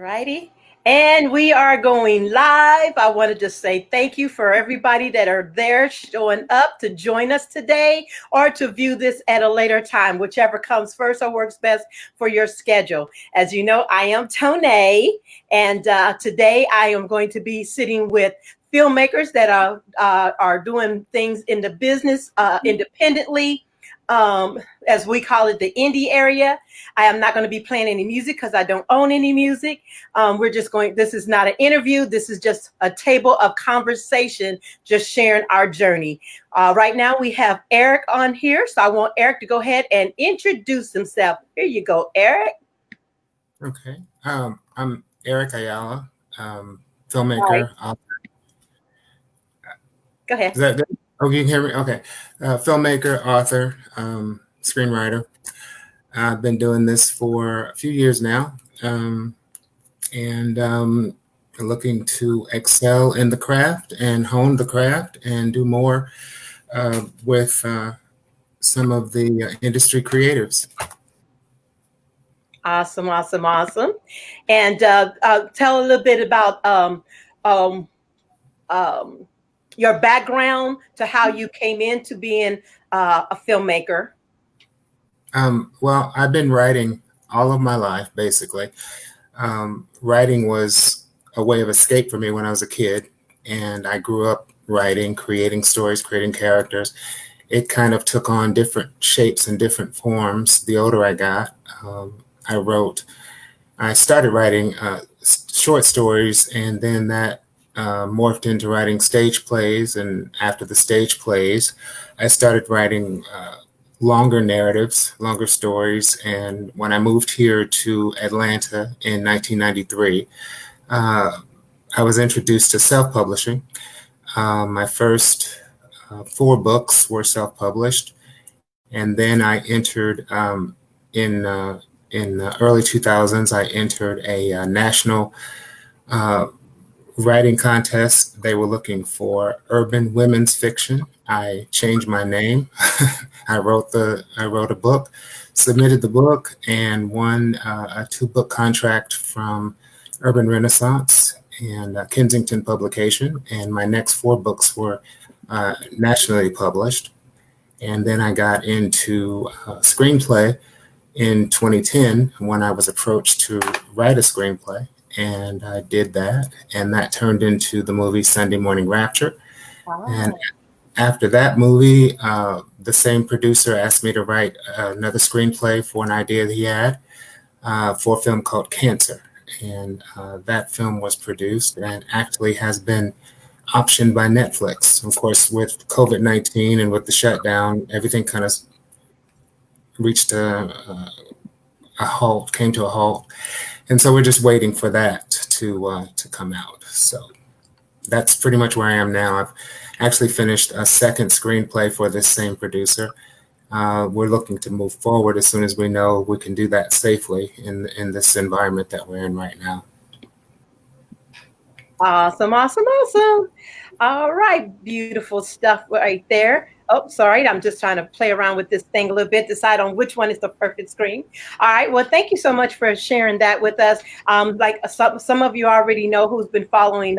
Righty. And we are going live. I want to just say thank you for everybody that are there showing up to join us today or to view this at a later time, whichever comes first or works best for your schedule. As you know, I am Tone, and today I am going to be sitting with filmmakers that are doing things in the business independently, as we call it, the indie area. I am not going to be playing any music because I don't own any music. We're just going, this is not an interview. This is just a table of conversation, just sharing our journey. Right now we have Eric on here. So I want Eric to go ahead and introduce himself. Here you go, Eric. Okay. I'm Eric Ayala, filmmaker. Right. Go ahead. Is that good? Oh, you can hear me? Okay. Filmmaker, author, screenwriter. I've been doing this for a few years now, and looking to excel in the craft and hone the craft and do more with some of the industry creatives. Awesome. And tell a little bit about your background to how you came into being a filmmaker. Well, I've been writing all of my life, basically. Writing was a way of escape for me when I was a kid, and I grew up writing, creating stories, creating characters. It kind of took on different shapes and different forms the older I got. I started writing short stories, and then that morphed into writing stage plays. And after the stage plays, I started writing longer narratives, longer stories. And when I moved here to Atlanta in 1993, I was introduced to self-publishing. My first 4 books were self-published, and then I entered in the early 2000s. I entered a national writing contest. They were looking for urban women's fiction. I changed my name. I wrote a book, submitted the book, and won a 2-book contract from Urban Renaissance and Kensington Publication. And my next 4 books were nationally published. And then I got into screenplay in 2010 when I was approached to write a screenplay. And I did that, and that turned into the movie Sunday Morning Rapture. Wow. And after that movie, the same producer asked me to write another screenplay for an idea that he had for a film called Cancer. And that film was produced and actually has been optioned by Netflix. Of course, with COVID-19 and with the shutdown, everything kind of reached a halt, came to a halt. And so we're just waiting for that to come out. So that's pretty much where I am now. I've actually finished a second screenplay for this same producer. We're looking to move forward as soon as we know we can do that safely in this environment that we're in right now. Awesome. All right, beautiful stuff right there. Oh, sorry, I'm just trying to play around with this thing a little bit, decide on which one is the perfect screen. All right, well, thank you so much for sharing that with us. Like some of you already know who's been following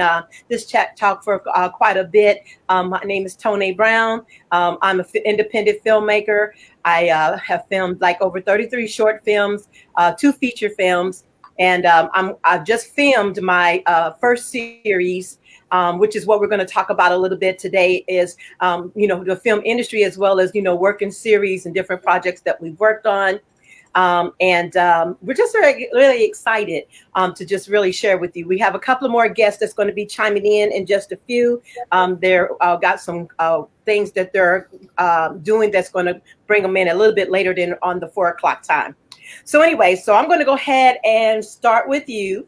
this chat talk for quite a bit. My name is Tone Brown. I'm an independent filmmaker. I have filmed like over 33 short films, 2 feature films, and I've just filmed my first series, which is what we're going to talk about a little bit today, is the film industry, as well as working series and different projects that we've worked on. We're just really excited to just really share with you. We have a couple of more guests that's going to be chiming in just a few. They're got some things that they're doing that's going to bring them in a little bit later than on the 4 o'clock time. So anyway, so I'm going to go ahead and start with you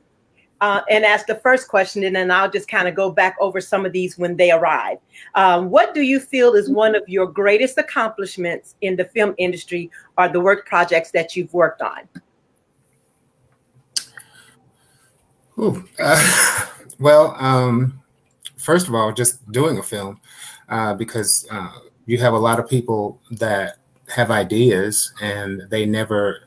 and ask the first question, and then I'll just kind of go back over some of these when they arrive. What do you feel is one of your greatest accomplishments in the film industry, or the work projects that you've worked on? First of all, just doing a film, because you have a lot of people that have ideas and they never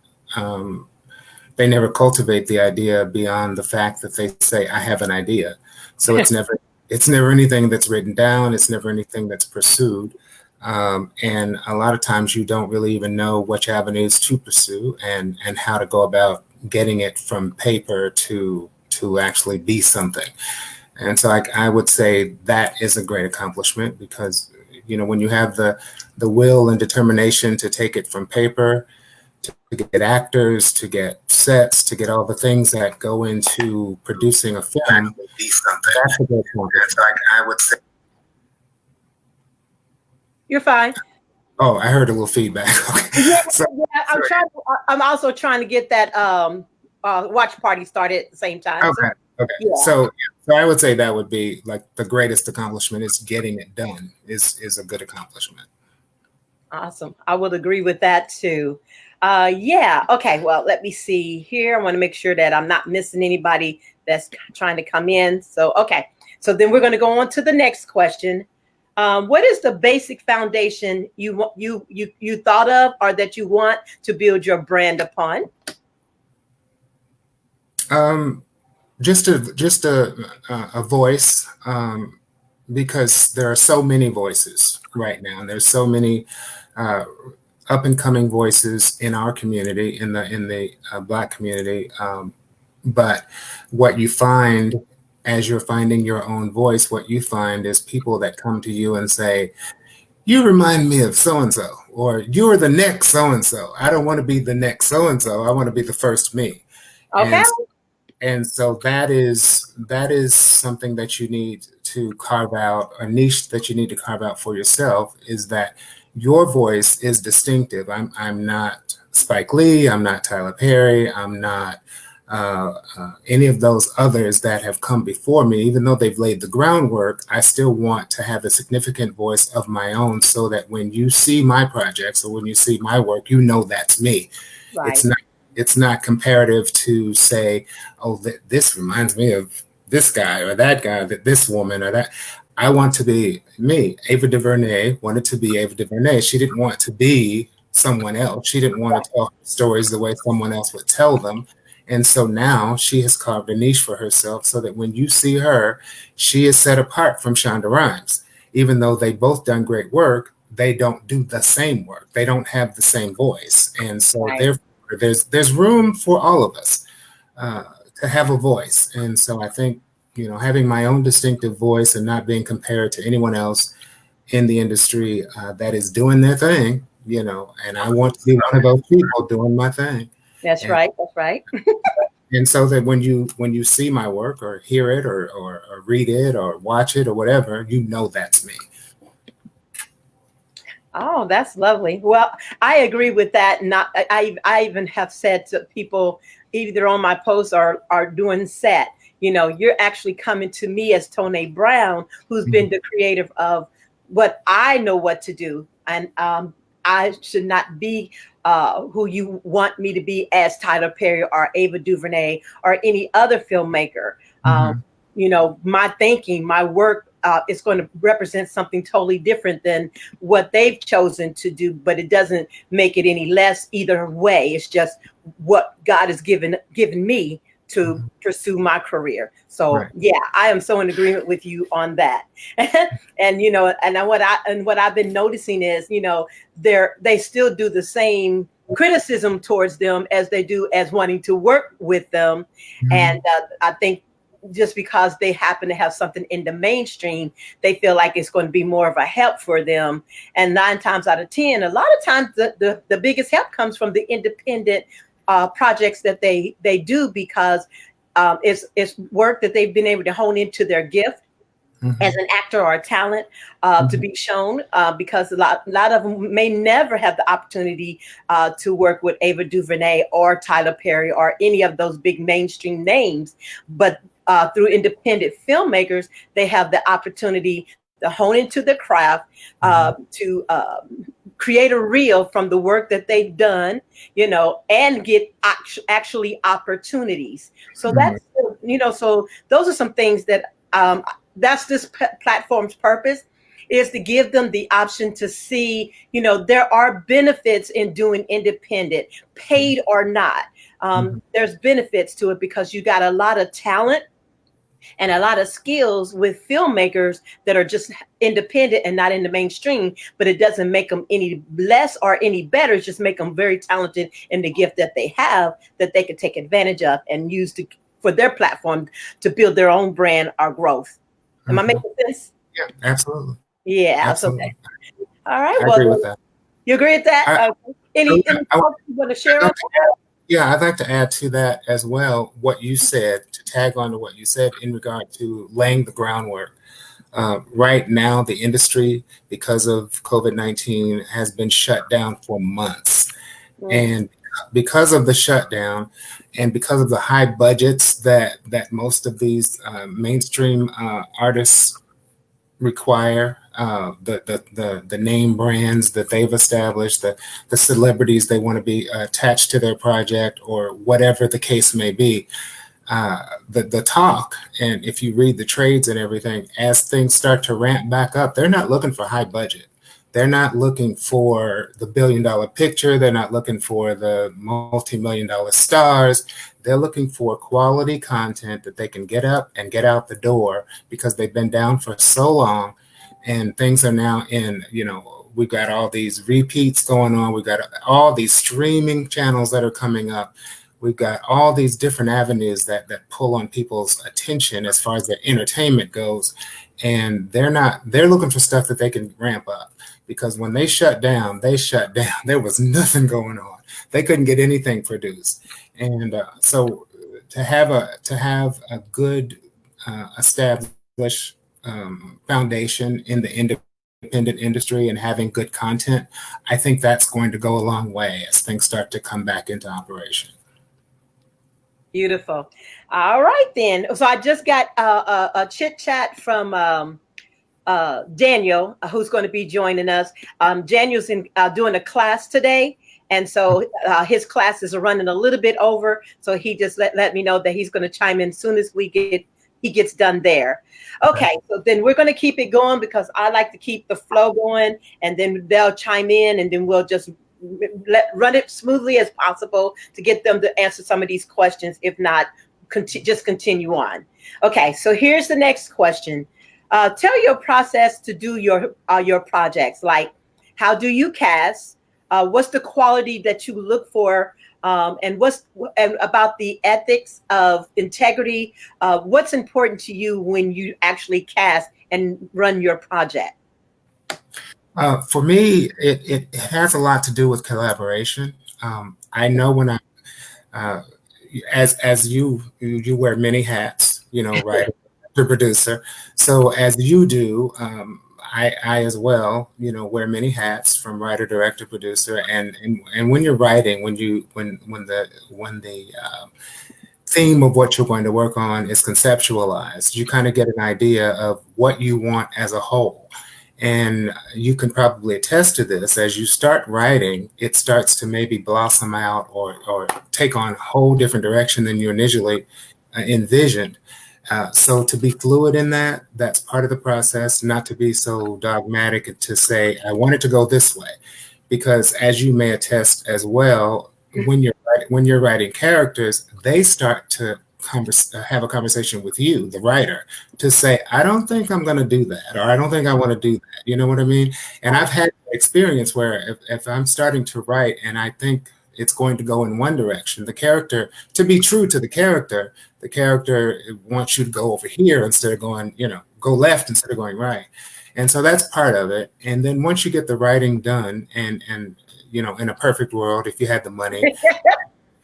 they never cultivate the idea beyond the fact that they say, I have an idea. So it's never anything that's written down. It's never anything that's pursued. And a lot of times you don't really even know which avenues to pursue and how to go about getting it from paper to actually be something. And so I would say that is a great accomplishment because, when you have the will and determination to take it from paper, to get actors, to get sets, to get all the things that go into producing a film, that's a great accomplishment. I would say. You're fine. Oh, I heard a little feedback. Okay. Yeah, I'm also trying to get that watch party started at the same time. Okay. Okay. Yeah. So I would say that would be like the greatest accomplishment is getting it done is a good accomplishment. Awesome. I would agree with that too. Yeah. Okay. Well, let me see here. I want to make sure that I'm not missing anybody that's trying to come in. So, okay. So then we're going to go on to the next question. What is the basic foundation you thought of or that you want to build your brand upon? Just a voice, because there are so many voices right now, and there's so many up and coming voices in our community, in the Black community. But what you find as you're finding your own voice, what you find is people that come to you and say, you remind me of so-and-so, or you're the next so-and-so. I don't want to be the next so-and-so. I want to be the first me. Okay. And so that is something that you need to carve out, a niche that you need to carve out for yourself, is that your voice is distinctive. I'm not Spike Lee. I'm not Tyler Perry. I'm not any of those others that have come before me. Even though they've laid the groundwork, I still want to have a significant voice of my own so that when you see my projects or when you see my work, that's me. Right. It's not comparative to say, oh, this reminds me of this guy or that guy, this woman or that. I want to be me. Ava DuVernay wanted to be Ava DuVernay. She didn't want to be someone else. She didn't want to tell stories the way someone else would tell them. And so now she has carved a niche for herself so that when you see her, she is set apart from Shonda Rhimes. Even though they both done great work, they don't do the same work. They don't have the same voice. And so therefore, there's room for all of us to have a voice. And so I think, having my own distinctive voice and not being compared to anyone else in the industry that is doing their thing, and I want to be one of those people doing my thing. That's right. That's right. And so that when you see my work or hear it or read it or watch it or whatever, that's me. Oh, that's lovely. Well, I agree with that. I even have said to people, either on my posts or doing set, you're actually coming to me as Tone Brown, who's been the creative of what I know what to do. And I should not be who you want me to be as Tyler Perry or Ava DuVernay or any other filmmaker. My thinking, my work is going to represent something totally different than what they've chosen to do, but it doesn't make it any less either way. It's just what God has given me to pursue my career. So yeah, I am so in agreement with you on that. And what I've been noticing is, they still do the same criticism towards them as they do as wanting to work with them. And I think just because they happen to have something in the mainstream, they feel like it's going to be more of a help for them. And 9 times out of 10, a lot of times the biggest help comes from the independent projects that they do, because it's work that they've been able to hone into their gift as an actor or a talent to be shown, because a lot of them may never have the opportunity to work with Ava DuVernay or Tyler Perry or any of those big mainstream names. But through independent filmmakers, they have the opportunity to hone into the craft, to create a reel from the work that they've done, and get actually opportunities. So that's, so those are some things that that's this platform's purpose, is to give them the option to see, there are benefits in doing independent, paid or not. Mhm. there's benefits to it because you got a lot of talent and a lot of skills with filmmakers that are just independent and not in the mainstream, but it doesn't make them any less or any better. It just make them very talented in the gift that they have that they can take advantage of and use to for their platform to build their own brand or growth. Am I Mhm. making sense? Yeah, absolutely. Yeah. So Absolutely. all right. I Well, agree with that. you agree with that? I, Any I, thoughts you want to share I'd on like to yeah, I'd like to add to that as well what you said, to tag on to what you said in regard to laying the groundwork. Right now, the industry, because of COVID-19, has been shut down for months. that? And because of the shutdown and because of the high budgets that most of these mainstream artists require, the name brands that they've established, the celebrities they want to be attached to their project, or whatever the case may be, the talk, and if you read the trades and everything, as things start to ramp back up, they're not looking for high budget. They're not looking for the $1 billion picture. They're not looking for the multi-million dollar stars. They're looking for quality content that they can get up and get out the door because they've been down for so long, and things are now in, we've got all these repeats going on. We've got all these streaming channels that are coming up. We've got all these different avenues that pull on people's attention as far as their entertainment goes. And they're looking for stuff that they can ramp up, because when they shut down, they shut down. There was nothing going on. They couldn't get anything produced. And so to have a good established foundation in the independent industry and having good content, I think that's going to go a long way as things start to come back into operation. Beautiful. All right, then. So I just got a chit chat from Daniel, who's going to be joining us. Daniel's doing a class today. And so his classes are running a little bit over. So he just let me know that he's going to chime in as soon as he gets done there. Okay, so then we're going to keep it going because I like to keep the flow going, and then they'll chime in, and then we'll just run it smoothly as possible to get them to answer some of these questions. If not, just continue on. Okay, so here's the next question. Tell your process to do your projects. Like, how do you cast? What's the quality that you look for? And about the ethics of integrity? What's important to you when you actually cast and run your project? For me, it has a lot to do with collaboration. I know when uh, as you wear many hats, writer, to producer. So as you do, I as well, wear many hats, from writer, director, producer, and when you're writing, when the theme of what you're going to work on is conceptualized, you kind of get an idea of what you want as a whole. And you can probably attest to this. As you start writing, it starts to maybe blossom out, or take on a whole different direction than you initially envisioned. So to be fluid in that, that's part of the process, not to be so dogmatic and to say, I want it to go this way. Because as you may attest as well, when you're writing characters, they start to have a conversation with you, the writer, to say, I don't think I'm going to do that, or I don't think I want to do that. You know what I mean? And I've had experience where if I'm starting to write and I think it's going to go in one direction, the character, to be true to the character wants you to go over here instead of going, go left instead of going right. And so that's part of it. And then once you get the writing done, and in a perfect world, if you had the money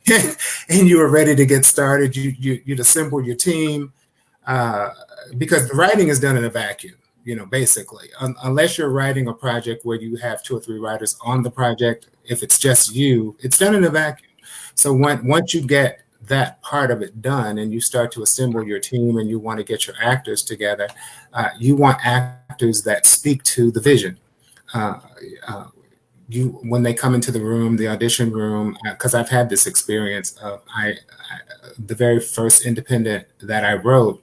and you were ready to get started, you'd assemble your team, uh, because the writing is done in a vacuum, basically. Unless you're writing a project where you have two or three writers on the project, if it's just you, it's done in a vacuum. So once you get that part of it done and you start to assemble your team and you want to get your actors together, you want actors that speak to the vision. Uh, uh, when they come into the room, the audition room, because I've had this experience. The very first independent that I wrote,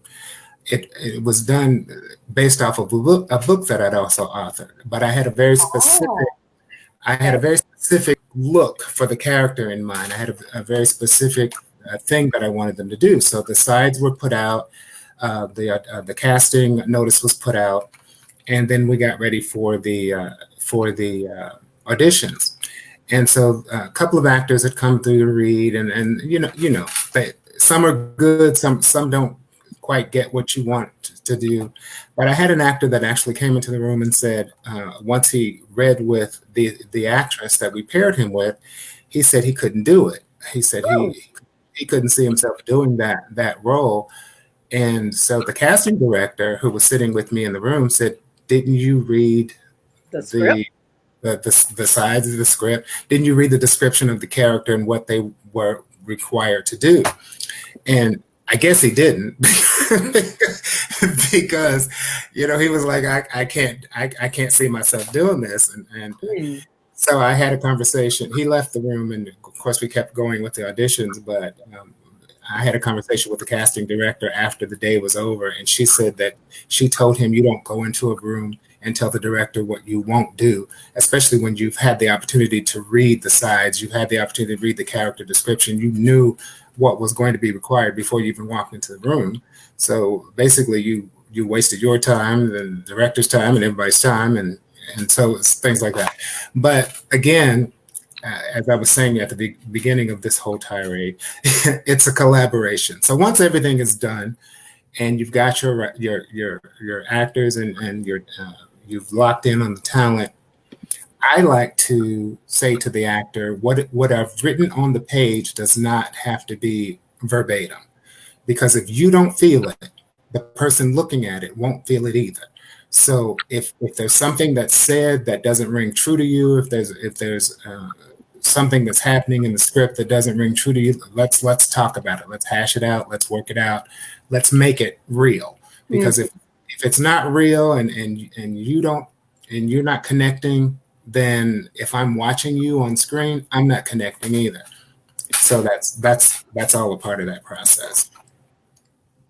it was done based off of a book that I'd also authored, but I had a very specific Oh, I had a very specific look for the character in mind. I had a very specific thing that I wanted them to do. So the sides were put out, the casting notice was put out, and then we got ready for the auditions. And so a couple of actors had come through to read, and some are good, some don't quite get what you want to do. But I had an actor that actually came into the room and said, once he read with the actress that we paired him with, he said he couldn't do it. He said Oh, he couldn't see himself doing that role. And so the casting director, who was sitting with me in the room, said, "Didn't you read the script. the the sides of the script? Didn't you read the description of the character and what they were required to do?" And I guess he didn't because he was like, I can't see myself doing this, and Hmm. so I had a conversation. He left the room, and of course we kept going with the auditions, but I had a conversation with the casting director after the day was over, and she said that she told him, "You don't go into a room and tell the director what you won't do, especially when you've had the opportunity to read the sides, you've had the opportunity to read the character description, you knew what was going to be required before you even walked into the room. So basically, you wasted your time, the director's time, and everybody's time, and so it's things like that." But again, as I was saying at the beginning of this whole tirade, it's a collaboration. So once everything is done, and you've got your actors and you've locked in on the talent, I like to say to the actor, what I've written on the page does not have to be verbatim, because if you don't feel it, the person looking at it won't feel it either. So if there's something that's said that doesn't ring true to you, if there's something that's happening in the script that doesn't ring true to you, let's talk about it. Let's hash it out. Let's work it out. Let's make it real. Because if it's not real and you don't and you're not connecting, then if I'm watching you on screen, I'm not connecting either. So that's all a part of that process.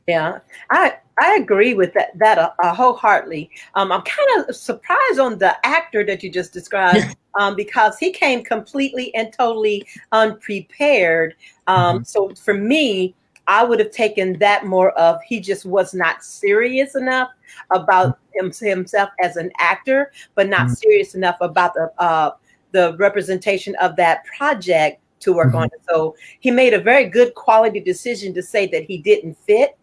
Yeah, I agree with that wholeheartedly. I'm kind of surprised on the actor that you just described, because he came completely and totally unprepared. Mhm. So for me, I would have taken that more of he just was not serious enough about himself as an actor, but not Mhm. serious enough about the representation of that project to work on Mhm. it. So he made a very good quality decision to say that he didn't fit.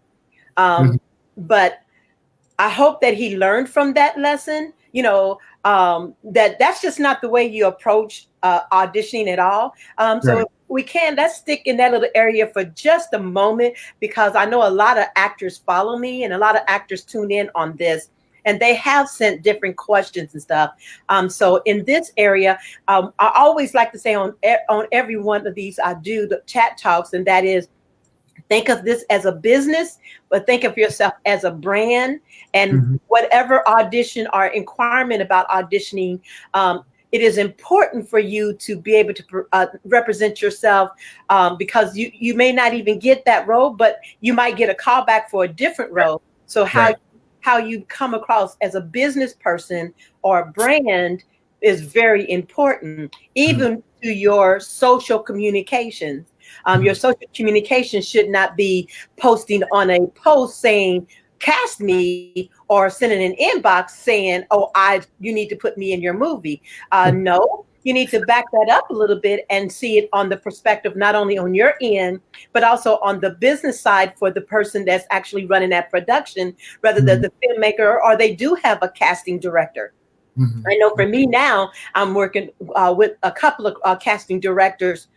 Mhm. But I hope that he learned from that lesson, that's just not the way you approach auditioning at all. So Right. if we can, let's stick in that little area for just a moment, because I know a lot of actors follow me and a lot of actors tune in on this. And they have sent different questions and stuff. So in this area, I always like to say on every one of these, I do the chat talks, and that is, think of this as a business, but think of yourself as a brand. And Mhm. whatever audition or inquirement about auditioning, it is important for you to be able to represent yourself, because you may not even get that role, but you might get a call back for a different role. So Right. how you come across as a business person or a brand is very important, Mhm. even to your social communications. Your Mhm. social communication should not be posting on a post saying cast me, or sending an inbox saying, oh, you need to put me in your movie. No, you need to back that up a little bit and see it on the perspective, not only on your end, but also on the business side for the person that's actually running that production, whether Mhm. the filmmaker or they do have a casting director. Mhm. I know for me now, I'm working with a couple of casting directors,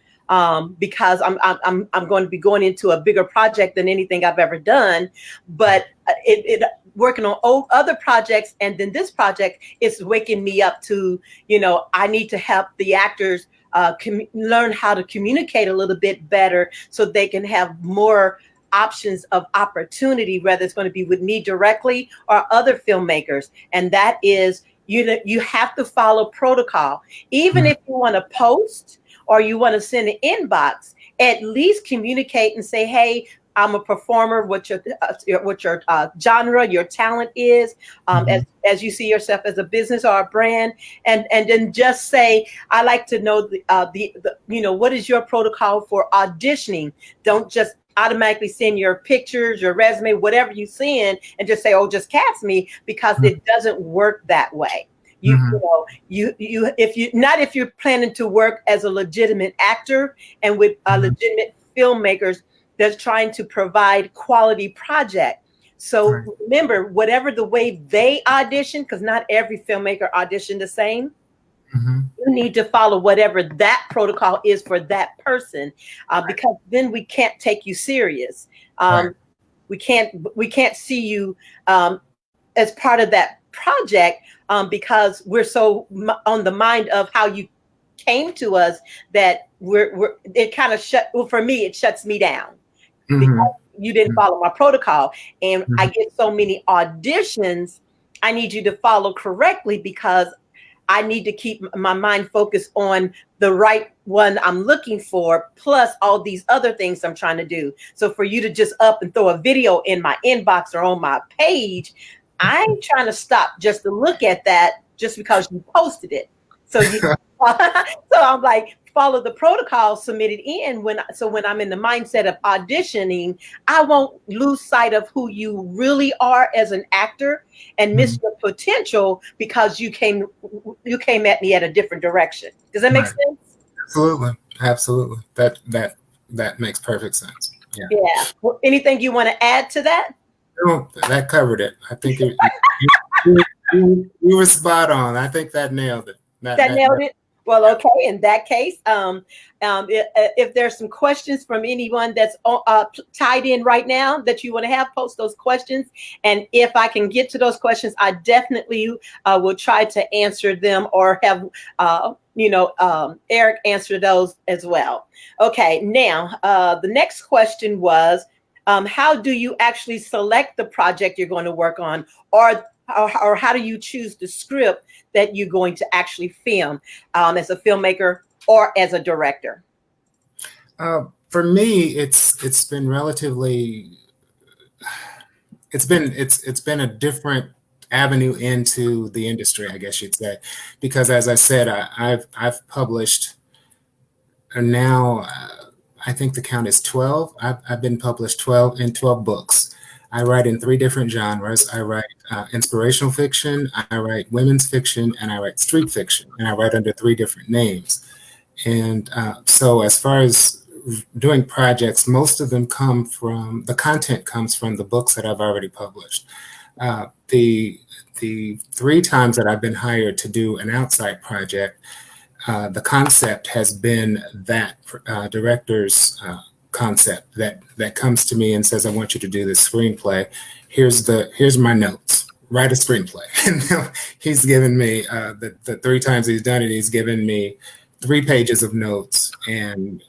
because I'm going to be going into a bigger project than anything I've ever done. But it working on other projects, and then this project is waking me up to, I need to help the actors learn how to communicate a little bit better, so they can have more options of opportunity, whether it's going to be with me directly or other filmmakers. And that is, you have to follow protocol. Even Mhm. if you want to post or you want to send an inbox, at least communicate and say, hey, I'm a performer, what your genre, your talent is, as you see yourself as a business or a brand, and then just say, I like to know the what is your protocol for auditioning. Don't just automatically send your pictures, your resume, whatever you send, and just say, oh, just cast me, because it doesn't work that way. You know, if you're planning to work as a legitimate actor and with legitimate filmmakers that's trying to provide quality project. So remember, whatever the way they audition, because not every filmmaker audition the same, you need to follow whatever that protocol is for that person, because then we can't take you serious. We can't see you as part of that project, because we're so on the mind of how you came to us that it kind of for me, it shuts me down because you didn't follow my protocol. And I get so many auditions, I need you to follow correctly, because I need to keep my mind focused on the right one I'm looking for, plus all these other things I'm trying to do. So for you to just up and throw a video in my inbox or on my page, I'm trying to stop just to look at that just because you posted it. So so I'm like, follow the protocol, submit it in. When I'm in the mindset of auditioning, I won't lose sight of who you really are as an actor and miss your potential because you came at me at a different direction. Does that make sense? Absolutely. That makes perfect sense. Yeah. Well, anything you want to add to that? No, that covered it. I think you were spot on. I think that nailed it. That nailed it. Well, okay. In that case, if there's some questions from anyone that's tied in right now that you want to have, post those questions. And if I can get to those questions, I definitely will try to answer them, or have Eric answer those as well. Okay. Now, the next question was, how do you actually select the project you're going to work on, or how do you choose the script that you're going to actually film, as a filmmaker or as a director? For me, it's been relatively, it's been a different avenue into the industry, I guess you'd say, because as I said, I've published, and now I think the count is 12. I've been published 12 books. I write in 3 different genres. I write inspirational fiction, I write women's fiction, and I write street fiction. And I write under 3 different names. And so as far as doing projects, most of them the content comes from the books that I've already published. The 3 times that I've been hired to do an outside project, the concept has been that director's concept that comes to me and says, I want you to do this screenplay. Here's my notes. Write a screenplay. And he's given me the 3 times he's done it, he's given me 3 pages of notes. And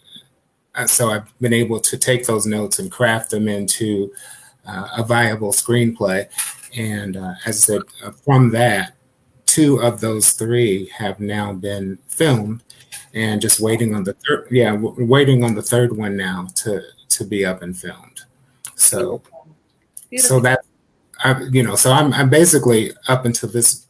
so I've been able to take those notes and craft them into a viable screenplay. And as I said, from that, 2 of those 3 have now been filmed, and just waiting on the third. Yeah, waiting on the 3rd one now to be up and filmed. So, Beautiful. So that so I'm basically up until this,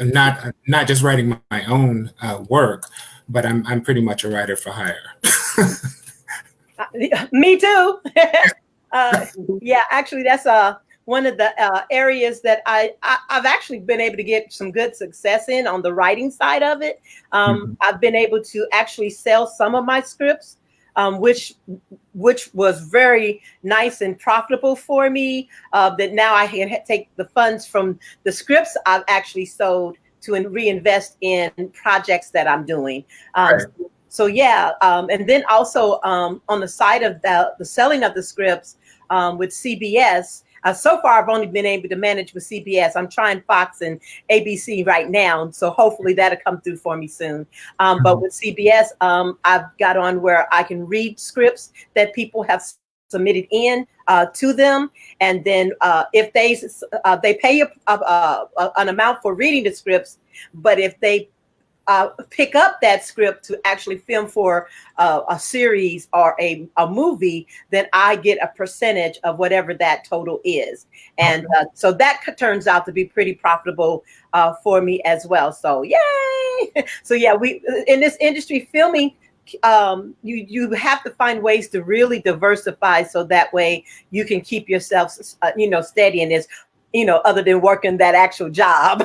not just writing my own work, but I'm pretty much a writer for hire. Me too. Yeah, actually, that's one of the areas that I've actually been able to get some good success in on the writing side of it. I've been able to actually sell some of my scripts, which was very nice and profitable for me. That now I can take the funds from the scripts I've actually sold to reinvest in projects that I'm doing. Right. So yeah, and then also on the side of the selling of the scripts with CBS. So far, I've only been able to manage with CBS. I'm trying Fox and ABC right now, so hopefully that'll come through for me soon. But with CBS, I've got on where I can read scripts that people have submitted in to them, and then if they pay an amount for reading the scripts, but if they pick up that script to actually film for a series or a movie, then I get a percentage of whatever that total is. And so that turns out to be pretty profitable for me as well. So yay! So yeah, we in this industry, filming, you have to find ways to really diversify so that way you can keep yourself steady in this, other than working that actual job.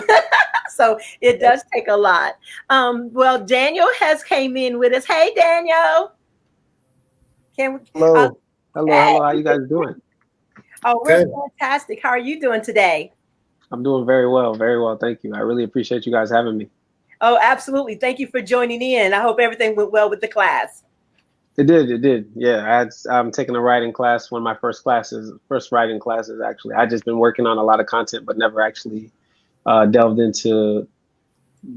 So it does take a lot. Well, Daniel has came in with us. Hey, Daniel. Can we, Hello. Hello. hey. Hello. How you guys doing? Oh, we're Good. fantastic. How are you doing today? I'm doing very well. Very well. Thank you. I really appreciate you guys having me. Oh, absolutely. Thank you for joining in. I hope everything went well with the class. It did. It did. Yeah. I'm taking a writing class. One of my first writing classes, actually. I just been working on a lot of content, but never actually delved into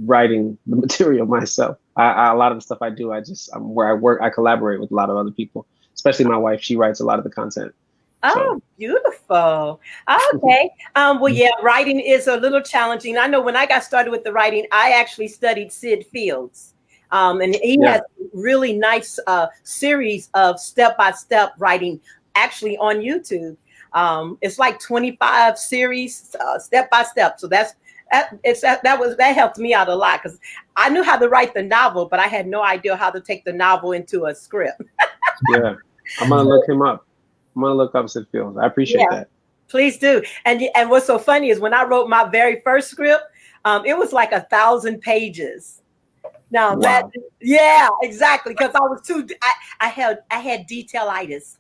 writing the material myself. A lot of the stuff I do, where I work, I collaborate with a lot of other people, especially my wife. She writes a lot of the content. Oh, So. Beautiful. Okay. Well, yeah, writing is a little challenging. I know when I got started with the writing, I actually studied Sid Fields. And he has really nice series of step-by-step writing actually on YouTube. It's like 25 series step-by-step. So that helped me out a lot because I knew how to write the novel, but I had no idea how to take the novel into a script. Yeah, I'm gonna look him up. I'm gonna look up Sid Fields. I appreciate that. Please do. And what's so funny is when I wrote my very first script, it was like 1,000 pages. Now Wow. yeah, exactly. Because I was I had detailitis.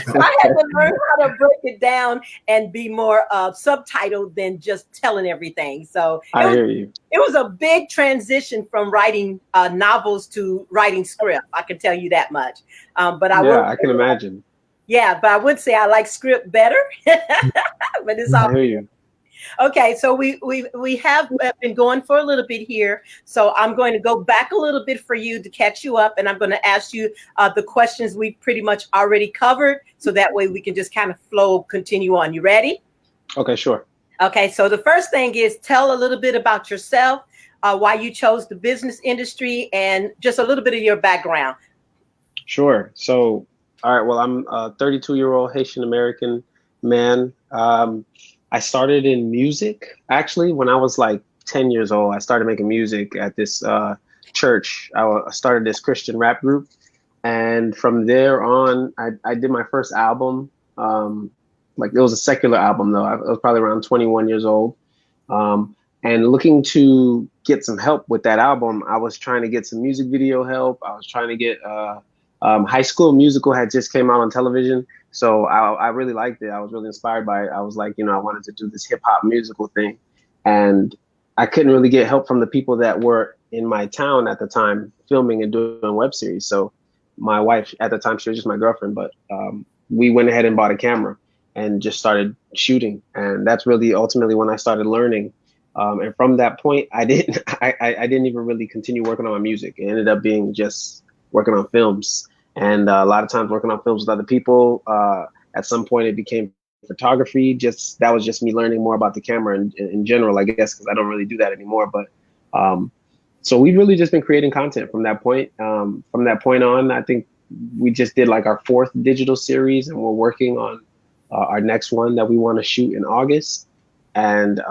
So I had to learn how to break it down and be more subtitled than just telling everything. So I hear you. It was a big transition from writing novels to writing script. I can tell you that much. But I can imagine. Yeah, but I would say I like script better. But it's all. I hear you. Okay, so we have been going for a little bit here. So I'm going to go back a little bit for you to catch you up, and I'm going to ask you the questions we pretty much already covered, so that way we can just kind of continue on. You ready? Okay, sure. Okay, so the first thing is tell a little bit about yourself, why you chose the business industry, and just a little bit of your background. Sure. So, all right. Well, I'm a 32-year-old Haitian American man. I started in music actually when I was like 10 years old. I started making music at this church. I started this Christian rap group, and from there on, I did my first album. Like it was a secular album though. I was probably around 21 years old, and looking to get some help with that album. I was trying to get some music video help. I was trying to get High School Musical had just came out on television. So I really liked it. I was really inspired by it. I was like, I wanted to do this hip hop musical thing. And I couldn't really get help from the people that were in my town at the time filming and doing web series. So my wife at the time, she was just my girlfriend, but we went ahead and bought a camera and just started shooting. And that's really ultimately when I started learning. And from that point, I didn't even really continue working on my music. It ended up being just working on films. And a lot of times working on films with other people. At some point, it became photography. That was just me learning more about the camera in general, I guess, because I don't really do that anymore. But so we've really just been creating content from that point. From that point on, I think we just did like our 4th digital series, and we're working on our next one that we want to shoot in August. And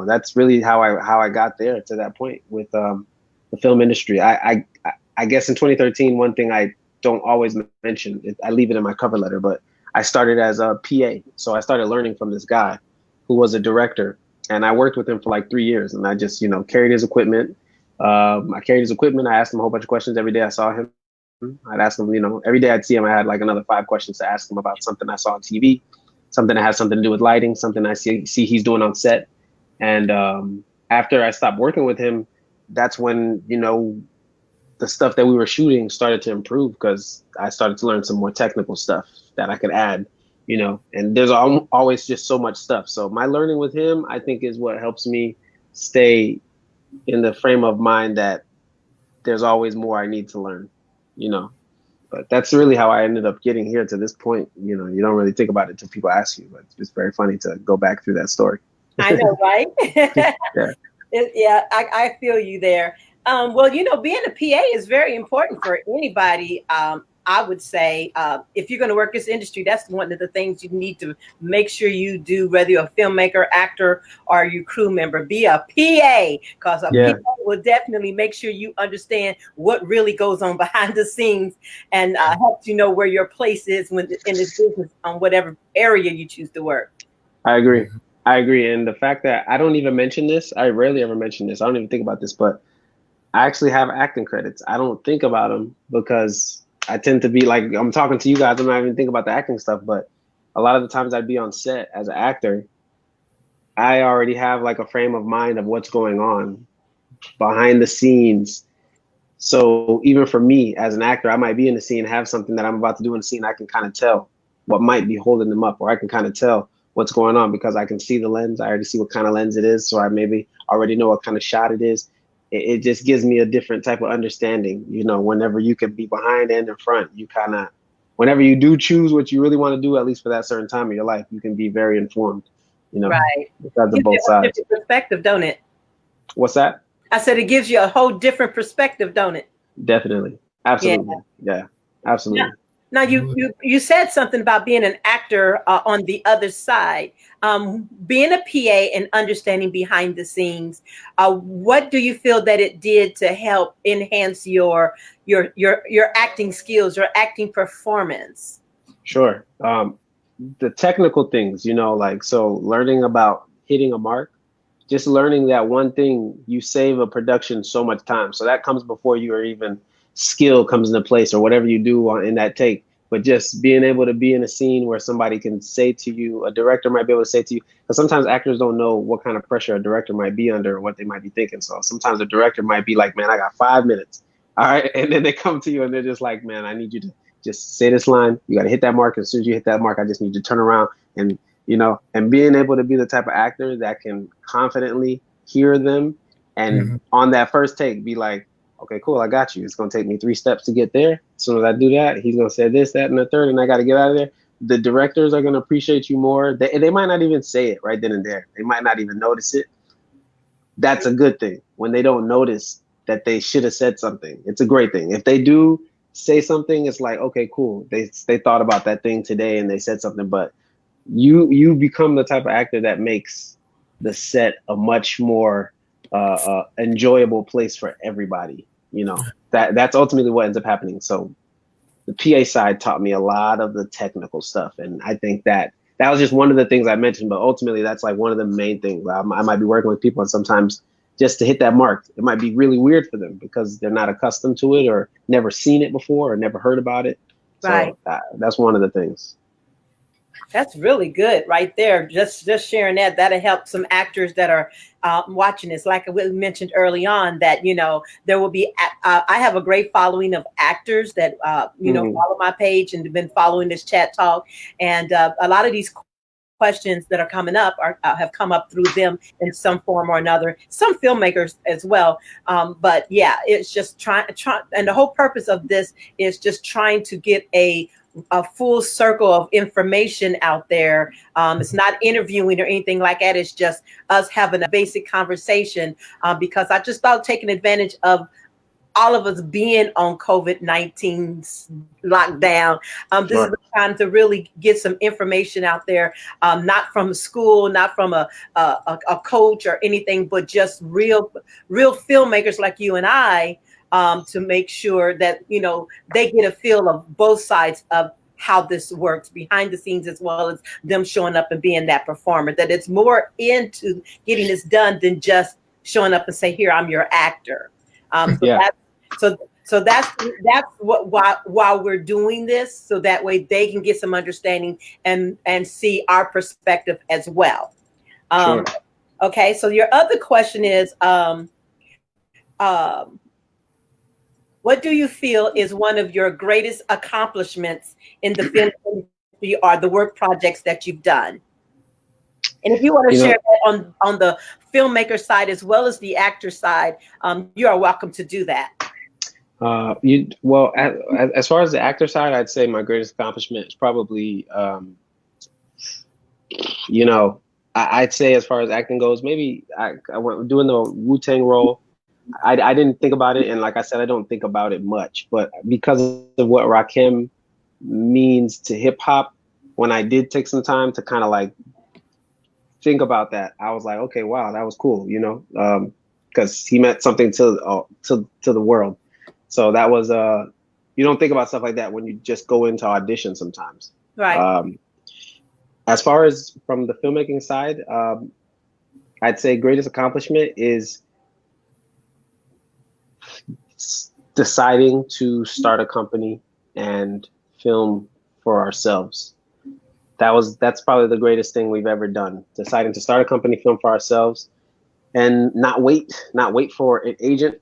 that's really how I got there to that point with the film industry. I guess in 2013, one thing I don't always mention, I leave it in my cover letter, but I started as a PA. So I started learning from this guy who was a director, and I worked with him for like 3 years, and I just, carried his equipment. I asked him a whole bunch of questions every day I saw him. I'd ask him, every day I'd see him, I had like another 5 questions to ask him about something I saw on TV, something that has something to do with lighting, something I see he's doing on set. And after I stopped working with him, that's when, the stuff that we were shooting started to improve, because I started to learn some more technical stuff that I could add, and there's always just so much stuff. So my learning with him, I think, is what helps me stay in the frame of mind that there's always more I need to learn, but that's really how I ended up getting here to this point. You don't really think about it until people ask you, but it's very funny to go back through that story. I know, right? Yeah. Yeah, I feel you there. Well, being a PA is very important for anybody. I would say if you're going to work this industry, that's one of the things you need to make sure you do, whether you're a filmmaker, actor, or you crew member, be a PA, because a Yeah, PA will definitely make sure you understand what really goes on behind the scenes and helps you know where your place is when in this business on whatever area you choose to work. I agree. Mhm. I agree. And the fact that I don't even mention this, I rarely ever mention this. I don't even think about this, but I actually have acting credits. I don't think about them because I tend to be like, I'm talking to you guys. I'm not even thinking about the acting stuff, but a lot of the times I'd be on set as an actor. I already have like a frame of mind of what's going on behind the scenes. So even for me as an actor, I might be in the scene, have something that I'm about to do in the scene. I can kind of tell what might be holding them up, or I can kind of tell what's going on because I can see the lens. I already see what kind of lens it is. So I maybe already know what kind of shot it is. It just gives me a different type of understanding. Whenever you can be behind and in front, you kind of, whenever you do choose what you really want to do, at least for that certain time of your life, you can be very informed, Right. because of Gives you both a sides. different perspective, don't it? What's that? I said it gives you a whole different perspective, don't it? Definitely. Yeah. Absolutely. Yeah, Now, absolutely. now you said something about being an actor on the other side, being a PA and understanding behind the scenes. What do you feel that it did to help enhance your acting skills, your acting performance? Sure. The technical things, like, so learning about hitting a mark, just learning that one thing, you save a production so much time. So that comes before you or even skill comes into place or whatever you do in that take. But just being able to be in a scene where somebody can say to you, a director might be able to say to you, because sometimes actors don't know what kind of pressure a director might be under or what they might be thinking. So sometimes a director might be like, man, I got 5 minutes. All right. And then they come to you and they're just like, man, I need you to just say this line. You got to hit that mark. As soon as you hit that mark, I just need you to turn around and and being able to be the type of actor that can confidently hear them and Mhm. on that first take be like, okay, cool, I got you. It's going to take me 3 steps to get there. As soon as I do that, he's going to say this, that, and the third, and I got to get out of there. The directors are going to appreciate you more. They might not even say it right then and there. They might not even notice it. That's a good thing. When they don't notice that they should have said something, it's a great thing. If they do say something, it's like, okay, cool. They thought about that thing today and they said something, but you become the type of actor that makes the set a much more enjoyable place for everybody. That's ultimately what ends up happening. So the PA side taught me a lot of the technical stuff, and I think that was just one of the things I mentioned. But ultimately, that's like one of the main things. I might be working with people, and sometimes just to hit that mark, it might be really weird for them because they're not accustomed to it or never seen it before or never heard about it. Right. So that's one of the things. That's really good right there. Just sharing that, that'll help some actors that are watching this. Like we mentioned early on, that there will be. I have a great following of actors that follow my page and have been following this chat talk, and a lot of these questions that are coming up have come up through them in some form or another. Some filmmakers as well, but yeah, it's just trying. And the whole purpose of this is just trying to get a full circle of information out there. It's not interviewing or anything like that. It's just us having a basic conversation because I just thought taking advantage of all of us being on COVID-19's lockdown. This is Sure. the time to really get some information out there, not from school, not from a coach or anything, but just real filmmakers like you and I, to make sure that they get a feel of both sides of how this works behind the scenes, as well as them showing up and being that performer. That it's more into getting this done than just showing up and say, "Here, I'm your actor." Yeah. So that's what why we're doing this, so that way they can get some understanding and see our perspective as well. Sure. Okay, so your other question is, um, what do you feel is one of your greatest accomplishments in the film industry or the work projects that you've done? And if you want to You share know, that on the filmmaker side as well as the actor side, you are welcome to do that. as far as the actor side, I'd say my greatest accomplishment is probably, you know, I'd say as far as acting goes, maybe I went doing the Wu-Tang role. I didn't think about it, and like I said, I don't think about it much. But because of what Rakim means to hip hop, when I did take some time to kind of like think about that, I was like, okay, wow, that was cool, you know, because he meant something to the world. So that was you don't think about stuff like that when you just go into audition sometimes. Right. As far as from the filmmaking side, I'd say greatest accomplishment is deciding to start a company and film for ourselves. That's probably the greatest thing we've ever done. Deciding to start a company, film for ourselves, and not wait for an agent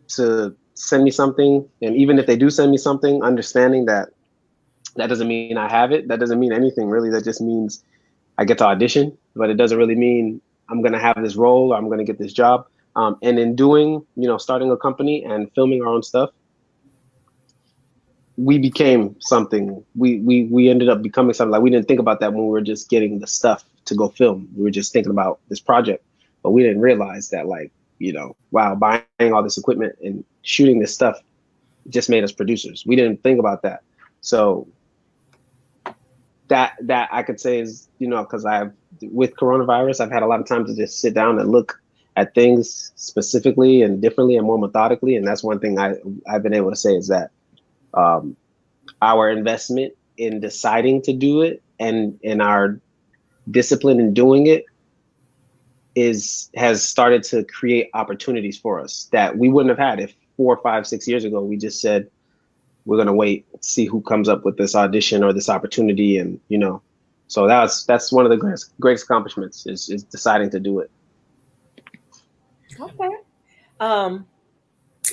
to send me something. And even if they do send me something, understanding that that doesn't mean I have it. That doesn't mean anything really. That just means I get to audition, but it doesn't really mean I'm going to have this role or I'm going to get this job. And in doing, you know, starting a company and filming our own stuff, we became something. We ended up becoming something. Like, we didn't think about that when we were just getting the stuff to go film. We were just thinking about this project, but we didn't realize that, like, you know, wow, buying all this equipment and shooting this stuff just made us producers. We didn't think about that. So that I could say is, you know, because with coronavirus, I've had a lot of time to just sit down and look at things specifically and differently and more methodically. And that's one thing I've been able to say is that our investment in deciding to do it and in our discipline in doing it has started to create opportunities for us that we wouldn't have had if 4, 5, 6 years ago we just said we're going to wait, see who comes up with this audition or this opportunity. And, you know, so that's one of the greatest accomplishments is deciding to do it. Okay.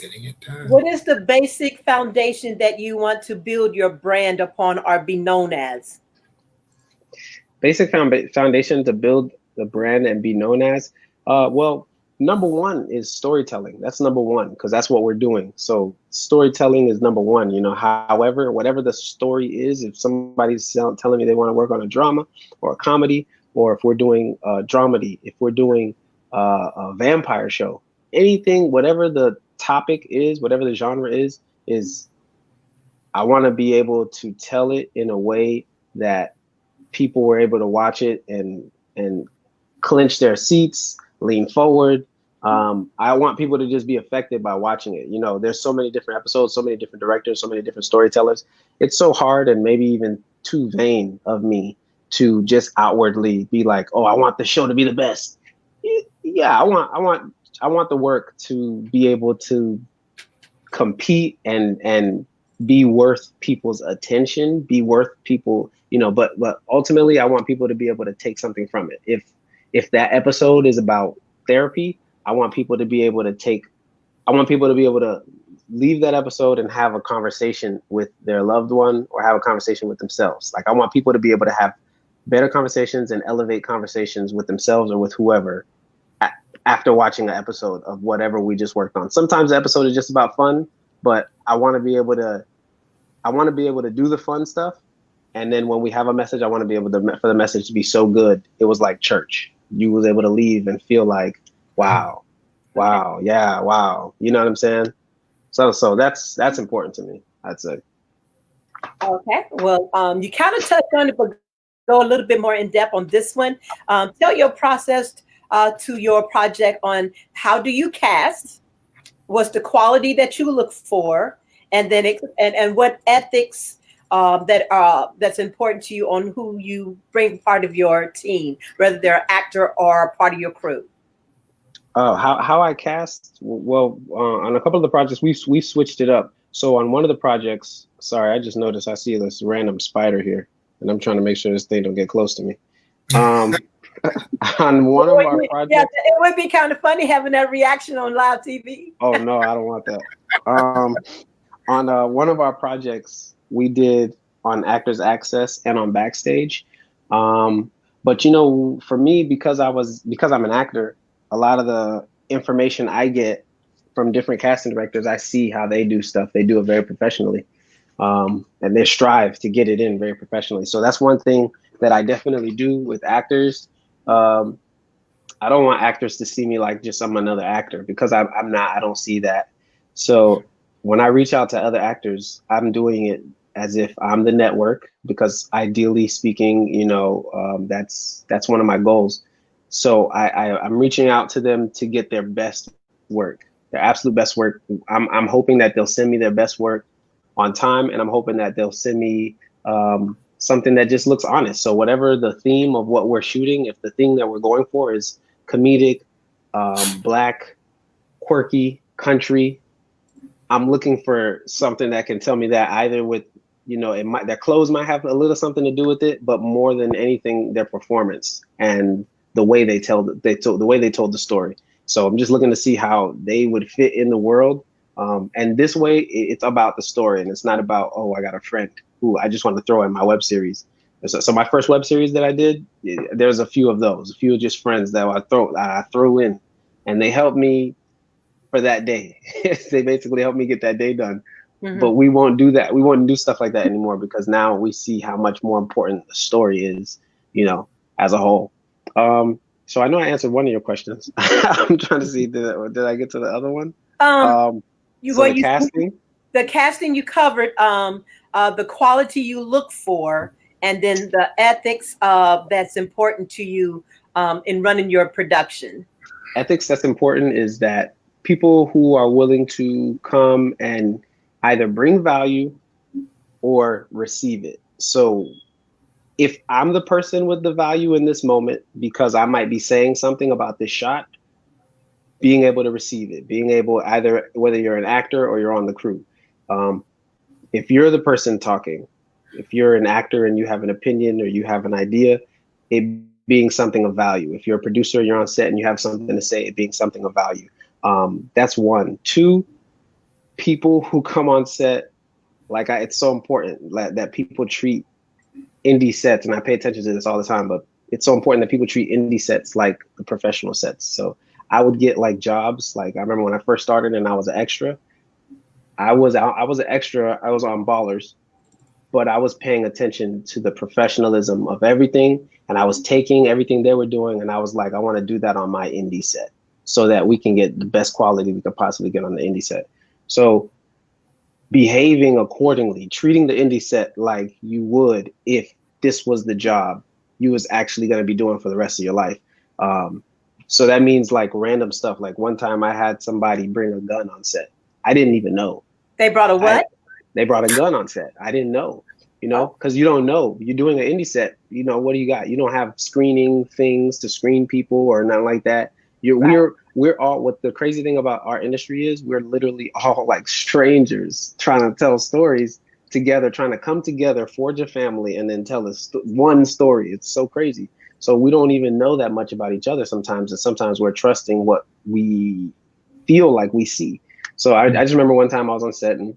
Getting it done. What is the basic foundation that you want to build your brand upon or be known as? Basic foundation to build the brand and be known as? Well, number one is storytelling. That's number one, because that's what we're doing. So storytelling is number one, you know. However, whatever the story is, if somebody's telling me they want to work on a drama or a comedy, or if we're doing a dramedy, if we're doing a vampire show, anything, whatever the topic is, whatever the genre is I want to be able to tell it in a way that people were able to watch it and clench their seats, lean forward. I want people to just be affected by watching it. You know, there's so many different episodes, so many different directors, so many different storytellers. It's so hard and maybe even too vain of me to just outwardly be like, oh, I want the show to be the best. Yeah, I want the work to be able to compete and be worth people's attention, be worth people, you know, but ultimately I want people to be able to take something from it. If that episode is about therapy, I want people to be able to leave that episode and have a conversation with their loved one or have a conversation with themselves. Like, I want people to be able to have better conversations and elevate conversations with themselves or with whoever after watching an episode of whatever we just worked on. Sometimes the episode is just about fun, but I want to be able to do the fun stuff. And then when we have a message, I want to be able to, for the message to be so good, it was like church. You was able to leave and feel like, wow, yeah, wow. You know what I'm saying? So that's important to me, I'd say. Okay. Well, you kind of touched on it, but go a little bit more in depth on this one. Tell your process to your project on how do you cast? What's the quality that you look for? And then and what ethics that's important to you on who you bring part of your team, whether they're an actor or part of your crew. How I cast? Well, on a couple of the projects, we switched it up. So on one of the projects, sorry, I just noticed I see this random spider here, and I'm trying to make sure this thing don't get close to me. On one of our projects, yeah, it would be kind of funny having that reaction on live TV. Oh no, I don't want that. On one of our projects, we did on Actors Access and on Backstage. But you know, for me, because I'm an actor, a lot of the information I get from different casting directors, I see how they do stuff. They do it very professionally, and they strive to get it in very professionally. So that's one thing that I definitely do with actors. Um, I don't want actors to see me like just I'm another actor, because I'm not. I don't see that. So when I reach out to other actors, I'm doing it as if I'm the network, because ideally speaking, that's one of my goals. So I'm reaching out to them to get their best work, their absolute best work. I'm hoping that they'll send me their best work on time, and I'm hoping that they'll send me something that just looks honest. So whatever the theme of what we're shooting, if the thing that we're going for is comedic, black, quirky, country, I'm looking for something that can tell me that, either with, their clothes might have a little something to do with it, but more than anything, their performance and the way the way they told the story. So I'm just looking to see how they would fit in the world. And this way, it's about the story, and it's not about, oh, I got a friend who I just want to throw in my web series. So my first web series that I did, there's a few of those, a few of just friends that I throw in, and they help me for that day. They basically help me get that day done. Mm-hmm. But we won't do that. We won't do stuff like that anymore, because now we see how much more important the story is, as a whole. So I know I answered one of your questions. I'm trying to see, did I get to the other one? Casting. The casting you covered, the quality you look for, and then the ethics that's important to you in running your production. Ethics that's important is that people who are willing to come and either bring value or receive it. So if I'm the person with the value in this moment, because I might be saying something about this shot, being able to receive it, being able, either whether you're an actor or you're on the crew. If you're the person talking, if you're an actor and you have an opinion or you have an idea, it being something of value. If you're a producer, you're on set and you have something to say, it being something of value. That's one. Two, people who come on set, it's so important that people treat indie sets, and I pay attention to this all the time, but it's so important that people treat indie sets like the professional sets. So I would get jobs. I remember when I first started and I was an extra. I was an extra. I was on Ballers, but I was paying attention to the professionalism of everything, and I was taking everything they were doing, and I was like, I want to do that on my indie set, so that we can get the best quality we could possibly get on the indie set. So behaving accordingly, treating the indie set like you would if this was the job you was actually going to be doing for the rest of your life. So that means random stuff. One time I had somebody bring a gun on set. I didn't even know. They brought a what? They brought a gun on set. I didn't know, because you don't know. You're doing an indie set. What do you got? You don't have screening things to screen people or nothing like that. We're all, what the crazy thing about our industry is, we're literally all strangers trying to tell stories together, trying to come together, forge a family, and then tell one story. It's so crazy. So we don't even know that much about each other sometimes, and sometimes we're trusting what we feel like we see. So I just remember one time I was on set and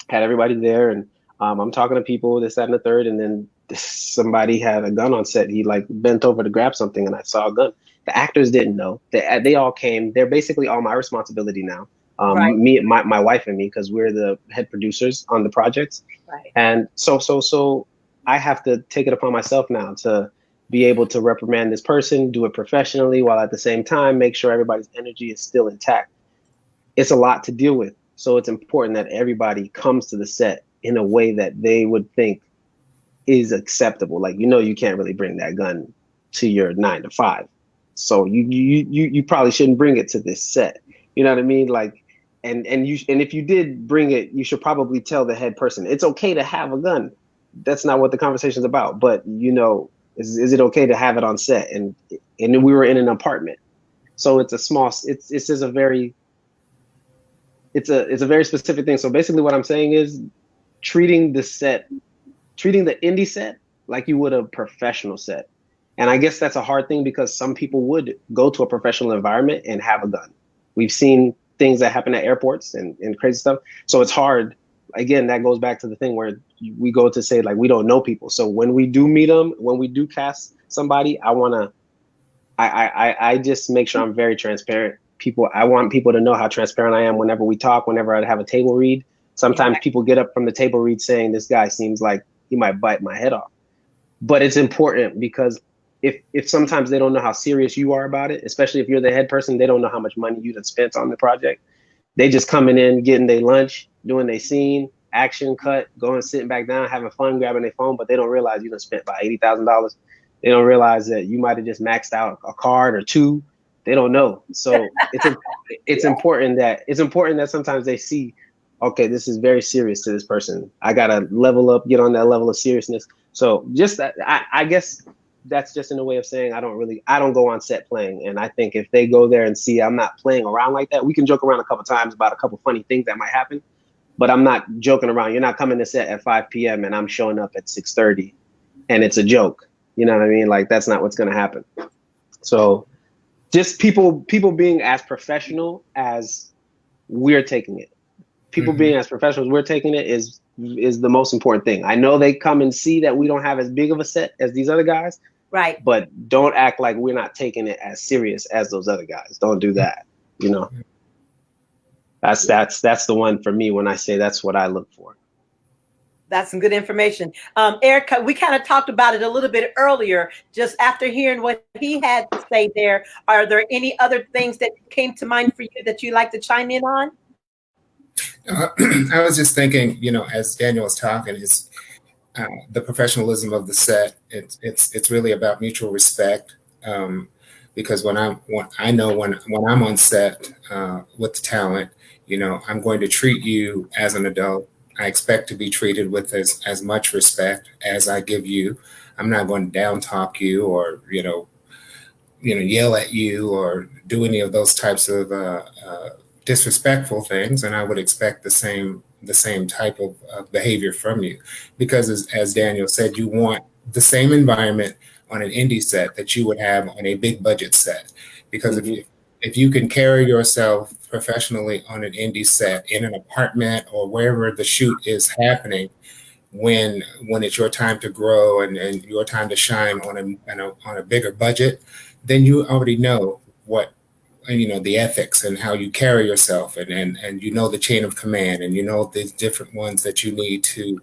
had everybody there, and I'm talking to people, this, that, and the third, and then somebody had a gun on set. He bent over to grab something, and I saw a gun. The actors didn't know. They all came. They're basically all my responsibility now. Right. Me, my wife, and me, because we're the head producers on the projects. Right. And so I have to take it upon myself now to be able to reprimand this person, do it professionally, while at the same time make sure everybody's energy is still intact. It's a lot to deal with. So it's important that everybody comes to the set in a way that they would think is acceptable. You can't really bring that gun to your 9 to 5. So you probably shouldn't bring it to this set. You know what I mean? And if you did bring it, you should probably tell the head person, it's okay to have a gun. That's not what the conversation's about. But is it okay to have it on set? And we were in an apartment, so it's a very specific thing. So basically, what I'm saying is treating the indie set like you would a professional set. And I guess that's a hard thing, because some people would go to a professional environment and have a gun. We've seen things that happen at airports and crazy stuff. So it's hard. Again, that goes back to the thing where we go to say we don't know people. So when we do meet them, when we do cast somebody, I just make sure I'm very transparent. I want people to know how transparent I am whenever we talk, whenever I have a table read. Sometimes people get up from the table read saying, this guy seems like he might bite my head off. But it's important, because if sometimes they don't know how serious you are about it, especially if you're the head person, they don't know how much money you done spent on the project. They just coming in, getting their lunch, doing their scene, action cut, going sitting back down, having fun, grabbing their phone, but they don't realize you done spent about $80,000. They don't realize that you might have just maxed out a card or two. They don't know. So it's important that sometimes they see, okay, this is very serious to this person. I gotta level up, get on that level of seriousness. So just that, I guess that's just in a way of saying I don't go on set playing. And I think if they go there and see I'm not playing around like that, we can joke around a couple times about a couple funny things that might happen, but I'm not joking around. You're not coming to set at 5 p.m. and I'm showing up at 6:30 and it's a joke. You know what I mean? Like, that's not what's going to happen. So just people being as professional as we're taking it. People being as professional as we're taking it is the most important thing. I know they come and see that we don't have as big of a set as these other guys. Right. But don't act like we're not taking it as serious as those other guys. Don't do that. You know, that's the one for me when I say that's what I look for. That's some good information. Eric, we kind of talked about it a little bit earlier, just after hearing what he had to say there. Are there any other things that came to mind for you that you'd like to chime in on? I was just thinking, you know, as Daniel was talking, it's the professionalism of the set. It's really about mutual respect. Because when I'm on set with the talent, you know, I'm going to treat you as an adult. I expect to be treated with as much respect as I give you. I'm not going to down talk you or yell at you or do any of those types of disrespectful things. And I would expect the same type of behavior from you, because as Daniel said, you want the same environment on an indie set that you would have on a big budget set. Because if you can carry yourself professionally on an indie set in an apartment or wherever the shoot is happening, when it's your time to grow and your time to shine on a bigger budget, then you already know what, you know, the ethics and how you carry yourself, and you know the chain of command, and you know the different ones that you need to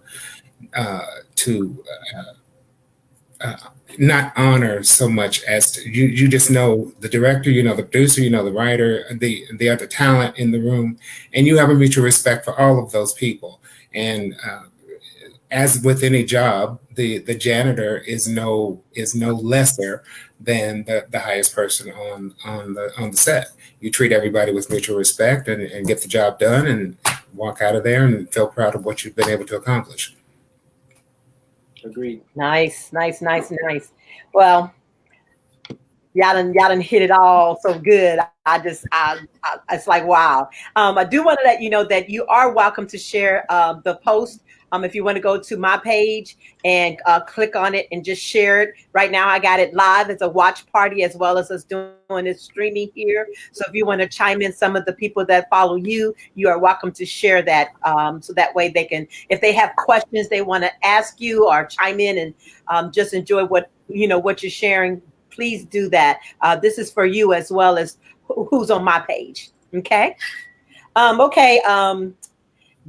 not honor so much as you just know the director, you know the producer, you know the writer, the other talent in the room, and you have a mutual respect for all of those people. And as with any job, the janitor is no lesser than the highest person on the set. You treat everybody with mutual respect and get the job done and walk out of there and feel proud of what you've been able to accomplish. Agreed. Nice. Well, y'all done hit it all so good. It's like, wow. I do want to let you know that you are welcome to share the post. If you want to go to my page and click on it and just share it. Right now, I got it live as a watch party, as well as us doing this streaming here. So if you want to chime in, some of the people that follow you, you are welcome to share that. So that way they can, if they have questions they want to ask you or chime in and just enjoy what you're sharing, please do that. This is for you as well as who's on my page. Okay.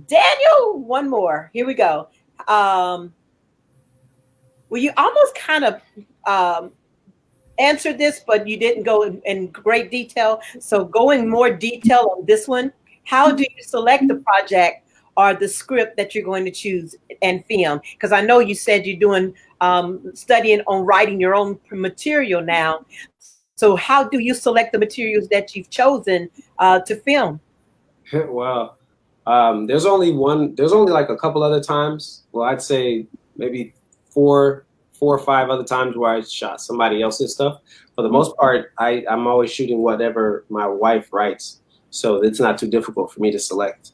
Daniel, one more. Here we go. Well, you almost kind of answered this, but you didn't go in great detail. So go in more detail on this one. How do you select the project or the script that you're going to choose and film? Because I know you said you're doing studying on writing your own material now. So how do you select the materials that you've chosen to film? Wow. There's only like a couple other times. Well, I'd say maybe four or five other times where I shot somebody else's stuff. For the most part, I'm always shooting whatever my wife writes. So it's not too difficult for me to select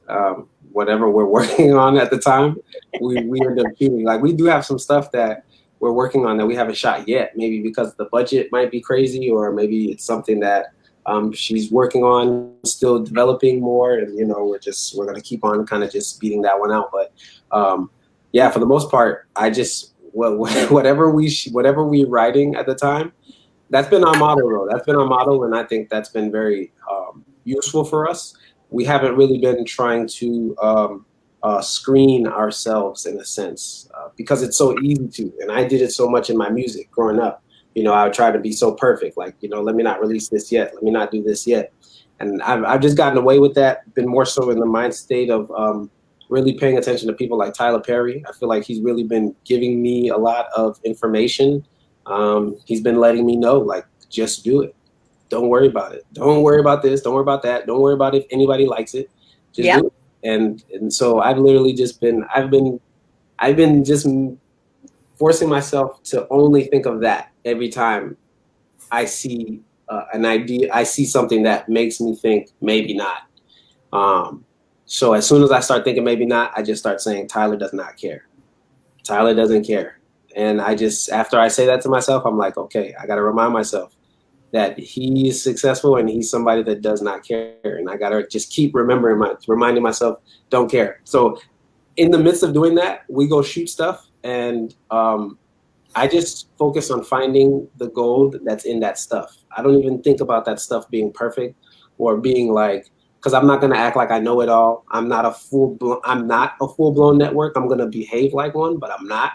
whatever we're working on at the time. We end up shooting. Like, we do have some stuff that we're working on that we haven't shot yet, maybe because the budget might be crazy, or maybe it's something that she's working on, still developing more, and we're gonna keep on kind of just beating that one out. But yeah, for the most part, I just whatever we're writing at the time, that's been our model though. That's been our model, and I think that's been very useful for us. We haven't really been trying to screen ourselves in a sense because it's so easy to, and I did it so much in my music growing up. You know, I would try to be so perfect, like, you know, let me not release this yet. Let me not do this yet. And I've just gotten away with that, been more so in the mind state of really paying attention to people like Tyler Perry. I feel like he's really been giving me a lot of information. He's been letting me know, like, just do it. Don't worry about it. Don't worry about this. Don't worry about that. Don't worry about if anybody likes it. Just do it. And so I've literally just I've been just forcing myself to only think of that every time I see an idea. I see something that makes me think maybe not. So as soon as I start thinking maybe not, I just start saying Tyler does not care. Tyler doesn't care. And after I say that to myself, I'm like, okay, I got to remind myself that he is successful and he's somebody that does not care. And I got to just keep reminding myself, don't care. So in the midst of doing that, we go shoot stuff. And I just focus on finding the gold that's in that stuff. I don't even think about that stuff being perfect or being like, because I'm not going to act like I know it all. I'm not a full-blown network. I'm going to behave like one, but I'm not.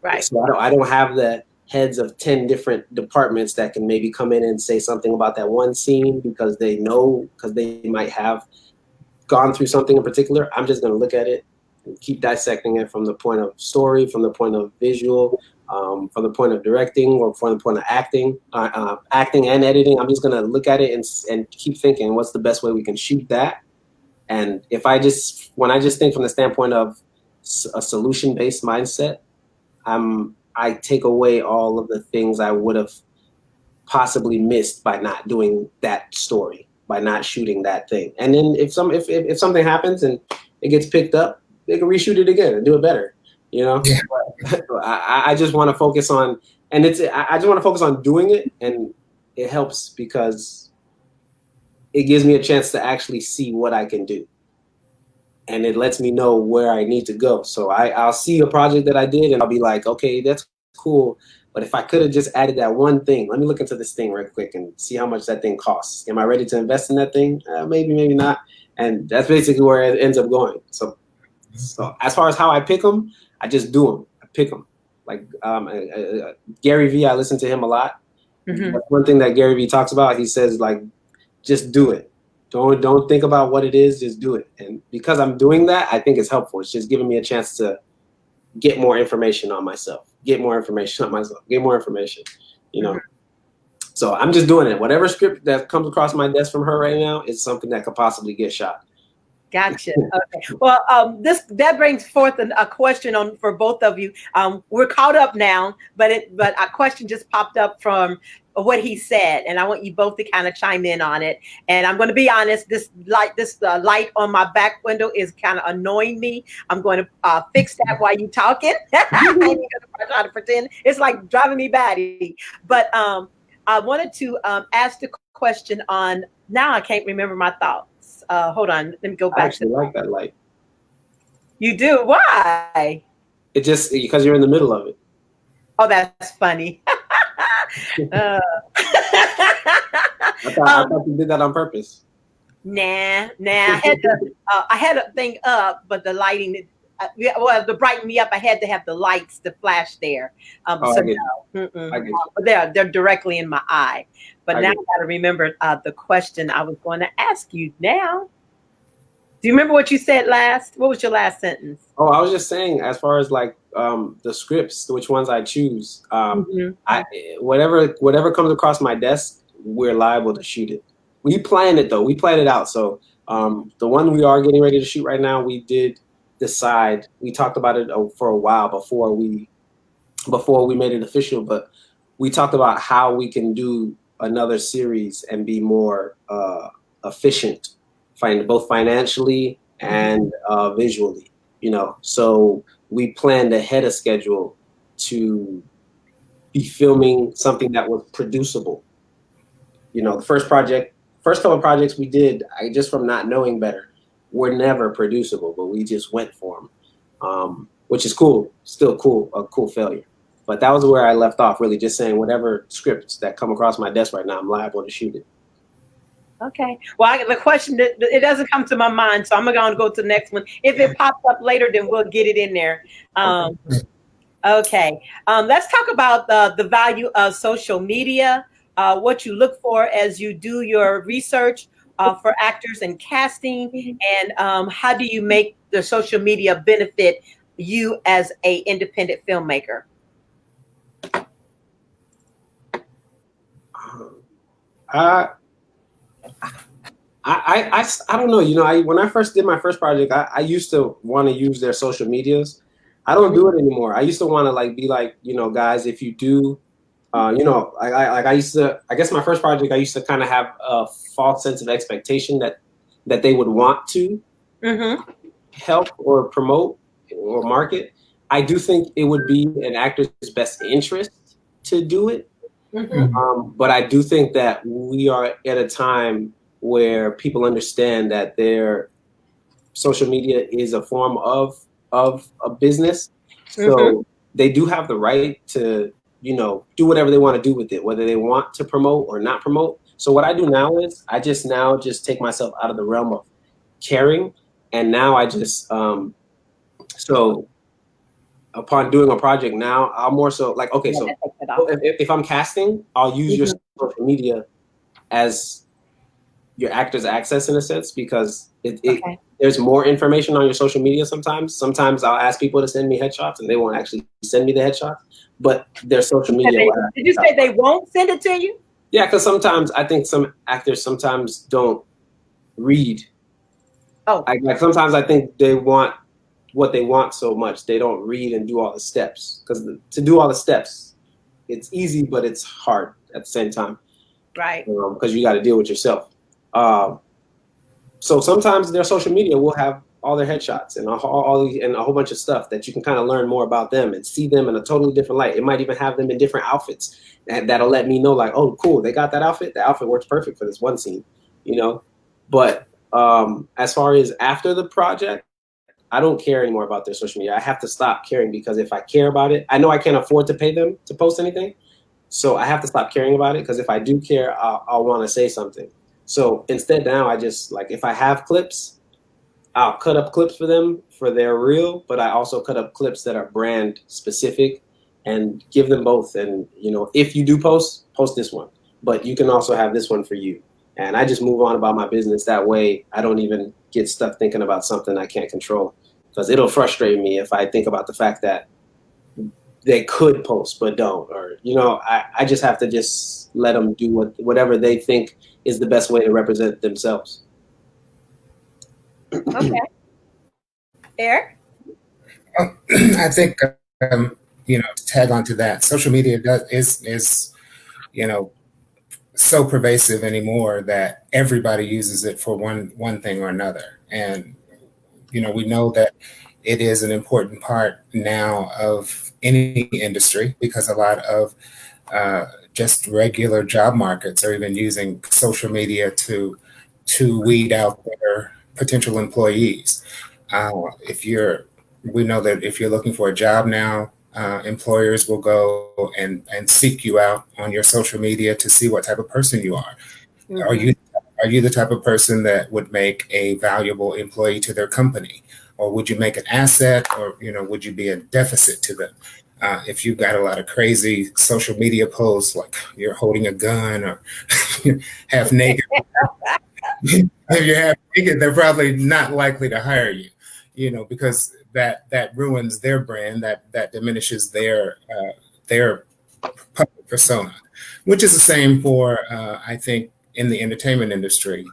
Right. So I don't have the heads of 10 different departments that can maybe come in and say something about that one scene because they might have gone through something in particular. I'm just going to look at it and keep dissecting it from the point of story, from the point of visual, from the point of directing, or from the point of acting and editing. I'm just going to look at it and keep thinking, what's the best way we can shoot that? And when I just think from the standpoint of a solution-based mindset, I take away all of the things I would have possibly missed by not doing that story, by not shooting that thing. And then if something happens and it gets picked up, they can reshoot it again and do it better. You know, yeah. I just want to focus on, I just want to focus on doing it, and it helps because it gives me a chance to actually see what I can do, and it lets me know where I need to go. So I'll see a project that I did, and I'll be like, okay, that's cool, but if I could have just added that one thing, let me look into this thing real quick and see how much that thing costs. Am I ready to invest in that thing? Maybe, maybe not. And that's basically where it ends up going. So as far as how I pick them, I just do them. I pick them. Like Gary Vee, I listen to him a lot. Mm-hmm. That's one thing that Gary Vee talks about. He says, like, just do it. Don't think about what it is. Just do it. And because I'm doing that, I think it's helpful. It's just giving me a chance to get more information on myself. Get more information. You know. Mm-hmm. So I'm just doing it. Whatever script that comes across my desk from her right now is something that could possibly get shot. Gotcha. Okay. Well, that brings forth a question for both of you. We're caught up now, but a question just popped up from what he said, and I want you both to kind of chime in on it. And I'm going to be honest, this light on my back window is kind of annoying me. I'm going to fix that while you talking. I ain't going to try to pretend. It's like driving me batty. But I wanted to ask the question on, now I can't remember my thoughts. Hold on, let me go back. I actually like that light. You do? Why? It just because you're in the middle of it. Oh, that's funny. I thought you did that on purpose. Nah. I had a thing up, but the lighting, to brighten me up, I had to have the lights to flash there. They're directly in my eye. But now I got to remember the question I was going to ask you now. Do you remember what you said last? What was your last sentence? Oh, I was just saying, as far as like the scripts, which ones I choose, whatever comes across my desk, we're liable to shoot it. We plan it though. We plan it out. So the one we are getting ready to shoot right now, we did decide. We talked about it for a while before we made it official, but we talked about how we can do another series and be more efficient, both financially and visually, you know. So we planned ahead of schedule to be filming something that was producible. You know, the first couple of projects we did, just from not knowing better, were never producible, but we just went for them, which is cool, still cool, a cool failure. But that was where I left off, really just saying whatever scripts that come across my desk right now, I'm liable to shoot it. Okay. Well, the question, it doesn't come to my mind, so I'm going to go to the next one. If it pops up later, then we'll get it in there. Okay. Let's talk about the value of social media, what you look for as you do your research for actors and casting, and how do you make the social media benefit you as a independent filmmaker? Uh, I don't know. You know, when I first did my first project, I used to want to use their social medias. I don't do it anymore. I used to want to like be like, you know, guys, if you do, you know, I used to. I guess my first project, I used to kind of have a false sense of expectation that they would want to help or promote or market. I do think it would be an actor's best interest to do it. But I do think that we are at a time where people understand that their social media is a form of a business. So they do have the right to, you know, do whatever they want to do with it, whether they want to promote or not promote. So what I do now is I just now just take myself out of the realm of caring, and now I just so upon doing a project now, I'll more so like, okay, so if I'm casting, I'll use your social media as your actor's access in a sense, because there's more information on your social media sometimes. Sometimes I'll ask people to send me headshots and they won't actually send me the headshots, but their social media. Did you say they won't send it to you? Yeah, because sometimes I think some actors sometimes don't read. Like sometimes I think they want what they want so much they don't read and do all the steps, because to do all the steps, it's easy but it's hard at the same time, right? Because you got to deal with yourself. So sometimes their social media will have all their headshots and and a whole bunch of stuff that you can kind of learn more about them and see them in a totally different light. It might even have them in different outfits, and that'll let me know like, oh cool, they got that outfit. The outfit works perfect for this one scene, you know. But as far as after the project, I don't care anymore about their social media. I have to stop caring, because if I care about it, I know I can't afford to pay them to post anything. So I have to stop caring about it, because if I do care, I'll want to say something. So instead now I just, like, if I have clips, I'll cut up clips for them for their reel, but I also cut up clips that are brand specific and give them both. And, you know, if you do post this one, but you can also have this one for you. And I just move on about my business. That way I don't even get stuck thinking about something I can't control, because it'll frustrate me if I think about the fact that they could post but don't, or, you know, I just have to just let them do whatever they think is the best way to represent themselves. Okay. Eric? I think, you know, to tag on to that, social media is, you know, so pervasive anymore that everybody uses it for one thing or another. And, you know, we know that it is an important part now of any industry, because a lot of just regular job markets are even using social media to weed out their potential employees. We know that if you're looking for a job now, employers will go and seek you out on your social media to see what type of person you are. Are you the type of person that would make a valuable employee to their company, or would you make an asset, or, you know, would you be a deficit to them? If you've got a lot of crazy social media posts, like you're holding a gun or half naked, if you're half naked, they're probably not likely to hire you, you know, because that ruins their brand, that diminishes their public persona, which is the same for, I think, in the entertainment industry.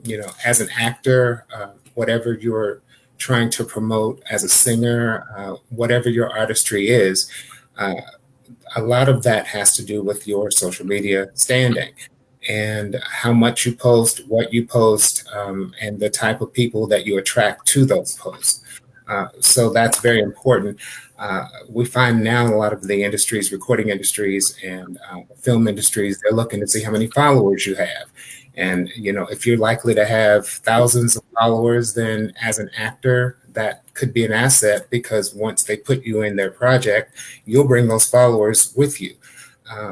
You know, as an actor, whatever you're trying to promote, as a singer, whatever your artistry is, a lot of that has to do with your social media standing and how much you post, what you post, and the type of people that you attract to those posts. So that's very important. We find now a lot of the industries, recording industries and film industries, they're looking to see how many followers you have. And, you know, if you're likely to have thousands of followers, then as an actor, that could be an asset, because once they put you in their project, you'll bring those followers with you.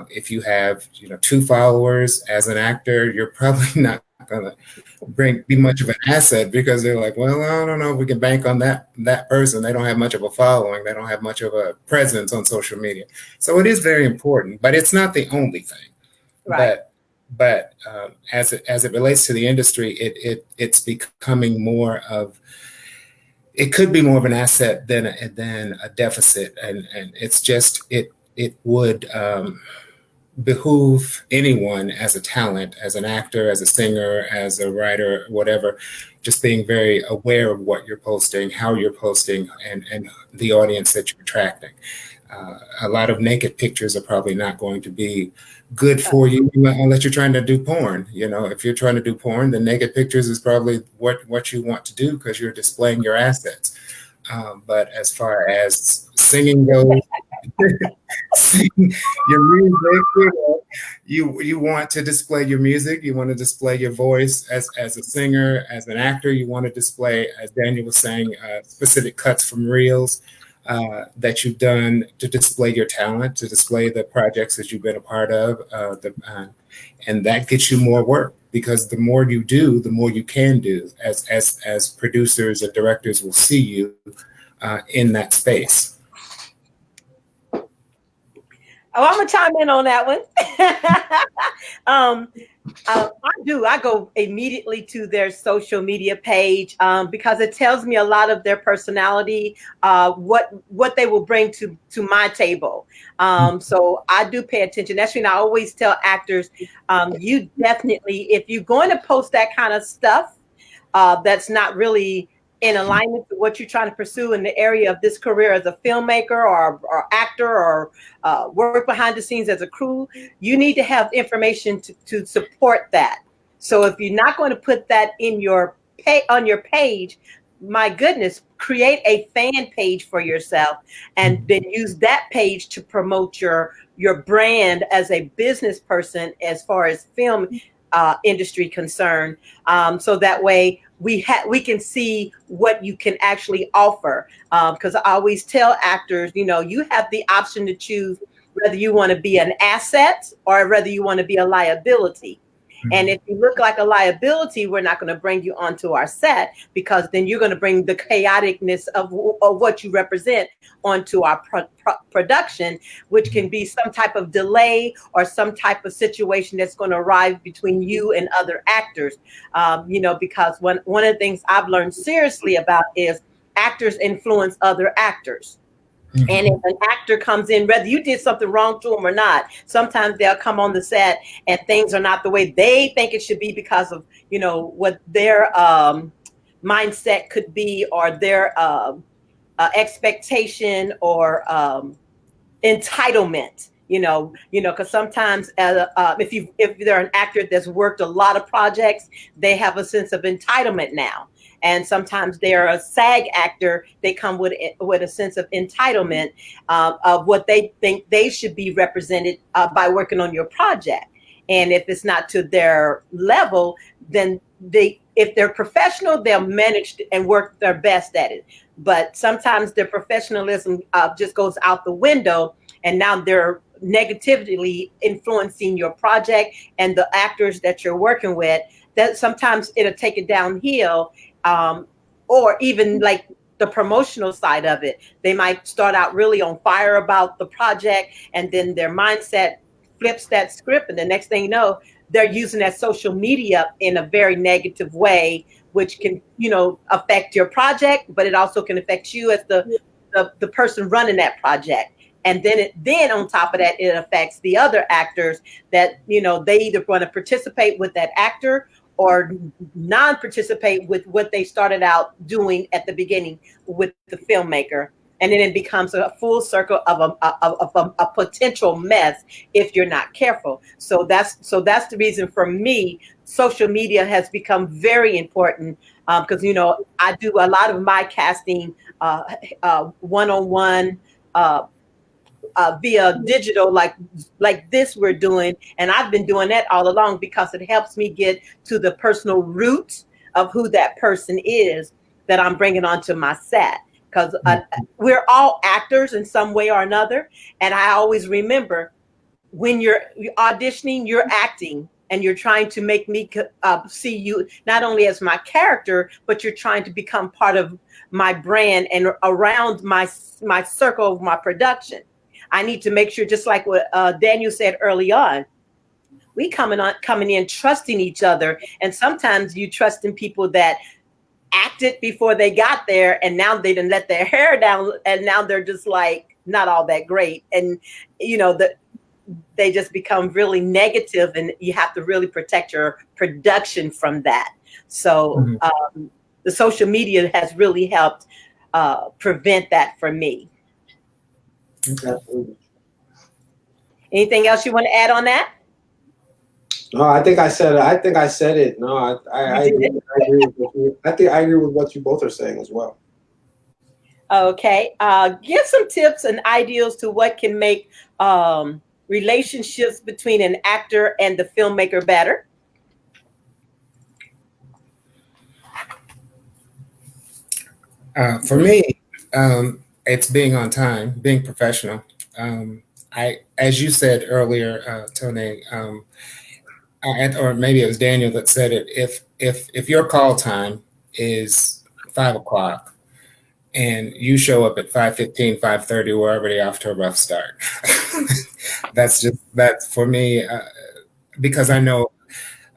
If you have, you know, 2 followers as an actor, you're probably not going to be much of an asset because they're like, well, I don't know if we can bank on that person. They don't have much of a following. They don't have much of a presence on social media. So it is very important, but it's not the only thing. Right. But as it relates to the industry, it's becoming more of, it could be more of an asset than a deficit, and it's just it would behoove anyone as a talent, as an actor, as a singer, as a writer, whatever, just being very aware of what you're posting, how you're posting, and the audience that you're attracting. A lot of naked pictures are probably not going to be good for you unless you're trying to do porn. You know, if you're trying to do porn, the naked pictures is probably what you want to do because you're displaying your assets. But as far as singing goes, sing your music, you want to display your music, you want to display your voice as a singer, as an actor, you want to display, as Daniel was saying, specific cuts from reels that you've done to display your talent, to display the projects that you've been a part of, and that gets you more work because the more you do, the more you can do. As producers and directors will see you in that space. Oh, I'm gonna chime in on that one. I go immediately to their social media page because it tells me a lot of their personality, what they will bring to my table. So I do pay attention. That's when I always tell actors, you definitely, if you're going to post that kind of stuff, that's not really in alignment with what you're trying to pursue in the area of this career as a filmmaker or actor or work behind the scenes as a crew, you need to have information to support that. So if you're not going to put that in your on your page, my goodness, create a fan page for yourself and then use that page to promote your brand as a business person as far as film industry concerned. So that way we can see what you can actually offer. Because I always tell actors, you know, you have the option to choose whether you want to be an asset or whether you want to be a liability. And if you look like a liability, we're not going to bring you onto our set because then you're going to bring the chaoticness of what you represent onto our production, which can be some type of delay or some type of situation that's going to arise between you and other actors. You know, because one of the things I've learned seriously about is actors influence other actors. And if an actor comes in, whether you did something wrong to them or not, sometimes they'll come on the set and things are not the way they think it should be because of, you know, what their mindset could be or their expectation or entitlement. Because sometimes if they're an actor that's worked a lot of projects, they have a sense of entitlement now. And sometimes they're a SAG actor. They come with a sense of entitlement of what they think they should be represented by working on your project. And if it's not to their level, then if they're professional, they'll manage and work their best at it. But sometimes their professionalism just goes out the window, and now they're negatively influencing your project and the actors that you're working with. That sometimes it'll take it downhill. Or even like the promotional side of it. They might start out really on fire about the project, and then their mindset flips that script. And the next thing you know, they're using that social media in a very negative way, which can, affect your project, but it also can affect you as the person running that project. And then on top of that, it affects the other actors that, they either want to participate with that actor or non-participate with what they started out doing at the beginning with the filmmaker. And then it becomes a full circle of a potential mess if you're not careful. So that's the reason for me, social media has become very important because, I do a lot of my casting one-on-one via digital, like this we're doing. And I've been doing that all along because it helps me get to the personal roots of who that person is that I'm bringing onto my set. Because we're all actors in some way or another. And I always remember when you're auditioning, you're acting. and you're trying to make me see you not only as my character, but you're trying to become part of my brand and around my circle of my production. I need to make sure, just like what Daniel said early on, we coming in trusting each other, and sometimes you trust in people that acted before they got there, and now they didn't let their hair down, and now they're just like not all that great, and they just become really negative, and you have to really protect your production from that. So the social media has really helped prevent that for me. Absolutely. Anything else you want to add on that? No, I think I said it. I think I said it. No, I agree with you. I think I agree with what you both are saying as well. Okay. Give some tips and ideas to what can make relationships between an actor and the filmmaker better. For me, it's being on time, being professional. As you said earlier, Tony, or maybe it was Daniel that said it. If your call time is 5 o'clock and you show up at 5:15, 5:30, we're already off to a rough start. That's for me, because I know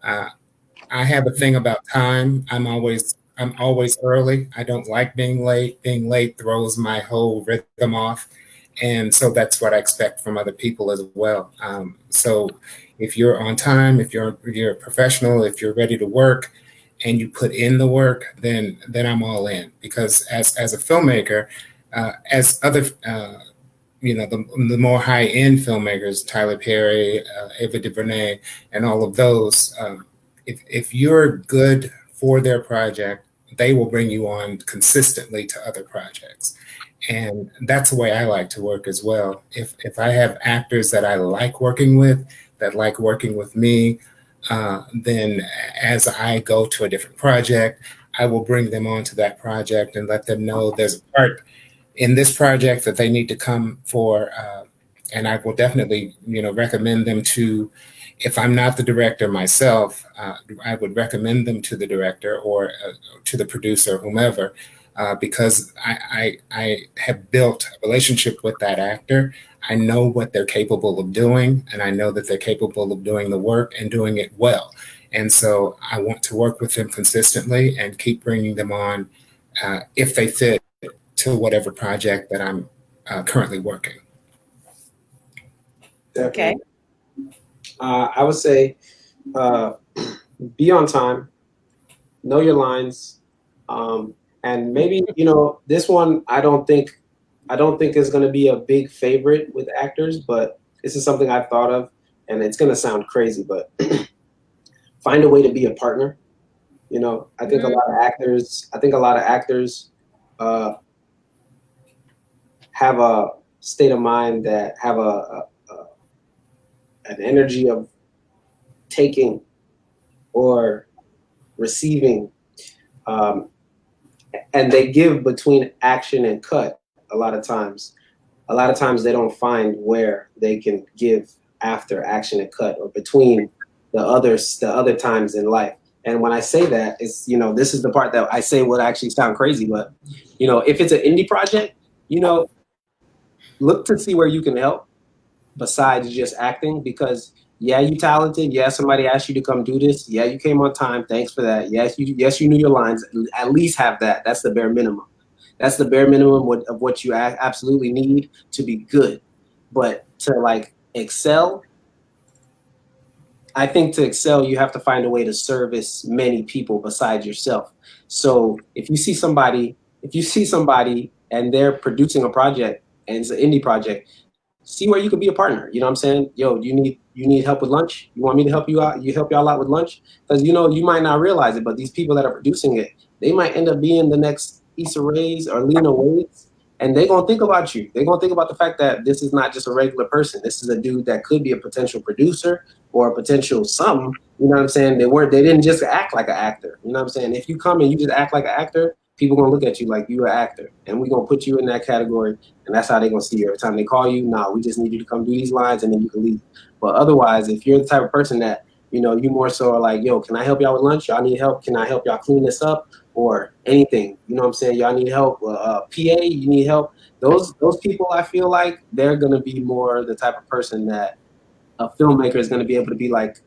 I have a thing about time. I'm always early. I don't like being late. Being late throws my whole rhythm off. And so that's what I expect from other people as well. So if you're on time, if you're a professional, if you're ready to work and you put in the work, then I'm all in. Because as a filmmaker, as other the more high end filmmakers, Tyler Perry, Ava DuVernay, and all of those, if you're good for their project, they will bring you on consistently to other projects. And that's the way I like to work as well. If I have actors that I like working with, that like working with me, then as I go to a different project, I will bring them onto that project and let them know there's a part in this project that they need to come for. And I will definitely, recommend them to, if I'm not the director myself, I would recommend them to the director or to the producer, whomever, because I have built a relationship with that actor. I know what they're capable of doing, and I know that they're capable of doing the work and doing it well. And so I want to work with them consistently and keep bringing them on if they fit to whatever project that I'm currently working. Definitely. Okay. I would say be on time, know your lines, and maybe this one I don't think is going to be a big favorite with actors, but this is something I've thought of, and it's going to sound crazy, but find a way to be a partner. I think a lot of actors have a state of mind that have an energy of taking or receiving, and they give between action and cut. A lot of times they don't find where they can give after action and cut or between the other times in life. And when I say that, it's this is the part that I say would actually sound crazy, but if it's an indie project, look to see where you can help besides just acting, because yeah, you talented. Yeah, somebody asked you to come do this. Yeah, you came on time. Thanks for that. Yes, you knew your lines. At least have that. That's the bare minimum. That's the bare minimum of what you absolutely need to be good. But to excel, I think to excel, you have to find a way to service many people besides yourself. So if you see somebody and they're producing a project and it's an indie project, see where you could be a partner. You know what I'm saying? Yo, you need help with lunch? You want me to help you out? You help y'all out with lunch? Because you might not realize it, but these people that are producing it, they might end up being the next Issa Rae's or Lena Waithe's, and they're gonna think about you. They're gonna think about the fact that this is not just a regular person. This is a dude that could be a potential producer or a potential something. You know what I'm saying? They didn't just act like an actor. You know what I'm saying? If you come and you just act like an actor, people gonna look at you like you're an actor, and we're gonna put you in that category, and that's how they're gonna see you. Every time they call you, nah, we just need you to come do these lines, and then you can leave. But otherwise, if you're the type of person that you more so are like, yo, can I help y'all with lunch? Y'all need help? Can I help y'all clean this up? Or anything, you know what I'm saying? Y'all need help? PA, you need help? Those people, I feel like they're gonna be more the type of person that a filmmaker is gonna be able to be like,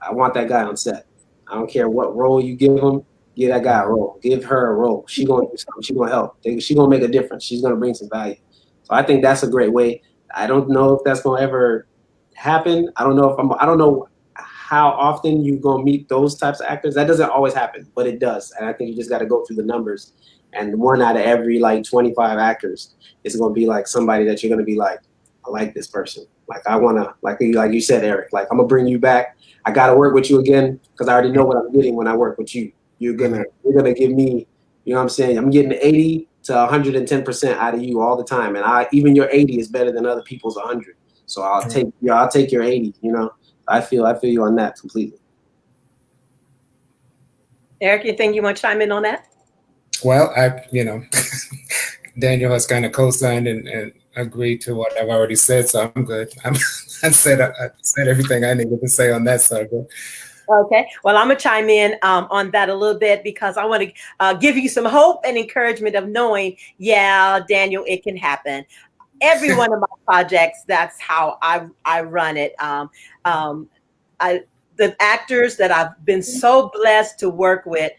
I want that guy on set. I don't care what role you give him. Give that guy a role. Give her a role. She gonna do something. She gonna help. She gonna make a difference. She's gonna bring some value. So I think that's a great way. I don't know if that's gonna ever happen. I don't know if I don't know how often you gonna meet those types of actors. That doesn't always happen, but it does. And I think you just got to go through the numbers. And one out of every like 25 actors is gonna be like somebody that you're gonna be like, I like this person. Like I wanna, like you said, Eric. Like I'm gonna bring you back. I gotta work with you again because I already know what I'm getting when I work with you. You're gonna give me, you know what I'm saying? I'm getting 80 to 110% out of you all the time, and even your 80 is better than other people's 100. So I'll take your 80. You know, I feel you on that completely. Eric, you think you want to chime in on that? Well, Daniel has kind of co-signed and agreed to what I've already said, so I'm good. I said everything I needed to say on that subject. Okay, well, I'm gonna chime in on that a little bit because I want to give you some hope and encouragement of knowing, yeah, Daniel, it can happen. Every one of my projects, that's how I run it. The actors that I've been so blessed to work with,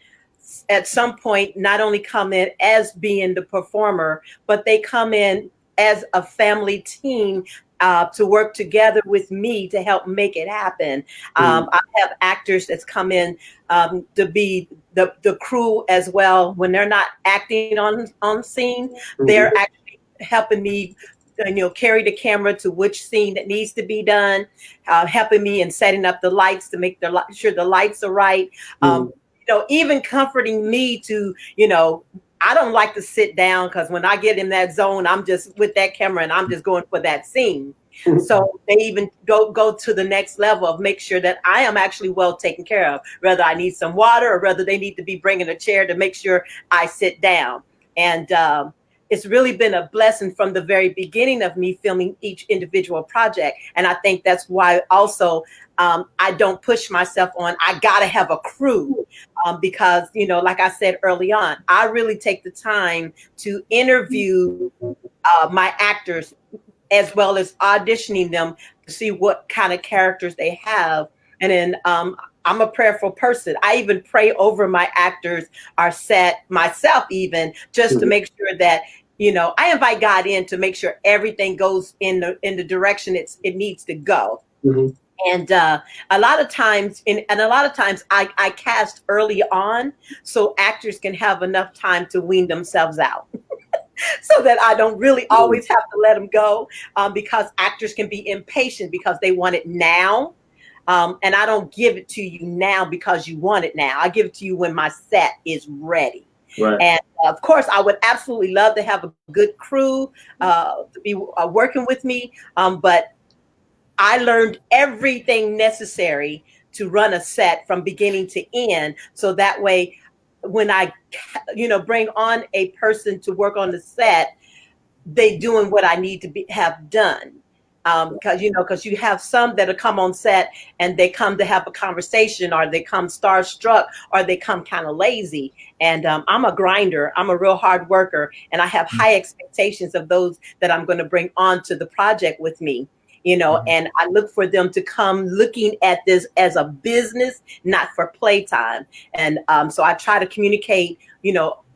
at some point, not only come in as being the performer, but they come in as a family team to work together with me to help make it happen. I have actors that's come in to be the crew as well. When they're not acting on scene, they're actually helping me, carry the camera to which scene that needs to be done, helping me in setting up the lights to make sure the lights are right. Even comforting me to, I don't like to sit down because when I get in that zone, I'm just with that camera and I'm just going for that scene. So they even go to the next level of make sure that I am actually well taken care of, whether I need some water or whether they need to be bringing a chair to make sure I sit down. And it's really been a blessing from the very beginning of me filming each individual project. And I think that's why also I don't push myself on, I gotta have a crew because, like I said early on, I really take the time to interview my actors as well as auditioning them to see what kind of characters they have. And then I'm a prayerful person. I even pray over my actors, our set, myself even, just to make sure that, I invite God in to make sure everything goes in the direction it needs to go. And a lot of times, I cast early on so actors can have enough time to wean themselves out. So that I don't really always have to let them go because actors can be impatient because they want it now. And I don't give it to you now because you want it now. I give it to you when my set is ready. Right. And of course, I would absolutely love to have a good crew to be working with me. But I learned everything necessary to run a set from beginning to end. So that way, when I, bring on a person to work on the set, they doing what I need to have done. Because you have some that'll come on set and they come to have a conversation, or they come starstruck, or they come kind of lazy. And I'm a grinder. I'm a real hard worker, and I have high expectations of those that I'm going to bring onto the project with me. And I look for them to come looking at this as a business, not for playtime. And so I try to communicate,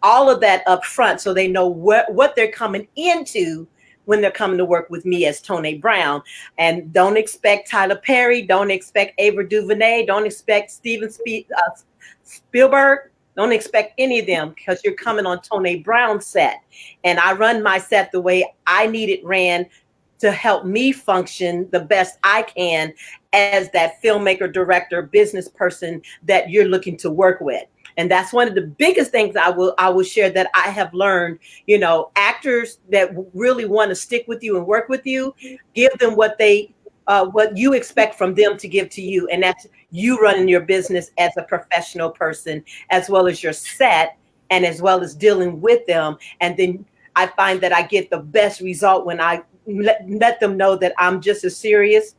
all of that up front so they know what they're coming into when they're coming to work with me as Tone Brown. And don't expect Tyler Perry, don't expect Ava DuVernay, don't expect Steven Spielberg. Don't expect any of them because you're coming on Tone Brown's set. And I run my set the way I need it ran to help me function the best I can as that filmmaker, director, business person that you're looking to work with. And that's one of the biggest things I will share that I have learned. Actors that really want to stick with you and work with you, give them what you expect from them to give to you. And that's you running your business as a professional person, as well as your set, and as well as dealing with them. And then I find that I get the best result when I let them know that I'm just as serious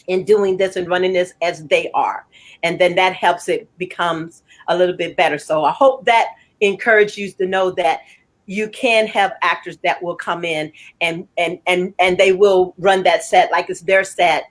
in doing this and running this as they are. And then that helps it becomes a little bit better. So I hope that encourages you to know that you can have actors that will come in and they will run that set like it's their set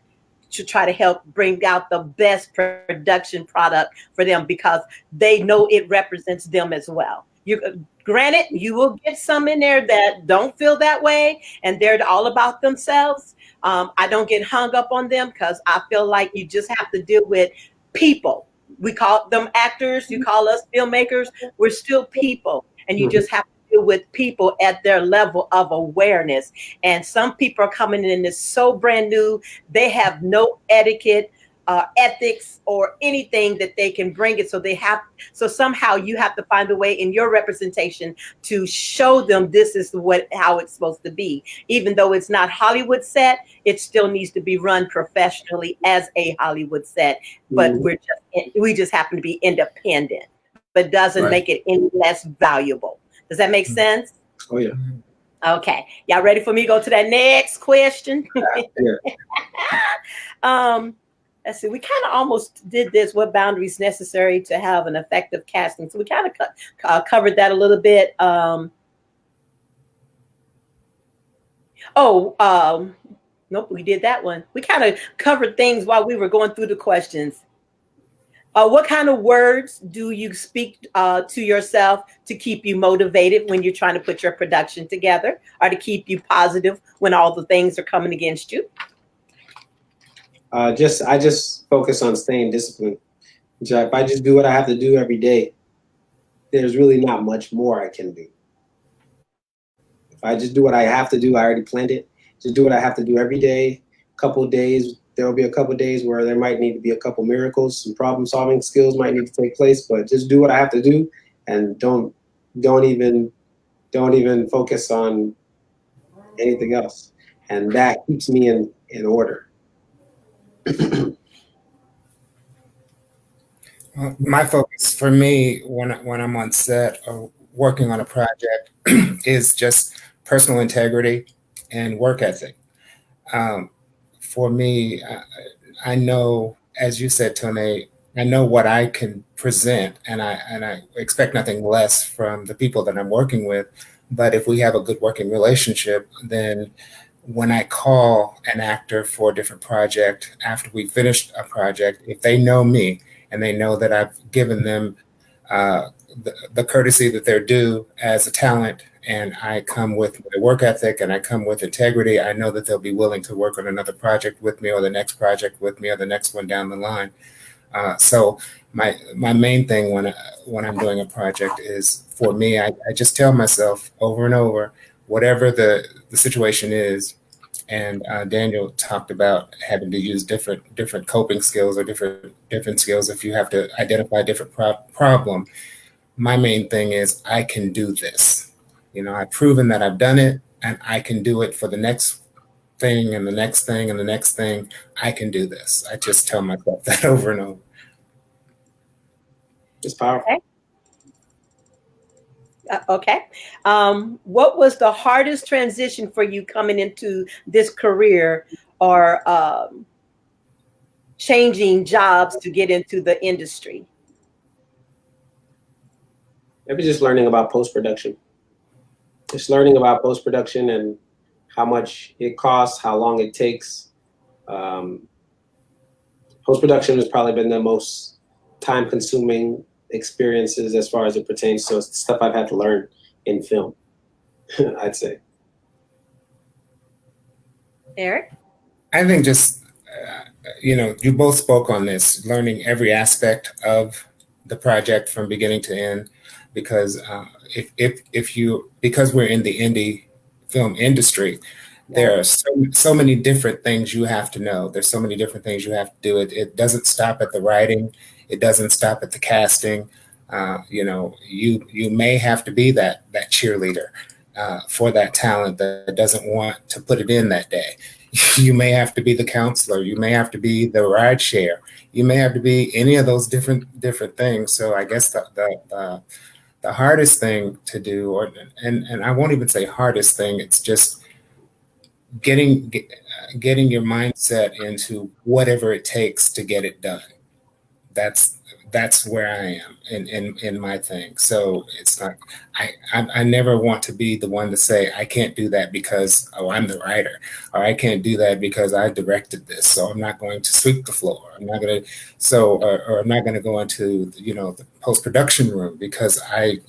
to try to help bring out the best production product for them because they know it represents them as well. You granted you will get some in there that don't feel that way and they're all about themselves. I don't get hung up on them because I feel like you just have to deal with people. We call them actors, you call us filmmakers, we're still people. And you just have to deal with people at their level of awareness. And some people are coming in this so brand new, they have no etiquette, ethics, or anything that they can bring it. So somehow you have to find a way in your representation to show them this is how it's supposed to be. Even though it's not Hollywood set, it still needs to be run professionally as a Hollywood set. But we just happen to be independent, but doesn't make it any less valuable. Does that make sense? Oh yeah. Okay. Y'all ready for me to go to that next question? Yeah. Let's see. We kind of almost did this. What boundaries necessary to have an effective casting? So we kind of covered that a little bit. Nope, we did that one. We kind of covered things while we were going through the questions. What kind of words do you speak to yourself to keep you motivated when you're trying to put your production together, or to keep you positive when all the things are coming against you? I just focus on staying disciplined. If I just do what I have to do every day, there's really not much more I can do. If I just do what I have to do, I already planned it. Just do what I have to do every day. Couple of days, there will be a couple of days where there might need to be a couple miracles, some problem solving skills might need to take place, but just do what I have to do and don't even focus on anything else. And that keeps me in order. My focus for me when I'm on set or working on a project is just personal integrity and work ethic. For me, I know, as you said, Tone, I know what I can present, and I expect nothing less from the people that I'm working with. But if we have a good working relationship, then when I call an actor for a different project after we finished a project, if they know me and they know that I've given them the courtesy that they're due as a talent, and I come with my work ethic and I come with integrity, I know that they'll be willing to work on another project with me, or the next project with me, or the next one down the line. So my main thing when I'm doing a project is, for me, I just tell myself over and over, whatever the situation is. And Daniel talked about having to use different coping skills, or different skills if you have to identify a different problem. My main thing is, I can do this. I've proven that I've done it, and I can do it for the next thing and the next thing and the next thing. I can do this. I just tell myself that over and over. It's powerful. Okay. What was the hardest transition for you coming into this career, or changing jobs to get into the industry? Maybe just learning about post-production. Just learning about post-production and how much it costs, how long it takes. Post-production has probably been the most time-consuming experiences as far as it pertains to stuff I've had to learn in film, I'd say. Eric? I think just, you both spoke on this, learning every aspect of the project from beginning to end, because because we're in the indie film industry, there are so many different things you have to know. There's so many different things you have to do. It doesn't stop at the writing. It doesn't stop at the casting. You may have to be that cheerleader for that talent that doesn't want to put it in that day. You may have to be the counselor. You may have to be the ride share. You may have to be any of those different things. So I guess the hardest thing to do, and I won't even say hardest thing, it's just getting your mindset into whatever it takes to get it done. That's where I am in my thing. So it's not, I never want to be the one to say I can't do that because, oh, I'm the writer, or I can't do that because I directed this, so I'm not going to sweep the floor. I'm not going to, or I'm not going to go into, the post-production room because I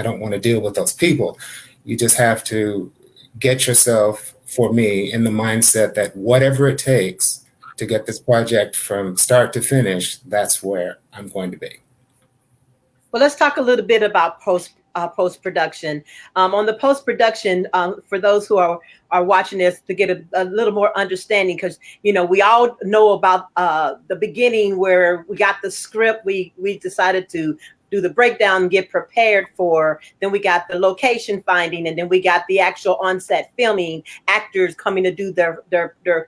don't want to deal with those people. You just have to get yourself, for me, in the mindset that whatever it takes to get this project from start to finish, that's where I'm going to be. Well, let's talk a little bit about post-production. On the post-production, for those who are watching this, to get a little more understanding, because we all know about the beginning where we got the script, we decided to do the breakdown, get prepared for, then we got the location finding, and then we got the actual on-set filming, actors coming to do their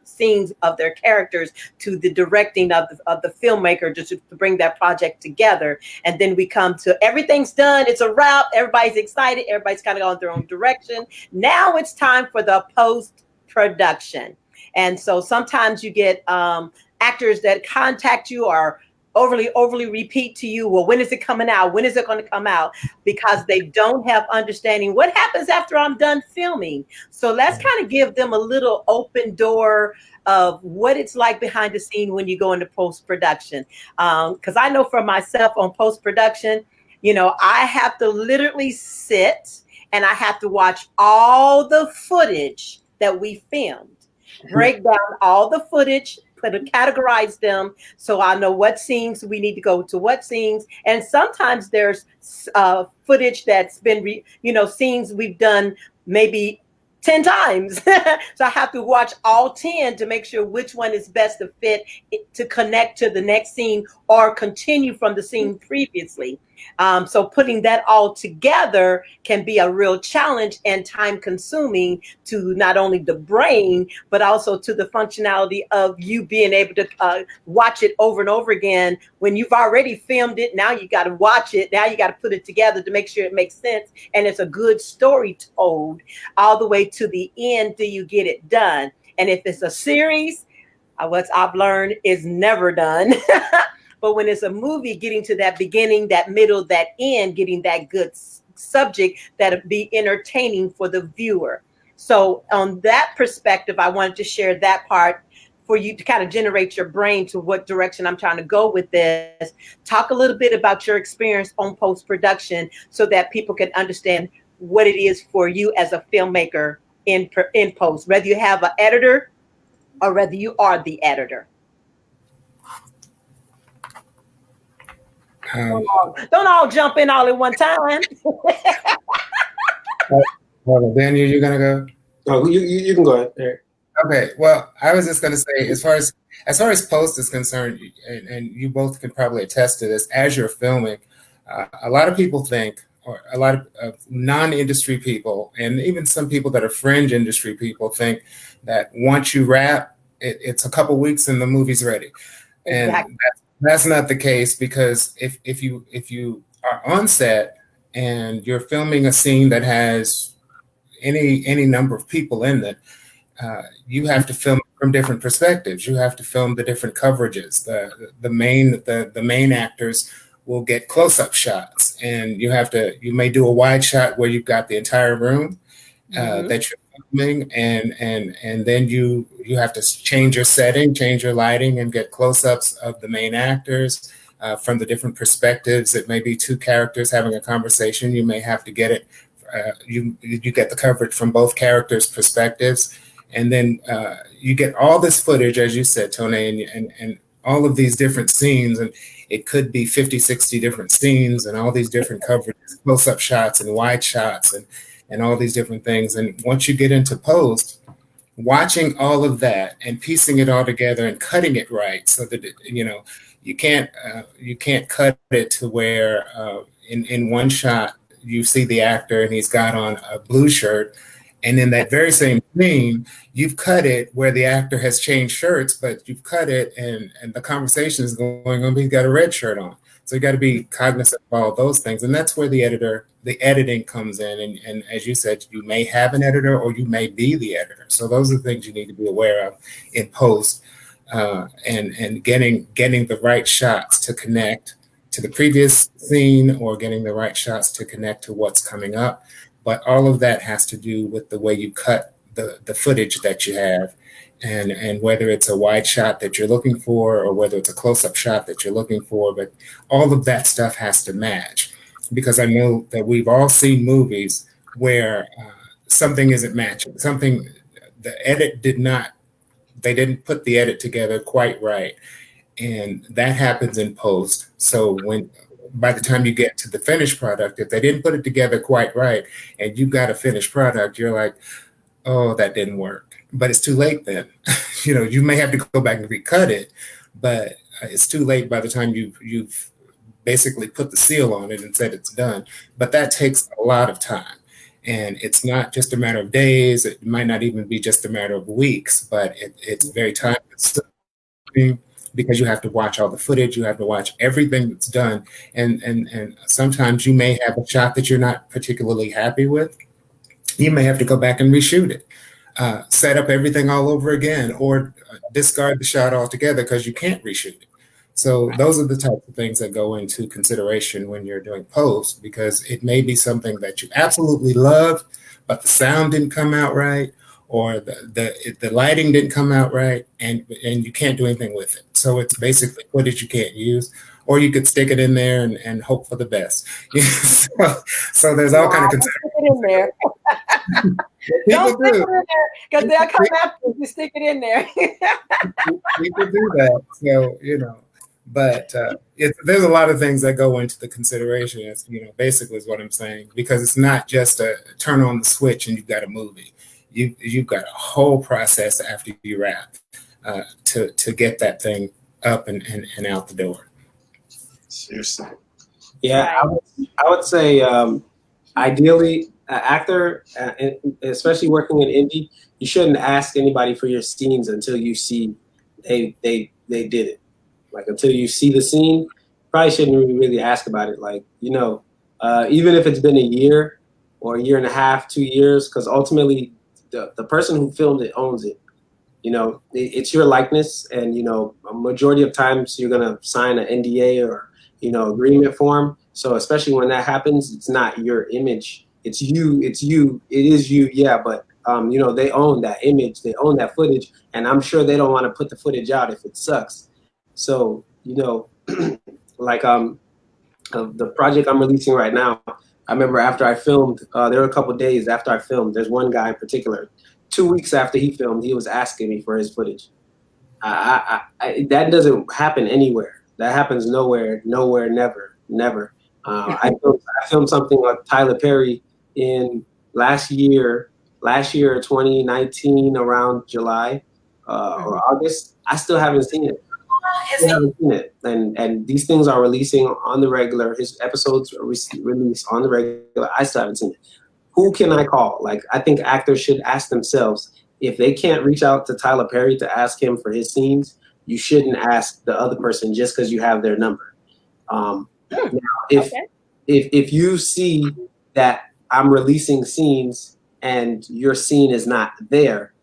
scenes of their characters, to the directing of the filmmaker, just to bring that project together. And then we come to everything's done, it's a wrap, everybody's excited, everybody's kind of going their own direction. Now it's time for the post-production. And so sometimes you get actors that contact you or overly repeat to you, well, when is it coming out? When is it going to come out? Because they don't have understanding what happens after I'm done filming. So let's kind of give them a little open door of what it's like behind the scene when you go into post-production. Because I know for myself on post-production, I have to literally sit and I have to watch all the footage that we filmed, break down all the footage, categorize them so I know what scenes we need to go to what scenes. And sometimes there's footage that's been, scenes we've done maybe 10 times. So I have to watch all 10 to make sure which one is best to fit to connect to the next scene or continue from the scene previously. So putting that all together can be a real challenge and time consuming to not only the brain, but also to the functionality of you being able to watch it over and over again. When you've already filmed it, now you got to watch it. Now you got to put it together to make sure it makes sense. And it's a good story told all the way to the end till you get it done. And if it's a series, what I've learned is never done. But when it's a movie, getting to that beginning, that middle, that end, getting that good subject that'll be entertaining for the viewer. So on that perspective, I wanted to share that part for you to kind of generate your brain to what direction I'm trying to go with this. Talk a little bit about your experience on post-production so that people can understand what it is for you as a filmmaker in post, whether you have an editor or whether you are the editor. Don't all jump in all at one time. Daniel, you're gonna go? Oh, you can go ahead, Eric. Okay. Well, I was just gonna say, as far as post is concerned, and you both can probably attest to this, as you're filming, a lot of people think, or a lot of non-industry people, and even some people that are fringe industry people, think that once you wrap, it's a couple weeks and the movie's ready. Exactly. And that's not the case, because if you are on set and you're filming a scene that has any number of people in it, you have to film from different perspectives. You have to film the different coverages. The main actors will get close-up shots, and you may do a wide shot where you've got the entire room that you're filming, and then you have to change your setting, change your lighting, and get close-ups of the main actors from the different perspectives. It may be two characters having a conversation. You may have to get it. You get the coverage from both characters' perspectives, and then you get all this footage, as you said, Tony, and all of these different scenes, and it could be 50, 60 different scenes, and all these different coverages, close-up shots and wide shots, and all these different things. And once you get into post, watching all of that and piecing it all together and cutting it right, so that you can't cut it to where in one shot you see the actor and he's got on a blue shirt, and in that very same scene you've cut it where the actor has changed shirts, but you've cut it and the conversation is going on, but he's got a red shirt on. So you got to be cognizant of all those things. And that's where the editing comes in. And as you said, you may have an editor or you may be the editor. So those are the things you need to be aware of in post, and getting the right shots to connect to the previous scene, or getting the right shots to connect to what's coming up. But all of that has to do with the way you cut the footage that you have, and whether it's a wide shot that you're looking for or whether it's a close-up shot that you're looking for. But all of that stuff has to match, because I know that we've all seen movies where something isn't matching. Something, the edit they didn't put the edit together quite right. And that happens in post. So by the time you get to the finished product, if they didn't put it together quite right and you got a finished product, you're like, oh, that didn't work. But it's too late then. You may have to go back and recut it, but it's too late by the time you've basically put the seal on it and said it's done. But that takes a lot of time. And it's not just a matter of days. It might not even be just a matter of weeks, but it's very time consuming, because you have to watch all the footage, you have to watch everything that's done. And sometimes you may have a shot that you're not particularly happy with. You may have to go back and reshoot it, set up everything all over again, or discard the shot altogether because you can't reshoot it. So those are the types of things that go into consideration when you're doing post, because it may be something that you absolutely love, but the sound didn't come out right, or the lighting didn't come out right, and you can't do anything with it. So it's basically footage you can't use, or you could stick it in there and hope for the best. so there's all kind of considerations in there. Don't stick it in there, because they'll come after you. Stick it in there. People do that. So but there's a lot of things that go into the consideration. It's, basically is what I'm saying, because it's not just a turn on the switch and you've got a movie. You've got a whole process after you wrap to get that thing up and out the door. Seriously. Yeah, I would say ideally, actor, especially working in indie, you shouldn't ask anybody for your scenes until you see they did it. Like, until you see the scene, probably shouldn't really ask about it. Like, even if it's been a year or a year and a half, 2 years, because ultimately the person who filmed it owns it. It's your likeness, and a majority of times you're gonna sign an NDA or agreement form. So especially when that happens, it's not your image. It's you. It is you. Yeah, but they own that image. They own that footage, and I'm sure they don't want to put the footage out if it sucks. So, like the project I'm releasing right now, I remember after I filmed, there were a couple of days after I filmed, there's one guy in particular, 2 weeks after he filmed, he was asking me for his footage. That doesn't happen anywhere. That happens nowhere, never. I filmed something like Tyler Perry in last year, 2019, around July or August. I still haven't seen it. And these things are releasing on the regular. His episodes are released on the regular. I still haven't seen it. Who can I call? Like, I think actors should ask themselves, if they can't reach out to Tyler Perry to ask him for his scenes, you shouldn't ask the other person just because you have their number. Now, if you see that I'm releasing scenes and your scene is not there,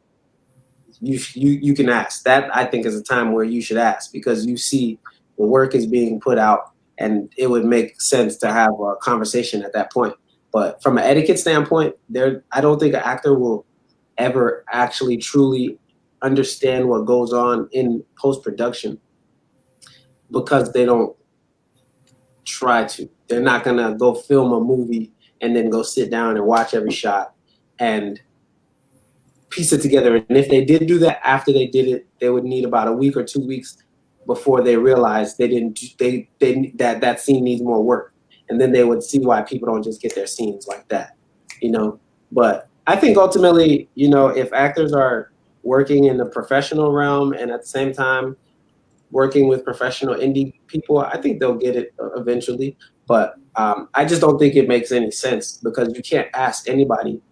you can ask. That, I think, is a time where you should ask, because you see the work is being put out, and it would make sense to have a conversation at that point. But from an etiquette standpoint, I don't think an actor will ever actually truly understand what goes on in post-production, because they don't try to. They're not gonna go film a movie and then go sit down and watch every shot and piece it together. And if they did do that after they did it, they would need about a week or 2 weeks before they realized that scene needs more work. And then they would see why people don't just get their scenes like that, But I think ultimately, if actors are working in the professional realm and at the same time working with professional indie people, I think they'll get it eventually. But I just don't think it makes any sense, because you can't ask anybody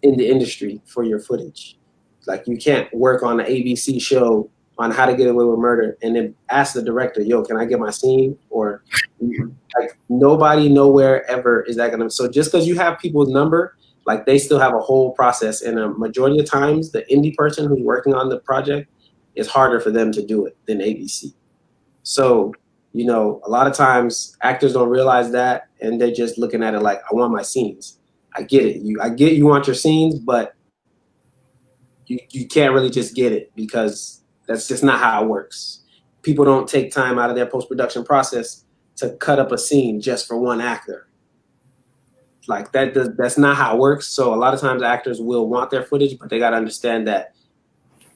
in the industry for your footage. Like, you can't work on an ABC show on How to Get Away with Murder, and then ask the director, yo, can I get my scene? Or like nobody nowhere ever is that gonna, so just because you have people's number, like they still have a whole process, and a majority of times the indie person who's working on the project, it's harder for them to do it than ABC. So, you know, a lot of times actors don't realize that, and they're just looking at it like, I want my scenes. I get it. I get you want your scenes, but you can't really just get it, because that's just not how it works. People don't take time out of their post-production process to cut up a scene just for one actor. Like that's not how it works. So a lot of times actors will want their footage, but they got to understand that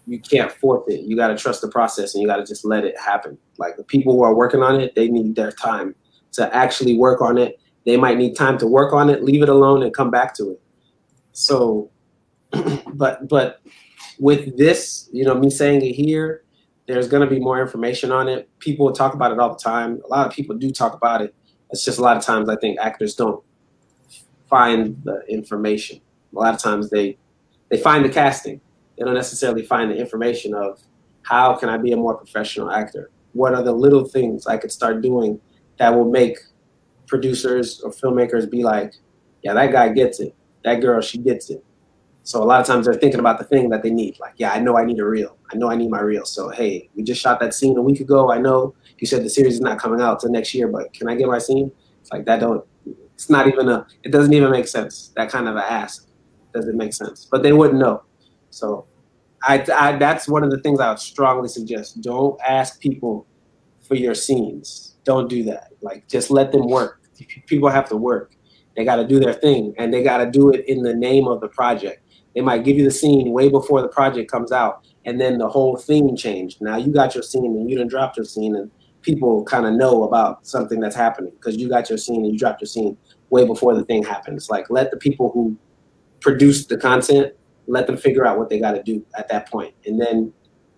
you can't force it. You got to trust the process, and you got to just let it happen. Like the people who are working on it, they need their time to actually work on it. They might need time to work on it, leave it alone, and come back to it. So, but with this, you know, me saying it here, there's going to be more information on it. People talk about it all the time. A lot of people do talk about it. It's just a lot of times I think actors don't find the information. A lot of times they find the casting. They don't necessarily find the information of how can I be a more professional actor? What are the little things I could start doing that will make producers or filmmakers be like, yeah, that guy gets it. That girl, she gets it. So a lot of times they're thinking about the thing that they need. Like, yeah, I know I need a reel. I know I need my reel. So, hey, we just shot that scene a week ago. I know you said the series is not coming out till next year, but can I get my scene? It's like, it's not even it doesn't even make sense. That kind of a ask doesn't make sense. But they wouldn't know. So that's one of the things I would strongly suggest. Don't ask people for your scenes. Don't do that. Like, just let them work. People have to work. They got to do their thing, and they got to do it in the name of the project. They might give you the scene way before the project comes out, and then the whole theme changed. Now you got your scene, and you done dropped your scene, and people kind of know about something that's happening because you got your scene and you dropped your scene way before the thing happens. Like, let the people who produce the content, let them figure out what they got to do at that point, and then,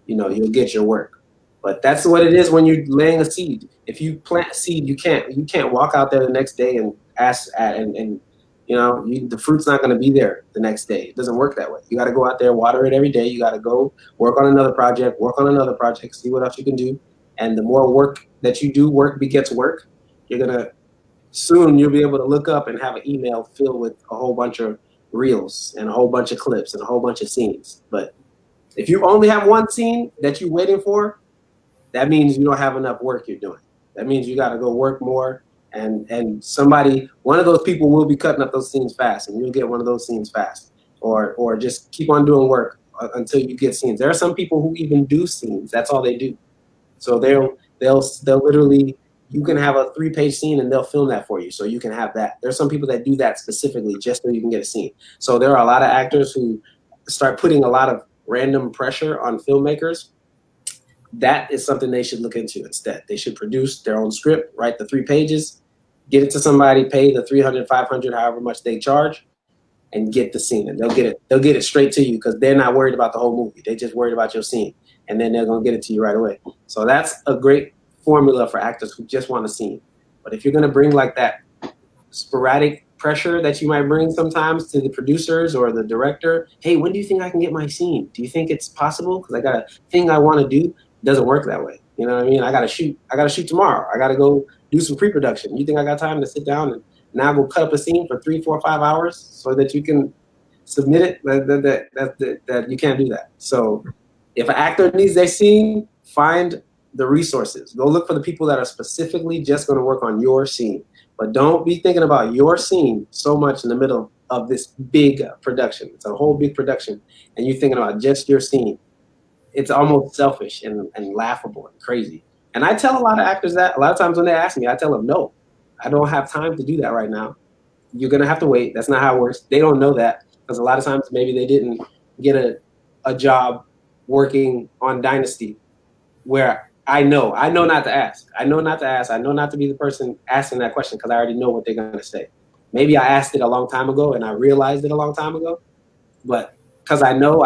you know, you'll get your work. But that's what it is when you're laying a seed. If you plant a seed, you can't walk out there the next day and ask and you know, the fruit's not going to be there the next day. It doesn't work that way. You got to go out there, water it every day. You got to go work on another project, see what else you can do. And the more work that you do, work begets work. Soon you'll be able to look up and have an email filled with a whole bunch of reels and a whole bunch of clips and a whole bunch of scenes. But if you only have one scene that you're waiting for, that means you don't have enough work you're doing. That means you got to go work more. And one of those people will be cutting up those scenes fast, and you'll get one of those scenes fast, or just keep on doing work until you get scenes. There are some people who even do scenes. That's all they do. So they'll literally, you can have a 3-page scene and they'll film that for you, so you can have that. There's some people that do that specifically just so you can get a scene. So there are a lot of actors who start putting a lot of random pressure on filmmakers. That is something they should look into instead. They should produce their own script, write the 3 pages, get it to somebody, pay the $300, $500, however much they charge, and get the scene. And they'll get it straight to you, because they're not worried about the whole movie. They're just worried about your scene, and then they're gonna get it to you right away. So that's a great formula for actors who just want a scene. But if you're gonna bring like that sporadic pressure that you might bring sometimes to the producers or the director, hey, when do you think I can get my scene? Do you think it's possible? Because I got a thing I want to do. It doesn't work that way. You know what I mean? I gotta shoot tomorrow. I gotta go do some pre-production. You think I got time to sit down and now go cut up a scene for 3, 4, 5 hours so that you can submit it? That you can't do that. So if an actor needs their scene, find the resources. Go look for the people that are specifically just going to work on your scene. But don't be thinking about your scene so much in the middle of this big production. It's a whole big production, and you're thinking about just your scene. It's almost selfish and laughable and crazy. And I tell a lot of actors that. A lot of times when they ask me, I tell them, no, I don't have time to do that right now. You're going to have to wait. That's not how it works. They don't know that, because a lot of times maybe they didn't get a job working on Dynasty, where I know not to ask. I know not to be the person asking that question, because I already know what they're going to say. Maybe I asked it a long time ago and I realized it a long time ago, but because I know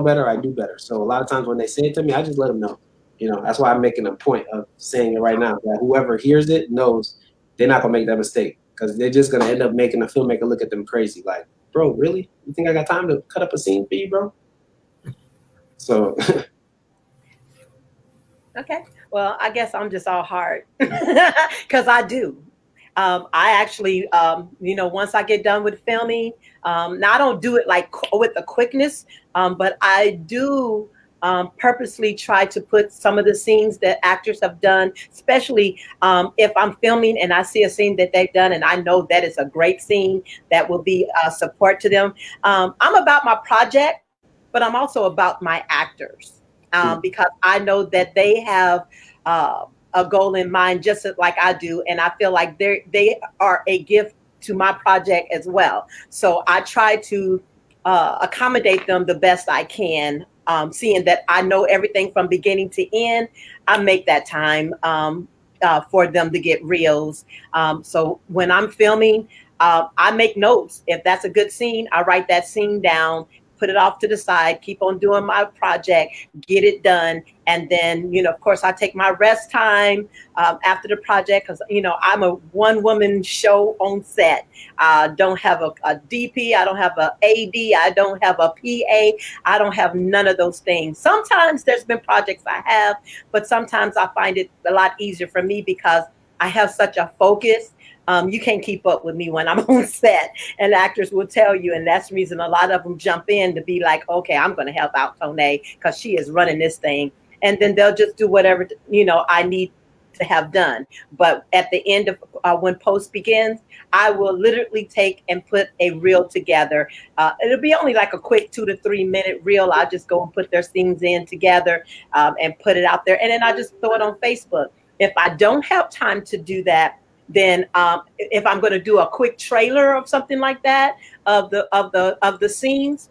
better, I do better. So a lot of times when they say it to me, I just let them know. You know, that's why I'm making a point of saying it right now, that whoever hears it knows they're not going to make that mistake, because they're just going to end up making the filmmaker look at them crazy. Like, bro, really? You think I got time to cut up a scene for you, bro? So Okay. Well, I guess I'm just all hard because I do. I actually, once I get done with filming, now I don't do it like with a quickness, but I do purposely try to put some of the scenes that actors have done, especially if I'm filming and I see a scene that they've done and I know that is a great scene that will be support to them. I'm about my project, but I'm also about my actors because I know that they have. A goal in mind, just like I do, and I feel like they are a gift to my project as well. So I try to accommodate them the best I can. Seeing that I know everything from beginning to end, I make that time for them to get reels. So when I'm filming, I make notes. If that's a good scene, I write that scene down, put it off to the side, keep on doing my project, get it done. And then, of course, I take my rest time after the project because, I'm a one woman show on set. I don't have a DP. I don't have a AD. I don't have a PA. I don't have none of those things. Sometimes there's been projects I have, but sometimes I find it a lot easier for me because I have such a focus. You can't keep up with me when I'm on set, and actors will tell you, and that's the reason a lot of them jump in to be like, okay, I'm going to help out Tone because she is running this thing, and then they'll just do whatever I need to have done. But at the end of when post begins, I will literally take and put a reel together. It'll be only like a quick 2 to 3 minute reel. I'll just go and put their scenes in together and put it out there, and then I just throw it on Facebook. If I don't have time to do that, then if I'm going to do a quick trailer of something like that of the scenes,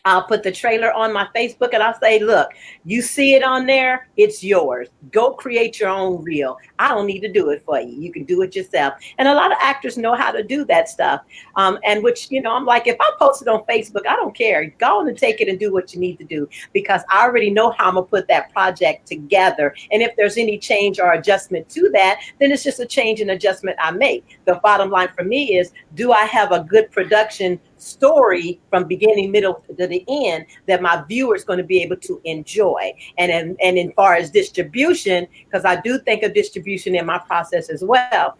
I'll put the trailer on my Facebook and I'll say, look, you see it on there, it's yours. Go create your own reel. I don't need to do it for you. You can do it yourself. And a lot of actors know how to do that stuff. And which, I'm like, if I post it on Facebook, I don't care. Go on and take it and do what you need to do because I already know how I'm going to put that project together. And if there's any change or adjustment to that, then it's just a change and adjustment I make. The bottom line for me is, do I have a good production story from beginning, middle to the end that my viewer is going to be able to enjoy? And in far as distribution, because I do think of distribution in my process as well,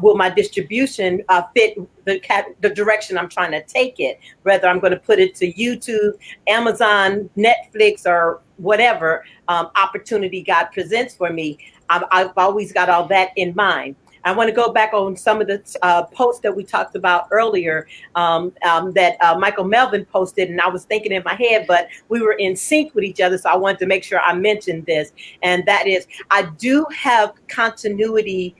will my distribution fit the direction I'm trying to take it? Whether I'm going to put it to YouTube, Amazon, Netflix, or whatever opportunity God presents for me, I've always got all that in mind. I want to go back on some of the posts that we talked about earlier that Michael Melvin posted, and I was thinking in my head, but we were in sync with each other, so I wanted to make sure I mentioned this, and that is, I do have continuity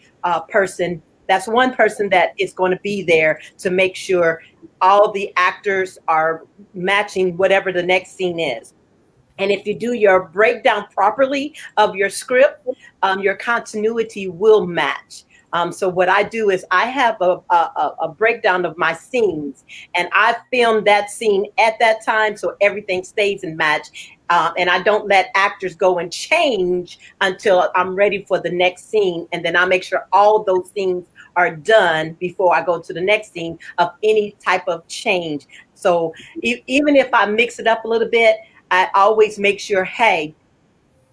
person. That's one person that is going to be there to make sure all the actors are matching whatever the next scene is. And if you do your breakdown properly of your script, your continuity will match. So what I do is I have a breakdown of my scenes, and I film that scene at that time so everything stays in match. And I don't let actors go and change until I'm ready for the next scene. And then I make sure all those scenes are done before I go to the next scene of any type of change. So even if I mix it up a little bit, I always make sure, hey,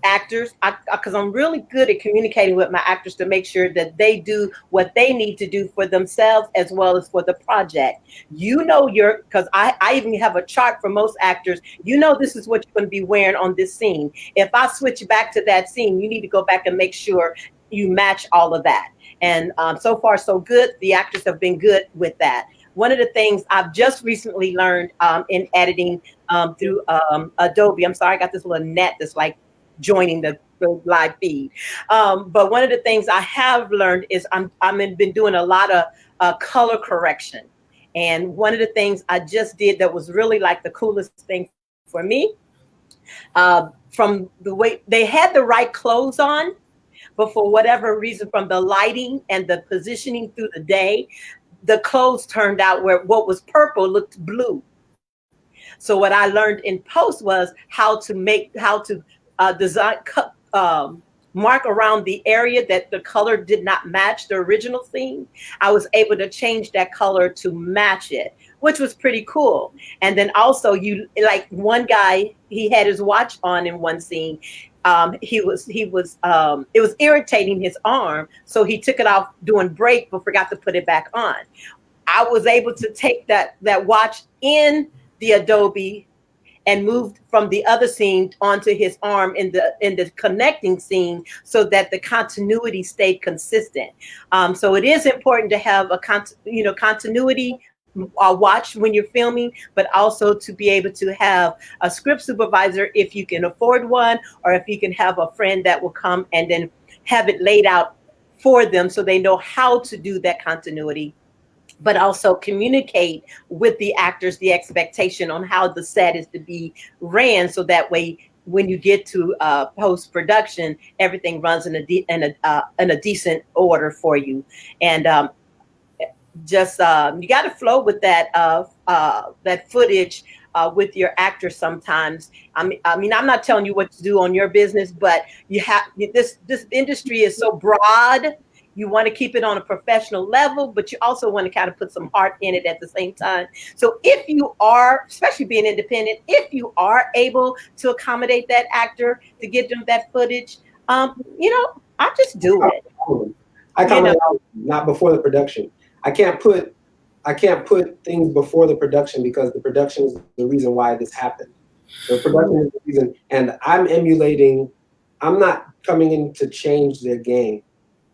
actors, because I'm really good at communicating with my actors to make sure that they do what they need to do for themselves as well as for the project. Because I even have a chart for most actors. This is what you're going to be wearing on this scene. If I switch back to that scene, you need to go back and make sure you match all of that. And so far, so good. The actors have been good with that. One of the things I've just recently learned in editing through Adobe, I'm sorry, I got this little net that's like joining the live feed. But one of the things I have learned is I've been doing a lot of color correction. And one of the things I just did that was really like the coolest thing for me, from the way they had the right clothes on, but for whatever reason, from the lighting and the positioning through the day, the clothes turned out where what was purple looked blue. So what I learned in post was how to design, mark around the area that the color did not match the original scene. I was able to change that color to match it, which was pretty cool. And then also like one guy, he had his watch on in one scene. it was irritating his arm, so he took it off during break but forgot to put it back on. I was able to take that watch in the Adobe and moved from the other scene onto his arm in the connecting scene, so that the continuity stayed consistent. So it is important to have a continuity watch when you're filming, but also to be able to have a script supervisor if you can afford one, or if you can have a friend that will come and then have it laid out for them so they know how to do that continuity, but also communicate with the actors the expectation on how the set is to be ran, so that way when you get to post production, everything runs in a decent order for you. And just you got to flow with that footage with your actors sometimes. I mean, I'm not telling you what to do on your business, but you have this industry is so broad. You want to keep it on a professional level, but you also want to kind of put some heart in it at the same time. So if you are, especially being independent, if you are able to accommodate that actor to get them that footage, I just do it. I comment out not before the production. I can't put things before the production, because the production is the reason why this happened. The production is the reason, and I'm not coming in to change their game.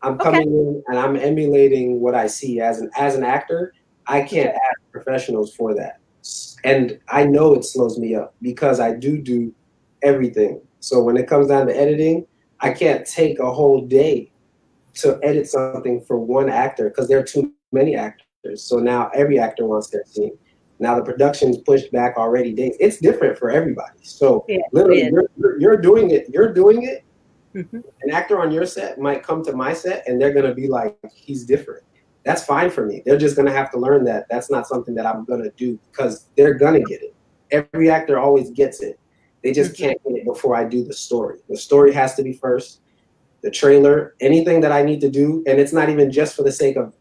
I'm coming in and I'm emulating what I see as an actor. I can't ask professionals for that, and I know it slows me up because I do everything. So when it comes down to editing, I can't take a whole day to edit something for one actor because there are too many actors. So now every actor wants their scene. Now the production's pushed back already days. It's different for everybody. So literally, you're doing it. Mm-hmm. An actor on your set might come to my set and they're gonna be like, he's different. That's fine for me. They're just gonna have to learn that that's not something that I'm gonna do, because they're gonna get it. Every actor always gets it. They just can't get it before I do the story. The story has to be first. The trailer, anything that I need to do, and it's not even just for the sake of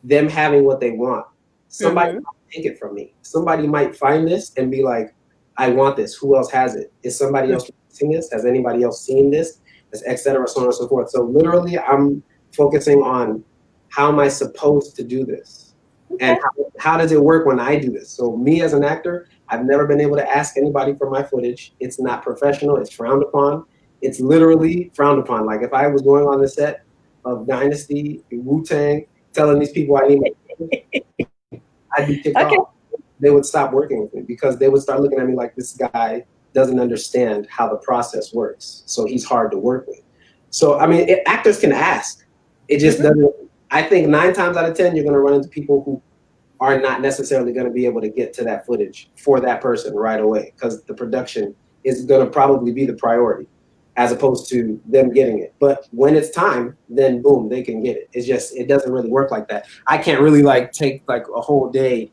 them having what they want. Somebody might take it from me. Somebody might find this and be like, I want this. Who else has it? Is somebody else seeing this? Has anybody else seen this? Et cetera, so on and so forth. So literally, I'm focusing on how am I supposed to do this? And how does it work when I do this? So me as an actor, I've never been able to ask anybody for my footage. It's not professional. It's frowned upon. It's literally frowned upon. Like if I was going on the set of Dynasty, Wu-Tang, telling these people I need my I'd be kicked off. They would stop working with me because they would start looking at me like, this guy doesn't understand how the process works. So he's hard to work with. So, I mean, actors can ask. It just doesn't. I think 9 times out of 10, you're going to run into people who are not necessarily going to be able to get to that footage for that person right away, because the production is going to probably be the priority as opposed to them getting it. But when it's time, then boom, they can get it. It's just, it doesn't really work like that. I can't really like take like a whole day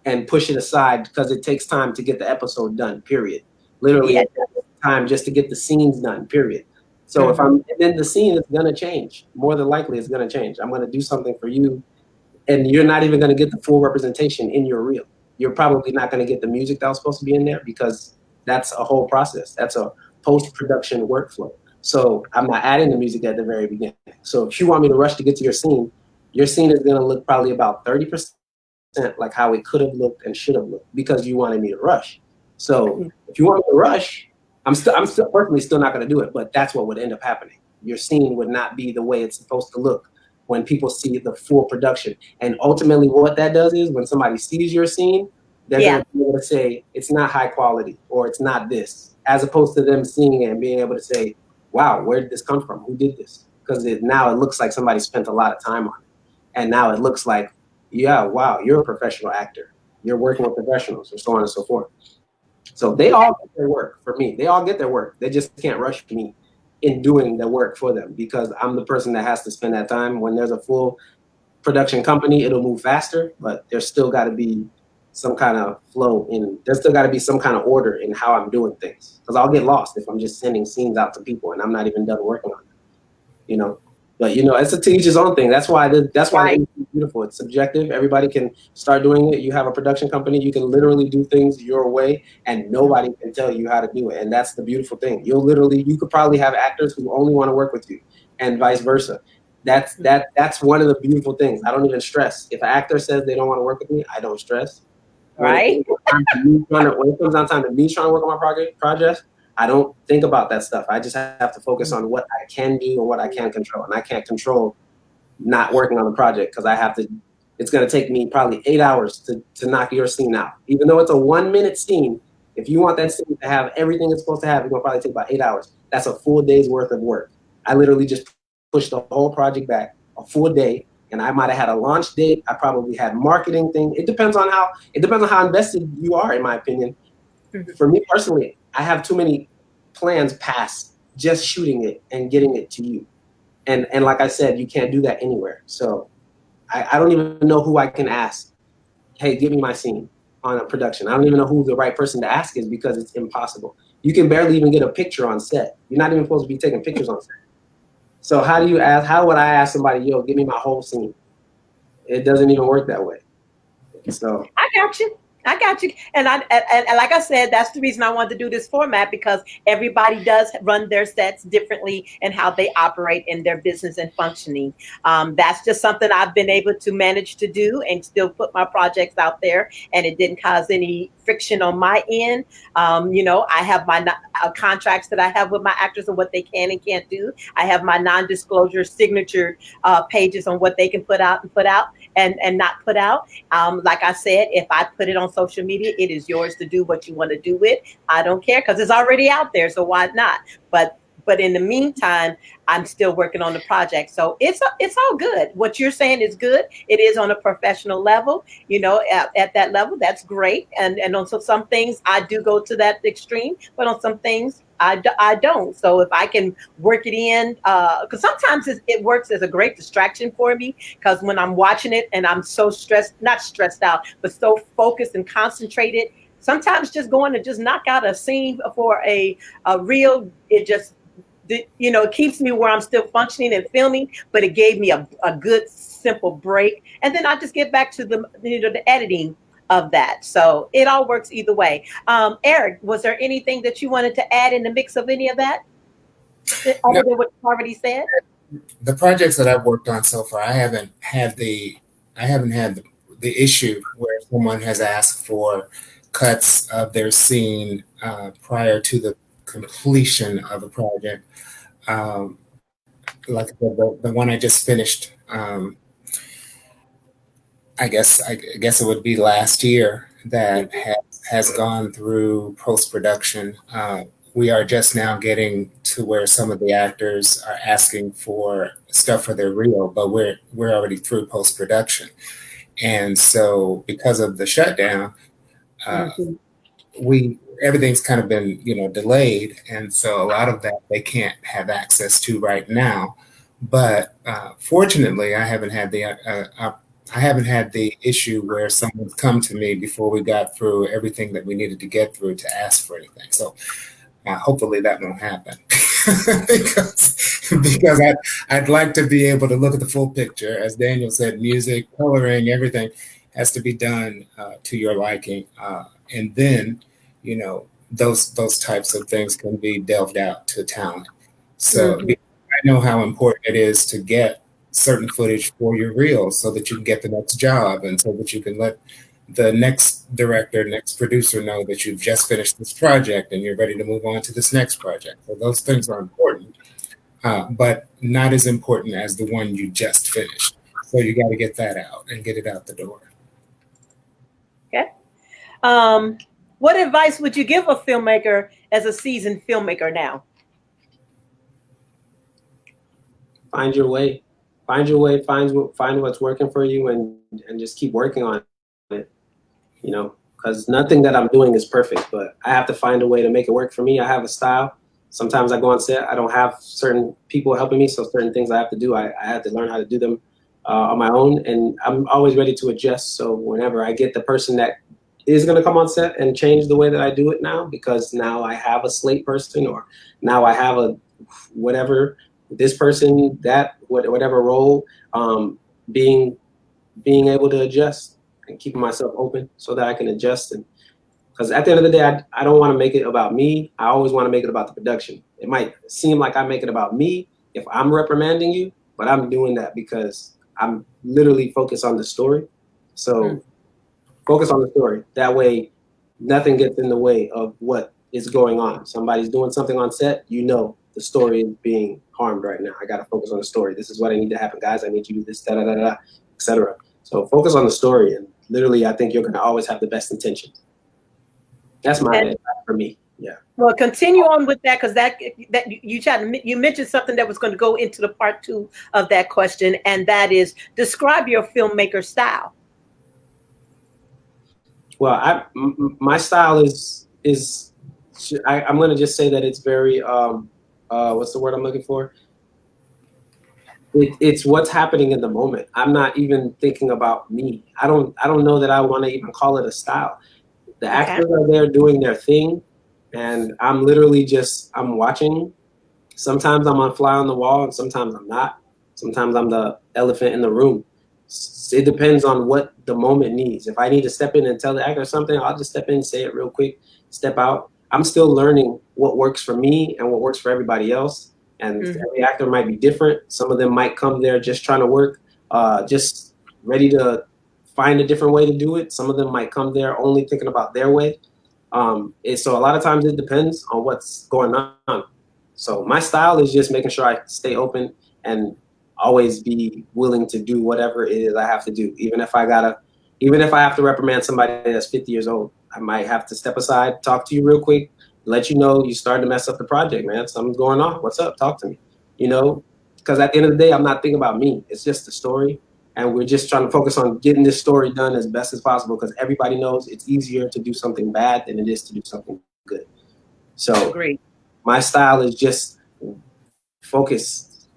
and push it aside because it takes time to get the episode done, period. Literally it takes time just to get the scenes done, period. So if then the scene is gonna change. More than likely it's gonna change. I'm gonna do something for you and you're not even gonna get the full representation in your reel. You're probably not gonna get the music that was supposed to be in there because that's a whole process. That's a post-production workflow. So I'm not adding the music at the very beginning. So if you want me to rush to get to your scene is gonna look probably about 30% like how it could have looked and should have looked because you wanted me to rush. So if you want me to rush, I'm still personally still not going to do it, but that's what would end up happening. Your scene would not be the way it's supposed to look when people see the full production. And ultimately what that does is when somebody sees your scene, they're going to be able to say it's not high quality or it's not this, as opposed to them seeing it and being able to say, wow, where did this come from? Who did this? Because now it looks like somebody spent a lot of time on it. And now it looks like, yeah, wow, you're a professional actor. You're working with professionals and so on and so forth. So they all get their work for me. They all get their work. They just can't rush me in doing the work for them because I'm the person that has to spend that time. When there's a full production company, it'll move faster, but there's still got to be some kind of flow in. There's still got to be some kind of order in how I'm doing things because I'll get lost if I'm just sending scenes out to people and I'm not even done working on them, you know? But you know, it's a to each his own thing. That's why that's why the Right. industry is beautiful. It's subjective. Everybody can start doing it. You have a production company. You can literally do things your way, and nobody can tell you how to do it. And that's the beautiful thing. You could probably have actors who only want to work with you, and vice versa. That's one of the beautiful things. I don't even stress. If an actor says they don't want to work with me, I don't stress. When it Right. comes time to me when it comes down time to me trying to work on my project, I don't think about that stuff. I just have to focus on what I can do and what I can control. And I can't control not working on the project because it's going to take me probably 8 hours to knock your scene out. Even though it's a 1-minute scene, if you want that scene to have everything it's supposed to have, it's going to probably take about 8 hours. That's a full day's worth of work. I literally just pushed the whole project back a full day. And I might have had a launch date. I probably had marketing thing. It depends on how invested you are, in my opinion. For me personally, I have too many plans past just shooting it and getting it to you. And like I said, you can't do that anywhere. So I don't even know who I can ask. Hey, give me my scene on a production. I don't even know who the right person to ask is because it's impossible. You can barely even get a picture on set. You're not even supposed to be taking pictures on set. So how would I ask somebody, yo, give me my whole scene? It doesn't even work that way. So I got you. I got you. And like I said, that's the reason I wanted to do this format, because everybody does run their sets differently and how they operate in their business and functioning. That's just something I've been able to manage to do and still put my projects out there, and it didn't cause any friction on my end. I have my contracts that I have with my actors and what they can and can't do. I have my non-disclosure signature pages on what they can put out and not put out. Like I said, if I put it on social media, it is yours to do what you want to do with. I don't care because it's already out there, so why not? But in the meantime, I'm still working on the project. So it's all good. What you're saying is good. It is on a professional level, at that level, that's great. And on some things, I do go to that extreme, but on some things, I don't. So if I can work it in, because sometimes it works as a great distraction for me, because when I'm watching it and I'm so not stressed out, but so focused and concentrated, sometimes just going to just knock out a scene for a reel, it keeps me where I'm still functioning and filming, but it gave me a good simple break. And then I just get back to the editing of that. So it all works either way. Eric, was there anything that you wanted to add in the mix of any of that other than what you already said? The projects that I've worked on so far, I haven't had the issue where someone has asked for cuts of their scene prior to the completion of a project. Like the one I just finished, I guess it would be last year, that has gone through post-production. We are just now getting to where some of the actors are asking for stuff for their reel, but we're already through post-production. And so because of the shutdown, everything's kind of been, delayed. And so a lot of that they can't have access to right now. But fortunately, I haven't had the issue where someone's come to me before we got through everything that we needed to get through to ask for anything. So hopefully that won't happen because I'd like to be able to look at the full picture. As Daniel said, music, coloring, everything has to be done to your liking. And then, those types of things can be delved out to talent. So I know how important it is to get certain footage for your reel so that you can get the next job and so that you can let the next director, next producer know that you've just finished this project and you're ready to move on to this next project. So those things are important, but not as important as the one you just finished. So you got to get that out and get it out the door. Okay. What advice would you give a filmmaker as a seasoned filmmaker now? Find your way. Find your way. Find what's working for you, and just keep working on it. Because nothing that I'm doing is perfect, but I have to find a way to make it work for me. I have a style. Sometimes I go on set. I don't have certain people helping me, so certain things I have to do, I have to learn how to do them on my own, and I'm always ready to adjust. So whenever I get the person that is going to come on set and change the way that I do it now, because now I have a slate person, or now I have a whatever, I have to adjust. So I have to this person, that, whatever role, being able to adjust and keeping myself open so that I can adjust. And because at the end of the day, I don't want to make it about me. I always want to make it about the production. It might seem like I make it about me if I'm reprimanding you, but I'm doing that because I'm literally focused on the story. So focus on the story. That way, nothing gets in the way of what is going on. Somebody's doing something on set, you know the story is being harmed right now. I got to focus on the story. This is what I need to happen, guys. I need you to do this, da da da da, etc. So focus on the story, and literally, I think you're going to always have the best intentions. That's my advice for me. Yeah. Well, continue on with that, because that you mentioned something that was going to go into the part 2 of that question, and that is describe your filmmaker style. Well, my style is I'm going to just say that it's very what's the word I'm looking for? It's what's happening in the moment. I'm not even thinking about me. I don't know that I want to even call it a style. The actors are there doing their thing, and I'm literally I'm watching. Sometimes I'm on fly on the wall, and sometimes I'm not. Sometimes I'm the elephant in the room. It depends on what the moment needs. If I need to step in and tell the actor something, I'll just step in, say it real quick, step out. I'm still learning what works for me and what works for everybody else. And every actor might be different. Some of them might come there just trying to work, just ready to find a different way to do it. Some of them might come there only thinking about their way. So a lot of times it depends on what's going on. So my style is just making sure I stay open and always be willing to do whatever it is I have to do. Even if I have to reprimand somebody that's 50 years old, I might have to step aside, talk to you real quick, let you know you starting to mess up the project, man. Something's going on. What's up? Talk to me. Because at the end of the day, I'm not thinking about me. It's just the story. And we're just trying to focus on getting this story done as best as possible, because everybody knows it's easier to do something bad than it is to do something good. So my style is just focus.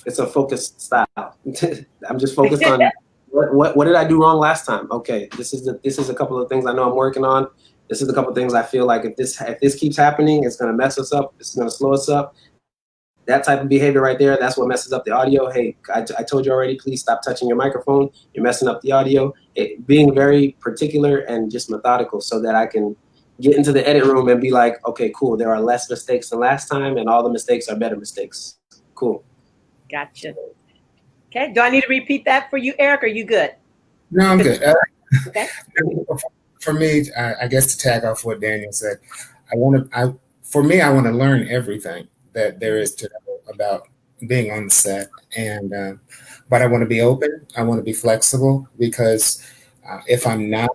It's a focused style. I'm just focused on what did I do wrong last time? Okay, this is a couple of things I know I'm working on. This is a couple of things I feel like if this keeps happening, it's gonna mess us up. It's gonna slow us up. That type of behavior right there, that's what messes up the audio. Hey, I told you already, please stop touching your microphone. You're messing up the audio. Being very particular and just methodical so that I can get into the edit room and be like, okay, cool, there are less mistakes than last time, and all the mistakes are better mistakes. Cool. Gotcha. Okay, do I need to repeat that for you, Eric, or are you good? No, I'm good. Okay. For me, I guess to tag off what Daniel said, I want to learn everything that there is to know about being on the set, and but I want to be open. I want to be flexible, because if I'm not,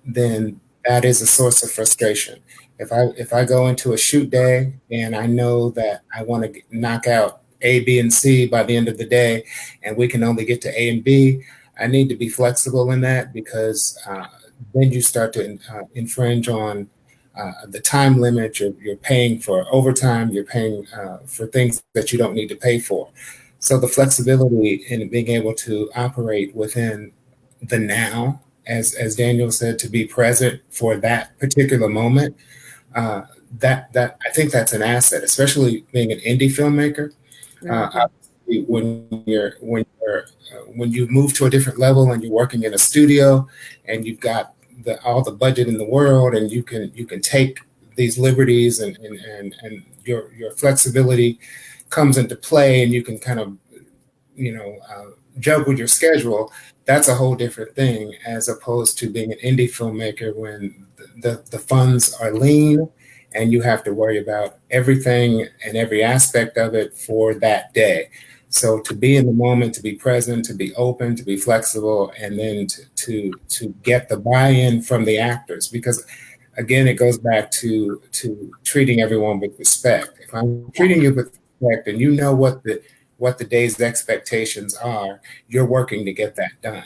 then that is a source of frustration. If I go into a shoot day and I know that I want to knock out A, B, and C by the end of the day, and we can only get to A and B, I need to be flexible in that, because then you start to infringe on the time limit. You're paying for overtime. You're paying for things that you don't need to pay for. So the flexibility in being able to operate within the now, as Daniel said, to be present for that particular moment, that I think that's an asset, especially being an indie filmmaker. When you move to a different level and you're working in a studio and you've got all the budget in the world, and you can take these liberties, and your flexibility comes into play, and you can kind of juggle your schedule. That's a whole different thing, as opposed to being an indie filmmaker when the funds are lean and you have to worry about everything and every aspect of it for that day. So to be in the moment, to be present, to be open, to be flexible, and then to get the buy-in from the actors, because again, it goes back to treating everyone with respect. If I'm treating you with respect, and you know what the day's expectations are, you're working to get that done.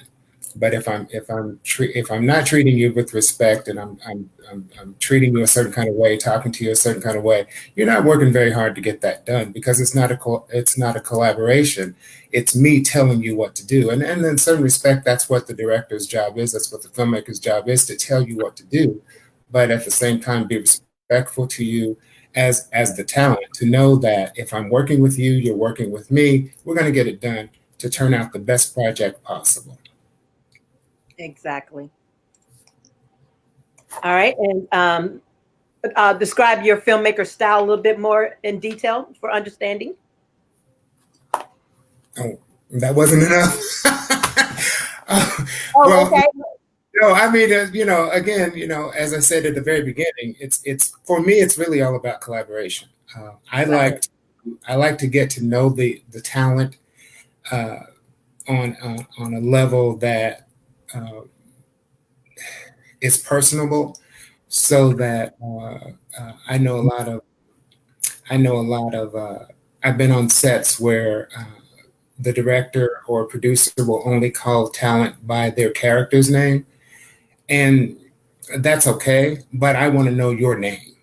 But if I'm not treating you with respect, and I'm treating you a certain kind of way, talking to you a certain kind of way, you're not working very hard to get that done, because it's not a collaboration. It's me telling you what to do, and in certain respect, that's what the director's job is. That's what the filmmaker's job is, to tell you what to do, but at the same time be respectful to you as the talent, to know that if I'm working with you, you're working with me, we're going to get it done to turn out the best project possible. Exactly. All right. And describe your filmmaker style a little bit more in detail for understanding. Oh, that wasn't enough. Oh, Well, okay. no, I mean, again, as I said at the very beginning, it's for me, it's really all about collaboration. I Exactly. like I like to get to know the talent uh, on a level that uh, is personable, so that I know a lot of I know a lot of I've been on sets where the director or producer will only call talent by their character's name, and that's okay. But I want to know your name.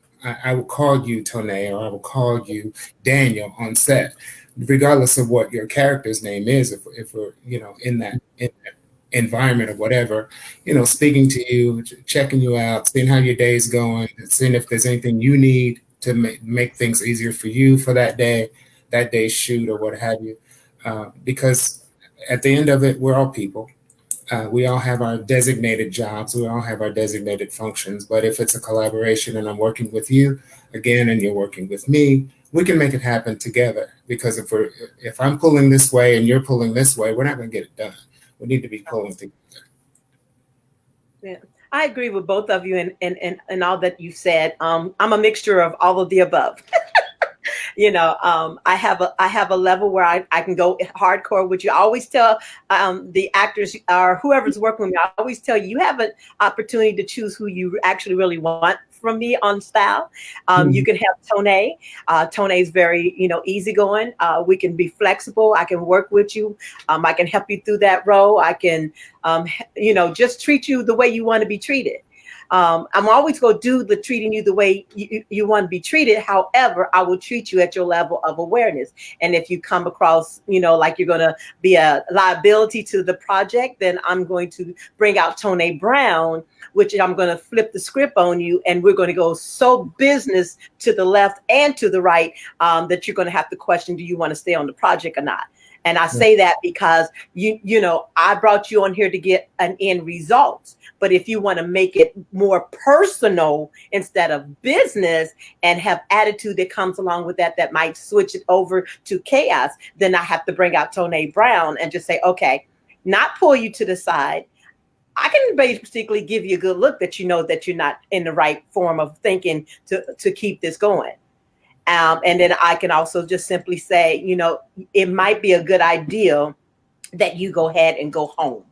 I will call you Tone, or I will call you Daniel on set, regardless of what your character's name is. If we're in that environment or whatever, speaking to you, checking you out, seeing how your day's going, seeing if there's anything you need to make things easier for you for that day's shoot or what have you. Because at the end of it, we're all people. We all have our designated jobs. We all have our designated functions. But if it's a collaboration and I'm working with you again, and you're working with me, we can make it happen together. Because if I'm pulling this way and you're pulling this way, we're not going to get it done. We need to be pulling together. Yeah. I agree with both of you and all that you said. I'm a mixture of all of the above. I have a level where I can go hardcore, which you always tell the actors or whoever's working with me. I always tell you, you have an opportunity to choose who you actually really want from me on style. You can have Tone. Tone is very, easygoing. We can be flexible. I can work with you. I can help you through that role. I can, just treat you the way you want to be treated. I'm always going to do the treating you the way you want to be treated. However, I will treat you at your level of awareness. And if you come across, like you're going to be a liability to the project, then I'm going to bring out Tone Brown, which I'm going to flip the script on you. And we're going to go so business to the left and to the right that you're going to have to question, do you want to stay on the project or not? And I say that because I brought you on here to get an end result. But if you want to make it more personal instead of business and have attitude that comes along with that might switch it over to chaos, then I have to bring out Tone Brown and just say, okay, not pull you to the side. I can basically give you a good look that that you're not in the right form of thinking to keep this going. And then I can also just simply say, it might be a good idea that you go ahead and go home.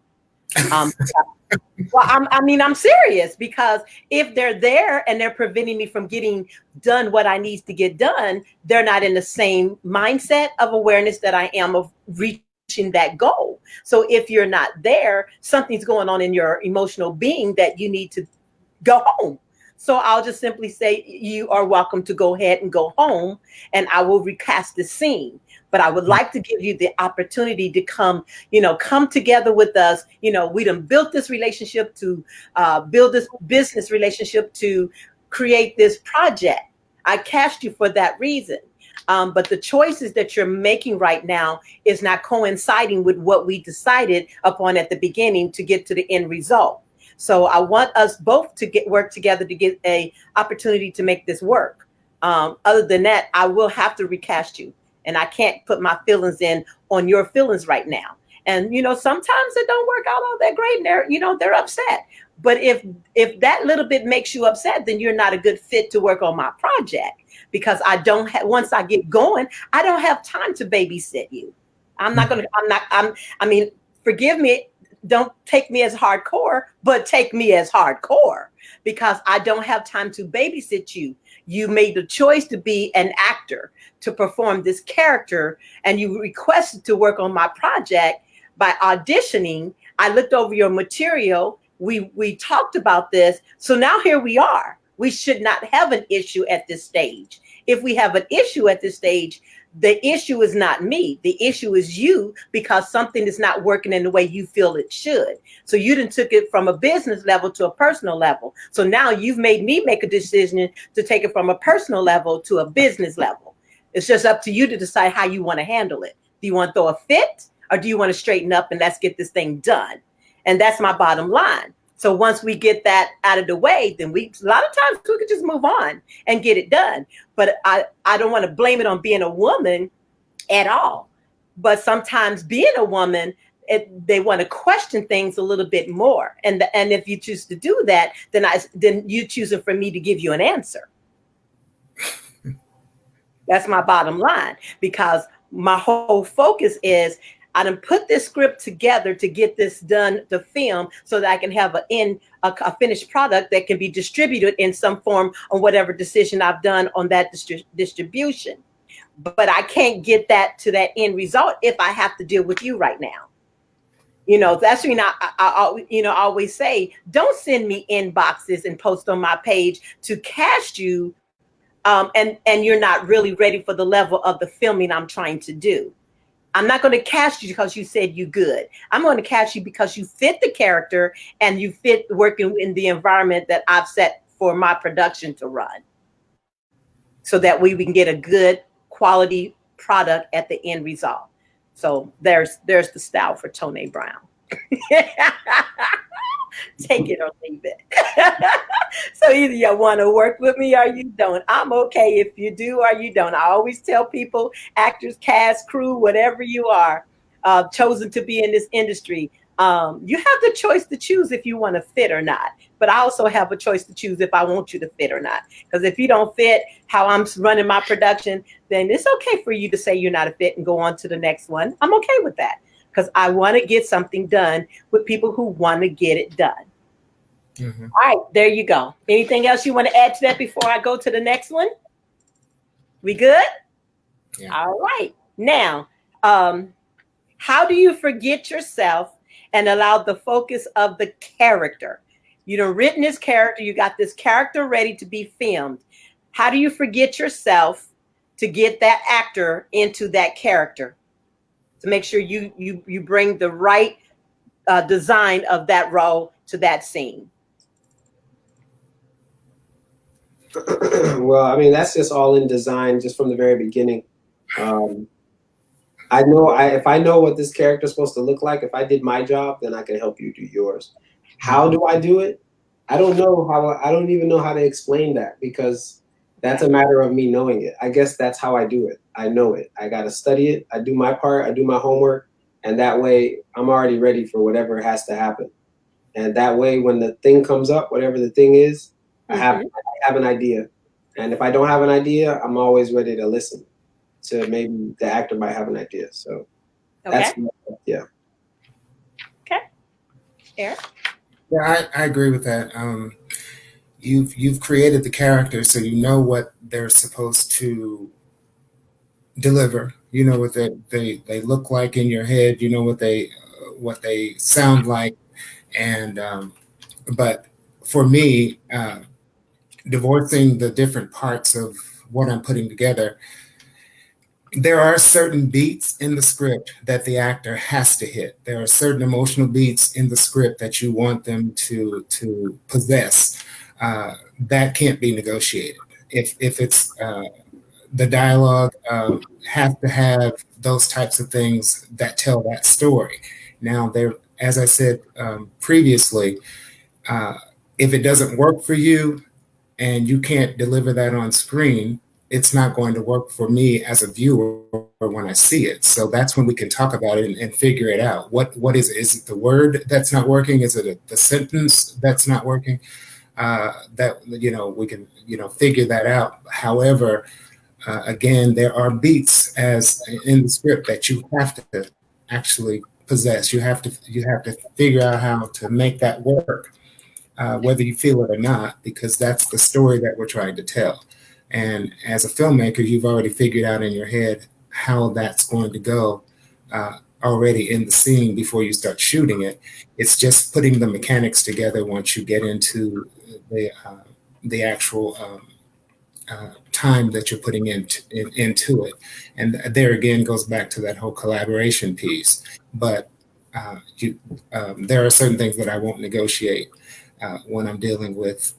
Well, I'm serious, because if they're there and they're preventing me from getting done what I need to get done, they're not in the same mindset of awareness that I am of reaching that goal. So if you're not there, something's going on in your emotional being that you need to go home. So I'll just simply say, you are welcome to go ahead and go home, and I will recast the scene. But I would like to give you the opportunity to come together with us. We done built this relationship to build this business relationship to create this project. I cast you for that reason. But the choices that you're making right now is not coinciding with what we decided upon at the beginning to get to the end result. So I want us both to work together to get a opportunity to make this work. Other than that, I will have to recast you, and I can't put my feelings in on your feelings right now. And sometimes it don't work out all that great, and they're upset. But if that little bit makes you upset, then you're not a good fit to work on my project, because I don't have, once I get going, I don't have time to babysit you. Forgive me. Don't take me as hardcore, but take me as hardcore, because I don't have time to babysit you. You made the choice to be an actor, to perform this character, and you requested to work on my project by auditioning. I looked over your material. We talked about this. So now here we are. We should not have an issue at this stage. If we have an issue at this stage, the issue is not me. The issue is you, because something is not working in the way you feel it should. So you done took it from a business level to a personal level. So now you've made me make a decision to take it from a personal level to a business level. It's just up to you to decide how you want to handle it. Do you want to throw a fit, or do you want to straighten up and let's get this thing done? And that's my bottom line. So once we get that out of the way, then a lot of times we could just move on and get it done. But I don't want to blame it on being a woman at all. But sometimes being a woman, they want to question things a little bit more. And if you choose to do that, then you choosing for me to give you an answer. That's my bottom line, because my whole focus is I done put this script together to get this done to film so that I can have a finished product that can be distributed in some form on whatever decision I've done on that distribution. But I can't get that to that end result if I have to deal with you right now. You know, that's when I always say, don't send me inboxes and post on my page to cast you, and you're not really ready for the level of the filming I'm trying to do. I'm not going to cast you because you said you good. I'm going to cast you because you fit the character and you fit working in the environment that I've set for my production to run, so that we can get a good quality product at the end result. So there's the style for Tone Brown. Take it or leave it. So either you want to work with me or you don't. I'm okay if you do or you don't. I always tell people, actors, cast, crew, whatever you are, chosen to be in this industry, you have the choice to choose if you want to fit or not. But I also have a choice to choose if I want you to fit or not. Because if you don't fit how I'm running my production, then it's okay for you to say you're not a fit and go on to the next one. I'm okay with that, because I want to get something done with people who want to get it done. Mm-hmm. All right, there you go. Anything else you want to add to that before I go to the next one? We good? Yeah. All right. Now, how do you forget yourself and allow the focus of the character? You done written this character, you got this character ready to be filmed. How do you forget yourself to get that actor into that character? To make sure you bring the right design of that role to that scene. Well, I mean, that's just all in design, just from the very beginning. I know if I know what this character is supposed to look like, if I did my job, then I can help you do yours. How do I do it? I don't know how. I don't even know how to explain that, because that's a matter of me knowing it. I guess that's how I do it. I know it. I got to study it. I do my part. I do my homework. And that way I'm already ready for whatever has to happen. And that way, when the thing comes up, whatever the thing is, I have an idea. And if I don't have an idea, I'm always ready to listen to maybe the actor might have an idea. So that's, yeah. Okay. Eric? Yeah, I agree with that. You've created the character, so you know what they're supposed to deliver. You know what they look like in your head. You know what they sound like, and but for me, divorcing the different parts of what I'm putting together, there are certain beats in the script that the actor has to hit. There are certain emotional beats in the script that you want them to possess. That can't be negotiated. If it's the dialogue has to have those types of things that tell that story. Now, there, as I said previously, if it doesn't work for you and you can't deliver that on screen, it's not going to work for me as a viewer when I see it. So that's when we can talk about it and figure it out. What is it? Is it the word that's not working? Is it the sentence that's not working? That, we can, figure that out. However, again, there are beats as in the script that you have to actually possess. You have to figure out how to make that work, whether you feel it or not, because that's the story that we're trying to tell. And as a filmmaker, you've already figured out in your head how that's going to go already in the scene before you start shooting it. It's just putting the mechanics together once you get into the actual time that you're putting into it. And there again goes back to that whole collaboration piece. But there are certain things that I won't negotiate when I'm dealing with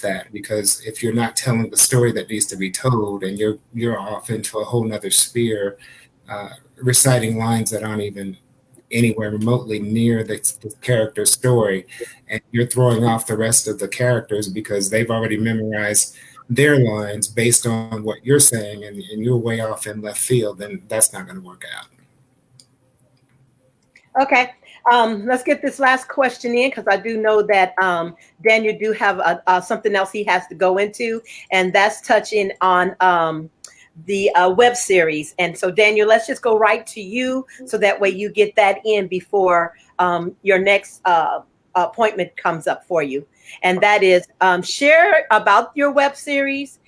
that, because if you're not telling the story that needs to be told, and you're off into a whole nother sphere, reciting lines that aren't even anywhere remotely near the character's story, and you're throwing off the rest of the characters because they've already memorized their lines based on what you're saying, and you're way off in left field, then that's not going to work out. Okay. Let's get this last question in, because I do know that Daniel do have something else he has to go into, and that's touching on the web series. And so, Daniel, let's just go right to you, so that way you get that in before your next appointment comes up for you. And that is, share about your web series,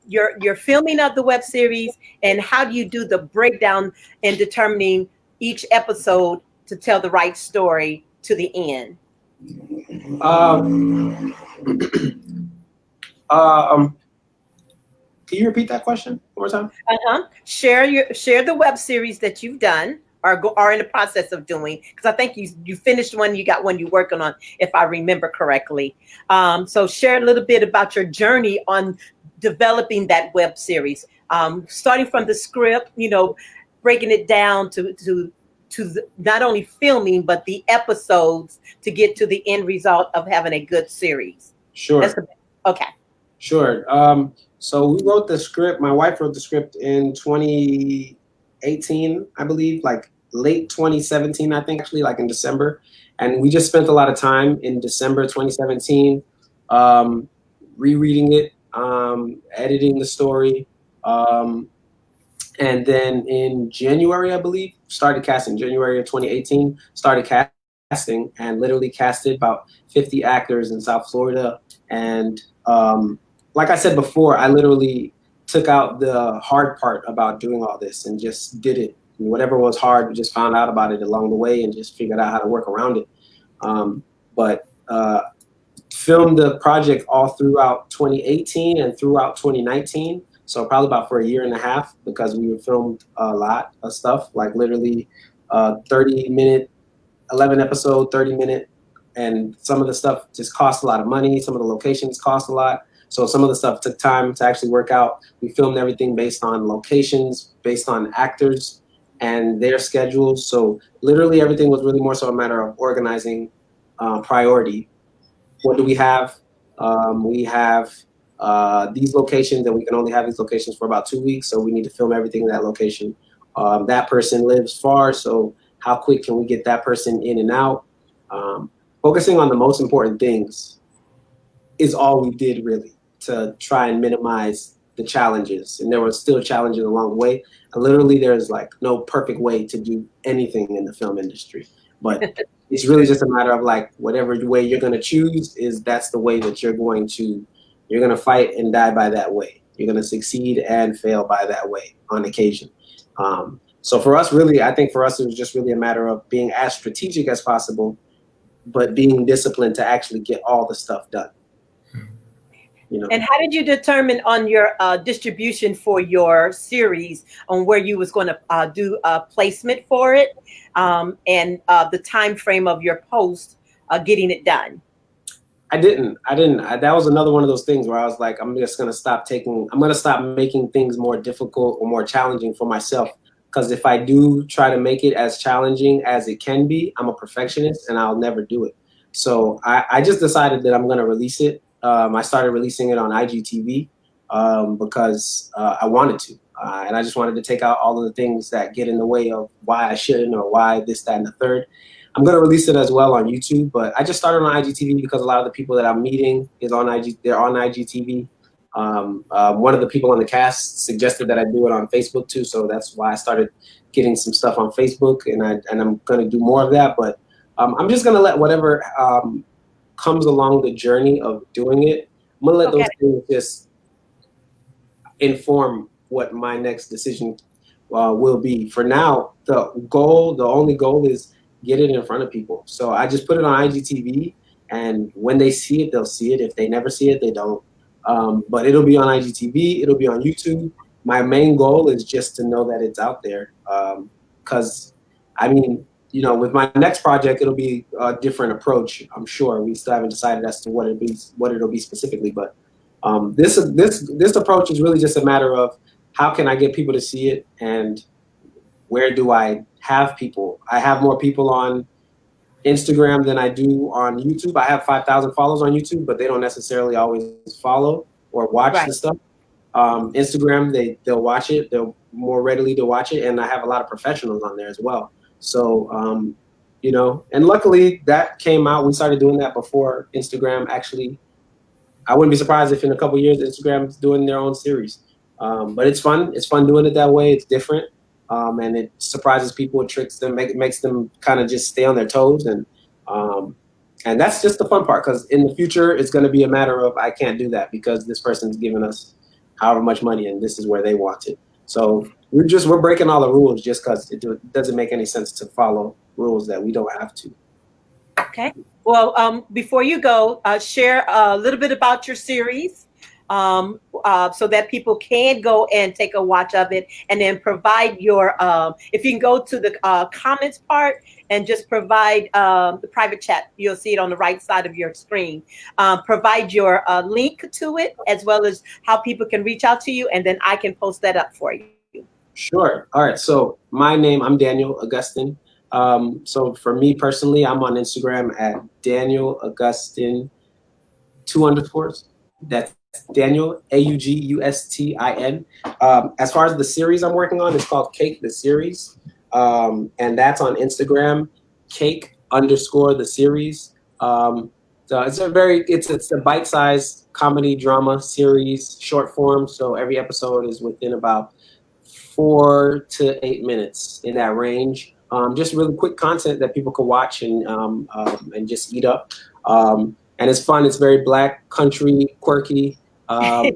your filming of the web series, and how do you do the breakdown in determining each episode to tell the right story to the end? Can you repeat that question one more time? Share the web series that you've done or are in the process of doing, because I think you finished one, you got one you're working on, if I remember correctly. So share a little bit about your journey on developing that web series, starting from the script, breaking it down to not only filming, but the episodes to get to the end result of having a good series. Sure. Okay. Sure. So we wrote the script. My wife wrote the script in 2018, I believe, like late 2017, I think, actually, like in December. And we just spent a lot of time in December 2017 rereading it, editing the story. And then in January, I believe, started casting. January of 2018, started casting, and literally casted about 50 actors in South Florida. And like I said before, I literally took out the hard part about doing all this and just did it. And whatever was hard, we just found out about it along the way and just figured out how to work around it. But filmed the project all throughout 2018 and throughout 2019. So probably about for a year and a half, because we filmed a lot of stuff, like literally 30-minute, 11 episode, 30-minute. And some of the stuff just cost a lot of money. Some of the locations cost a lot. So some of the stuff took time to actually work out. We filmed everything based on locations, based on actors and their schedules. So literally everything was really more so a matter of organizing priority. What do we have? We have these locations, and we can only have these locations for about 2 weeks. So we need to film everything in that location. That person lives far, so how quick can we get that person in and out? Focusing on the most important things is all we did, really, to try and minimize the challenges. And there were still challenges along the way. And literally, there's like no perfect way to do anything in the film industry. But it's really just a matter of like whatever way you're going to choose that's the way that you're going to fight and die by that way. You're going to succeed and fail by that way on occasion. So for us, really, I think for us, it was just really a matter of being as strategic as possible, but being disciplined to actually get all the stuff done. And how did you determine on your distribution for your series on where you was going to do a placement for it, and the time frame of your post getting it done? I didn't. That was another one of those things where I was like, I'm going to stop making things more difficult or more challenging for myself. Because if I do try to make it as challenging as it can be, I'm a perfectionist and I'll never do it. So I just decided that I'm going to release it. I started releasing it on IGTV because I wanted to. And I just wanted to take out all of the things that get in the way of why I shouldn't or why this, that, and the third. I'm going to release it as well on YouTube, but I just started on IGTV because a lot of the people that I'm meeting they're on IGTV. One of the people on the cast suggested that I do it on Facebook too, so that's why I started getting some stuff on Facebook, and I'm going to do more of that. But I'm just going to let whatever comes along the journey of doing it. I'm going to let those things just inform what my next decision will be. For now, the only goal is get it in front of people. So I just put it on IGTV, and when they see it, they'll see it. If they never see it, they don't. But it'll be on IGTV. It'll be on YouTube. My main goal is just to know that it's out there. Because, I mean, you know, with my next project, it'll be a different approach. I'm sure we still haven't decided as to what it'll be specifically. But this approach is really just a matter of how can I get people to see it, and where do I have people? I have more people on Instagram than I do on YouTube. I have 5,000 followers on YouTube, but they don't necessarily always follow or watch the stuff. Instagram, they'll watch it. They're more readily to watch it, and I have a lot of professionals on there as well. So, you know, and luckily that came out. We started doing that before Instagram actually. I wouldn't be surprised if in a couple of years Instagram's doing their own series. But it's fun. It's fun doing it that way. It's different. And it surprises people, it tricks them, makes them kind of just stay on their toes. And that's just the fun part, because in the future, it's going to be a matter of, I can't do that because this person's giving us however much money and this is where they want it. So we're breaking all the rules just because it doesn't make any sense to follow rules that we don't have to. Okay. Well, before you go, share a little bit about your series. So that people can go and take a watch of it, and then provide your, if you can go to the comments part and just provide the private chat, you'll see it on the right side of your screen. Provide your link to it, as well as how people can reach out to you, and then I can post that up for you. Sure. All right. So I'm Daniel Augustin. So for me personally, I'm on Instagram at Daniel Augustin 2_. That's Daniel Augustin. As far as the series I'm working on, it's called Cake the Series, and that's on Instagram, Cake_the series. So it's a bite-sized comedy drama series, short form. So every episode is within about 4 to 8 minutes, in that range. Just really quick content that people can watch and just eat up. And it's fun. It's very Black, country, quirky. Yeah,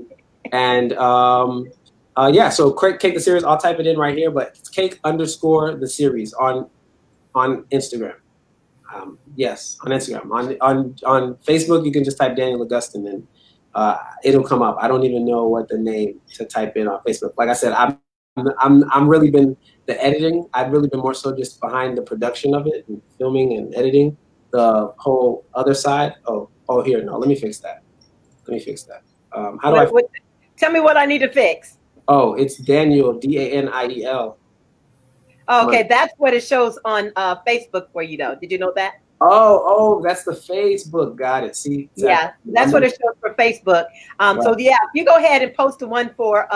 so Cake the Series, I'll type it in right here, but it's Cake_the series on Instagram. Yes, on Instagram. On Facebook, you can just type Daniel Augustin and it'll come up. I don't even know what the name to type in on Facebook. Like I said, I'm really been the editing. I've really been more so just behind the production of it and filming and editing. The whole other side. Oh, here, no, let me fix that. Tell me what I need to fix. Oh, it's Daniel, Daniel. Okay, that's what it shows on Facebook for you, though. Did you know that? Oh, that's the Facebook. Got it. See? Yeah, that's what it shows for Facebook. Right. So yeah, if you go ahead and post the one for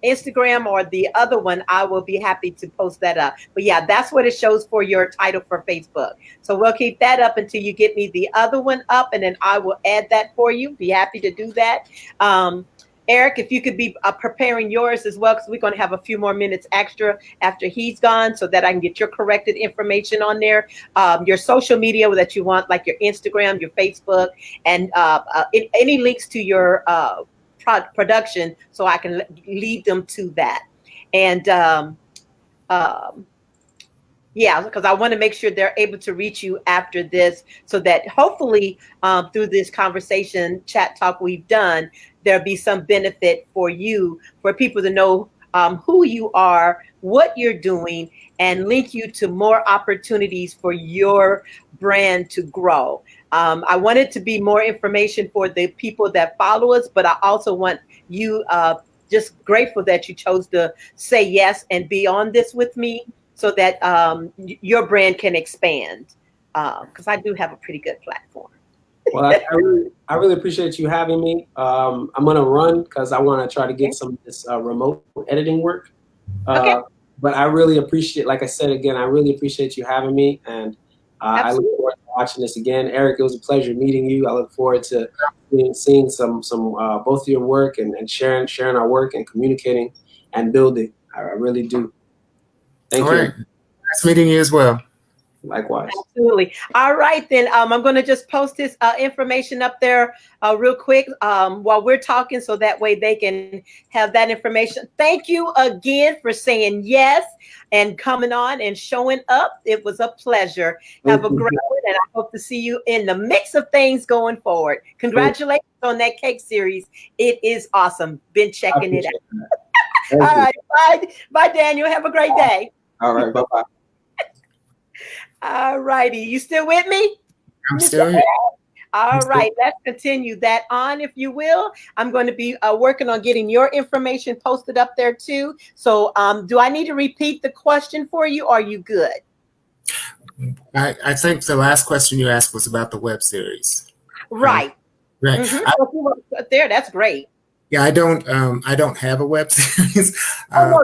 Instagram or the other one, I will be happy to post that up. But yeah, that's what it shows for your title for Facebook. So we'll keep that up until you get me the other one up, and then I will add that for you. Be happy to do that. Eric, if you could be preparing yours as well, because we're going to have a few more minutes extra after he's gone, so that I can get your corrected information on there. Your social media that you want, like your Instagram, your Facebook, and any links to your production, so I can lead them to that. And yeah, because I want to make sure they're able to reach you after this, so that hopefully through this conversation, chat talk we've done, there'll be some benefit for you, for people to know who you are, what you're doing, and link you to more opportunities for your brand to grow. I want it to be more information for the people that follow us, but I also want you just grateful that you chose to say yes and be on this with me, so that your brand can expand, because I do have a pretty good platform. Well, I really appreciate you having me. I'm going to run because I want to try to get some of this remote editing work. Okay. But I really appreciate, like I said again, I really appreciate you having me. And I look forward to watching this again. Eric, it was a pleasure meeting you. I look forward to seeing some both of your work and sharing our work and communicating and building. I really do. Thank you. Right. Nice meeting you as well. Likewise. Absolutely. All right, then I'm going to just post this information up there real quick while we're talking, so that way they can have that information. Thank you again for saying yes and coming on and showing up. It was a pleasure. Have a great one, and I hope to see you in the mix of things going forward. Congratulations on that cake series. It is awesome. Been checking it out. All right. Bye. Bye, Daniel. Have a great day. All right. Bye-bye. All righty. You still with me? I'm still here. All right, let's continue that on, if you will. I'm going to be working on getting your information posted up there too. So do I need to repeat the question for you? Or are you good? I think the last question you asked was about the web series. Right. Right. Mm-hmm. There, that's great. Yeah, I don't have a web series. Oh no,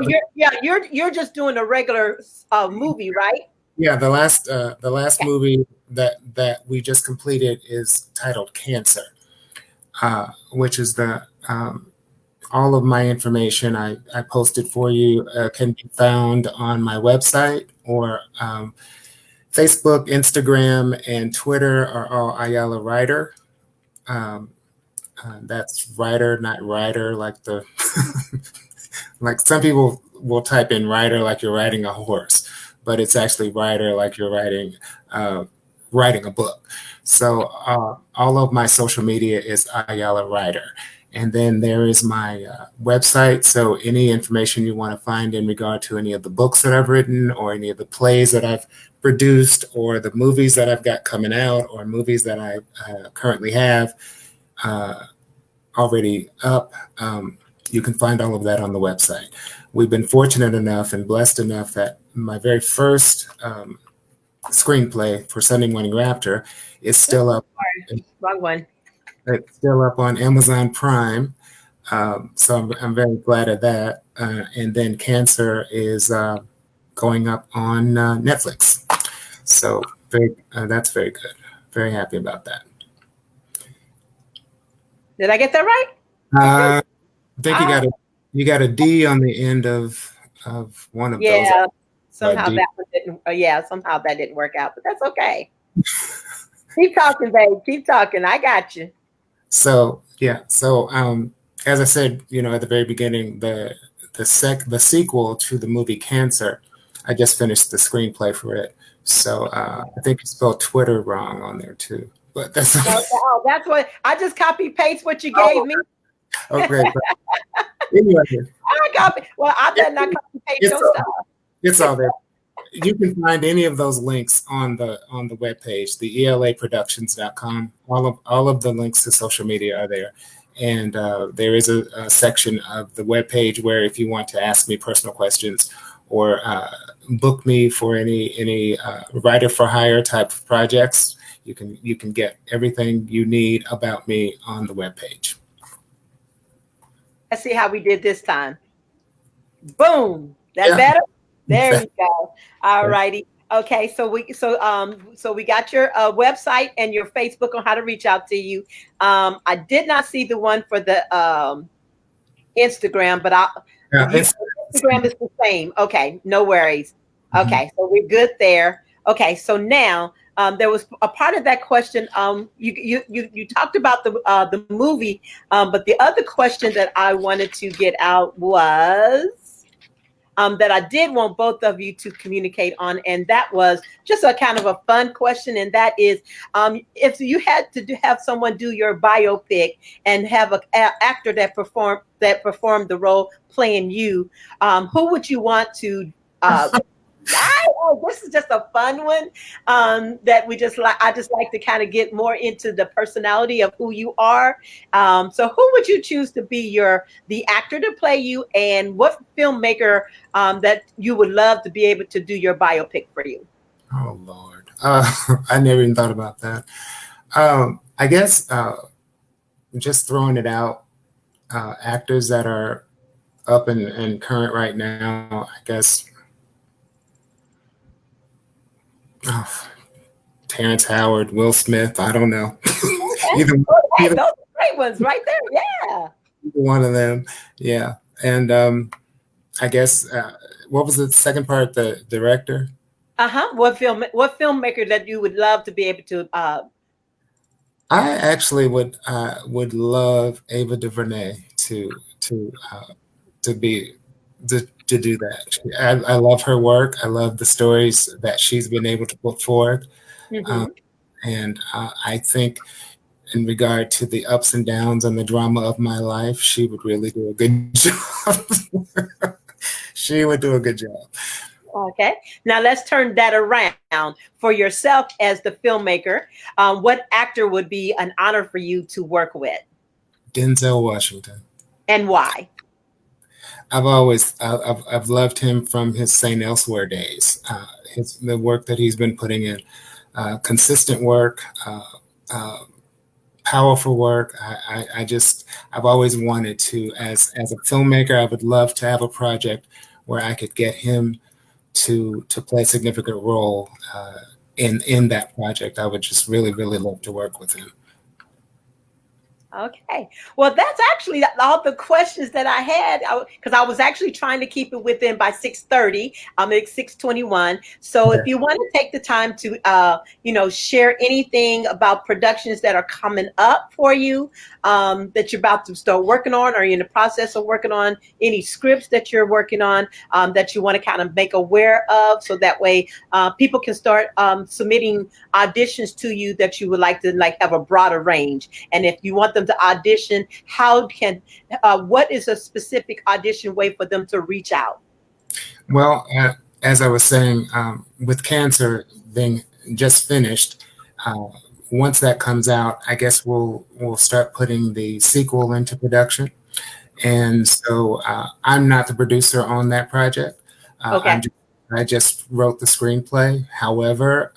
you're just doing a regular movie, right? Yeah, the last movie that we just completed is titled Cancer, which is the all of my information I posted for you can be found on my website, or Facebook, Instagram, and Twitter are all Ayala Writer. That's writer, not writer, like the like some people will type in writer like you're riding a horse, but it's actually writer like you're writing a book. So all of my social media is Ayala Writer. And then there is my website. So any information you want to find in regard to any of the books that I've written, or any of the plays that I've produced, or the movies that I've got coming out, or movies that I currently have already up, you can find all of that on the website. We've been fortunate enough and blessed enough that my very first screenplay for Sunday Morning Raptor is still up. Wrong one. It's still up on Amazon Prime. So I'm very glad of that. And then Cancer is going up on Netflix. So that's very good. Very happy about that. Did I get that right? I think you got a D on the end of one of those. Yeah, somehow that one didn't. Somehow that didn't work out, but that's okay. Keep talking, babe. Keep talking. I got you. So yeah. So as I said, at the very beginning, the sequel to the movie Cancer, I just finished the screenplay for it. So I think you spelled Twitter wrong on there too. But that's that's what I just copy paste what you gave me. Okay. Anyway, I copy. Well, I better not copy paste your stuff. It's all there. You can find any of those links on the webpage, the elaproductions.com. All of the links to social media are there. And there is a section of the webpage where if you want to ask me personal questions, or book me for any writer for hire type of projects, you can get everything you need about me on the webpage. Let's see how we did this time. Boom. That better? There you go. All righty. Okay, so we got your website and your Facebook on how to reach out to you. I did not see the one for the Instagram, but Instagram is the same. Okay, no worries. Okay, so we're good there. Okay, so now there was a part of that question. You talked about the movie, but the other question that I wanted to get out was that I did want both of you to communicate on, and that was just a kind of a fun question, and that is, if you had to have someone do your biopic and have an actor that performed the role playing you, who would you want to? This is just a fun one that I just like to kind of get more into the personality of who you are. So who would you choose to be the actor to play you, and what filmmaker that you would love to be able to do your biopic for you? Oh Lord, I never even thought about that. I guess just throwing it out, actors that are up and current right now, I guess. Oh, Terrence Howard, Will Smith, I don't know. Either those are great ones right there. Yeah. One of them. Yeah. And I guess what was the second part, the director? What filmmaker that you would love to be able to I actually would love Ava DuVernay to do that. I love her work. I love the stories that she's been able to put forth. Mm-hmm. And I think in regard to the ups and downs and the drama of my life, she would really do a good job. She would do a good job. Okay. Now let's turn that around. For yourself as the filmmaker, what actor would be an honor for you to work with? Denzel Washington. And why? I've loved him from his Saint Elsewhere days. The work that he's been putting in, consistent work, powerful work. I've always wanted to, as a filmmaker, I would love to have a project where I could get him to play a significant role in that project. I would just really, really love to work with him. Okay. Well, that's actually all the questions that I had, because I was actually trying to keep it within by 6:30. I'm at 6:21. So if you want to take the time to, share anything about productions that are coming up for you, that you're about to start working on, or you're in the process of working on, any scripts that you're working on, that you want to kind of make aware of, so that way people can start submitting auditions to you that you would like to have a broader range. And if you want them to audition, what is a specific audition way for them to reach out? Well, as I was saying, with Cancer being just finished, once that comes out, I guess we'll start putting the sequel into production. And so I'm not the producer on that project. Okay. I just wrote the screenplay. However,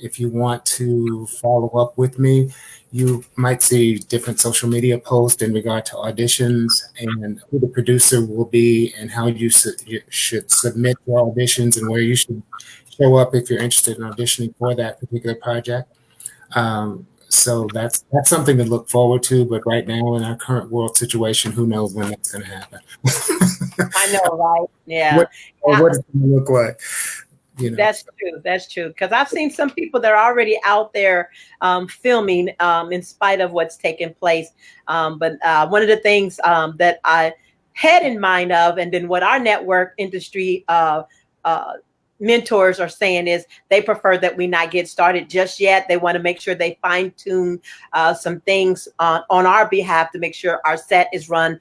if you want to follow up with me, you might see different social media posts in regard to auditions and who the producer will be and how you should submit your auditions and where you should show up if you're interested in auditioning for that particular project. So that's something to look forward to. But right now, in our current world situation, who knows when that's going to happen? I know, right? Yeah. What does it look like? That's true. That's true. Because I've seen some people that are already out there filming in spite of what's taking place. But one of the things that I had in mind of, and then what our network industry mentors are saying, is they prefer that we not get started just yet. They want to make sure they fine tune some things on our behalf to make sure our set is run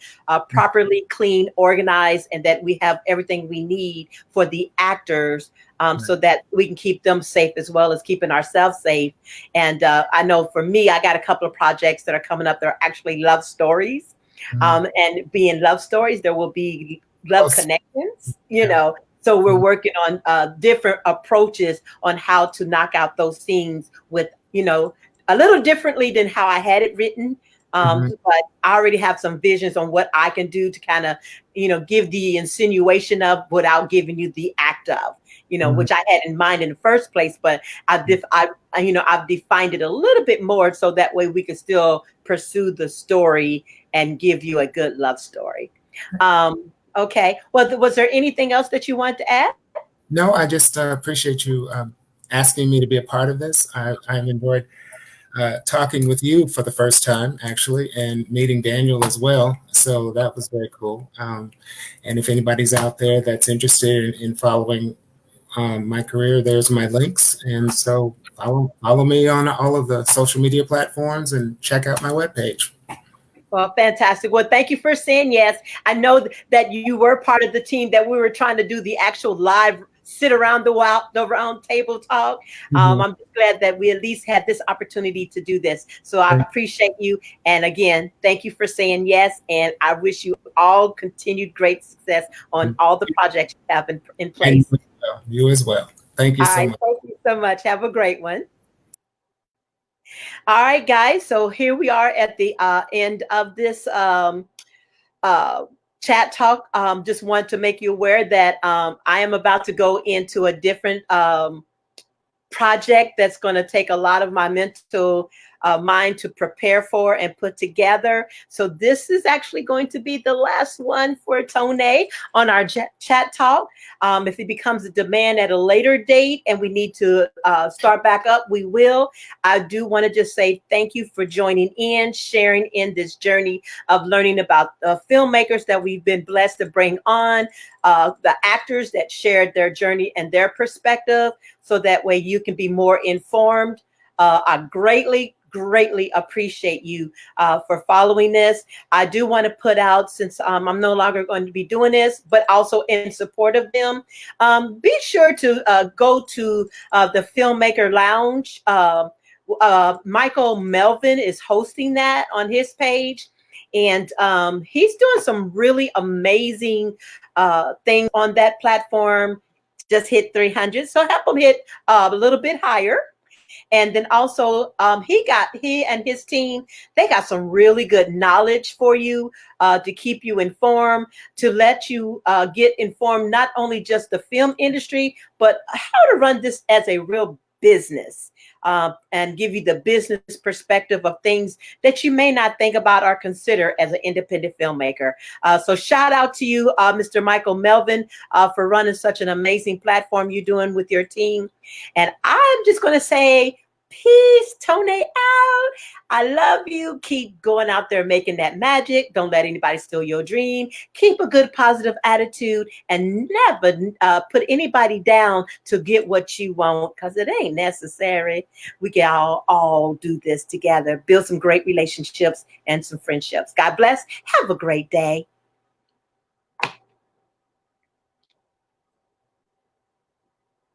properly, clean, organized, and that we have everything we need for the actors, so that we can keep them safe as well as keeping ourselves safe. And I know for me, I got a couple of projects that are coming up that are actually love stories. And being love stories, there will be love connections, So we're working on different approaches on how to knock out those scenes with, a little differently than how I had it written. But I already have some visions on what I can do to kind of, give the insinuation of without giving you the act of, which I had in mind in the first place. But I've defined it a little bit more so that way we can still pursue the story and give you a good love story. Okay. Well, was there anything else that you wanted to add? No, I just appreciate you asking me to be a part of this. I've enjoyed talking with you for the first time, actually, and meeting Daniel as well. So that was very cool. And if anybody's out there that's interested in following my career, there's my links. And so follow me on all of the social media platforms and check out my webpage. Well, fantastic. Well, thank you for saying yes. I know that you were part of the team that we were trying to do the actual live sit around the round table talk. I'm glad that we at least had this opportunity to do this. So I appreciate you. And again, thank you for saying yes. And I wish you all continued great success on all the projects you have in place. And you as well. Thank you so much. Thank you so much. Have a great one. All right, guys. So here we are at the end of this chat talk. Just want to make you aware that I am about to go into a different project that's going to take a lot of my mental mind to prepare for and put together. So this is actually going to be the last one for Tone on our chat talk. If it becomes a demand at a later date and we need to start back up, we will. I do want to just say thank you for joining in, sharing in this journey of learning about filmmakers that we've been blessed to bring on, the actors that shared their journey and their perspective, so that way you can be more informed I greatly appreciate you for following this. I do want to put out, since I'm no longer going to be doing this, but also in support of them, be sure to go to the Filmmaker Lounge. Michael Melvin is hosting that on his page. And he's doing some really amazing things on that platform. Just hit 300. So help him hit a little bit higher. And then also he and his team, they got some really good knowledge for you to keep you informed, to let you get informed, not only just the film industry, but how to run this as a real business, and give you the business perspective of things that you may not think about or consider as an independent filmmaker. So shout out to you, Mr. Michael Melvin, for running such an amazing platform you're doing with your team. And I'm just going to say, peace, Tone out. I love you. Keep going out there making that magic. Don't let anybody steal your dream. Keep a good, positive attitude, and never put anybody down to get what you want, because it ain't necessary. We can all do this together. Build some great relationships and some friendships. God bless. Have a great day.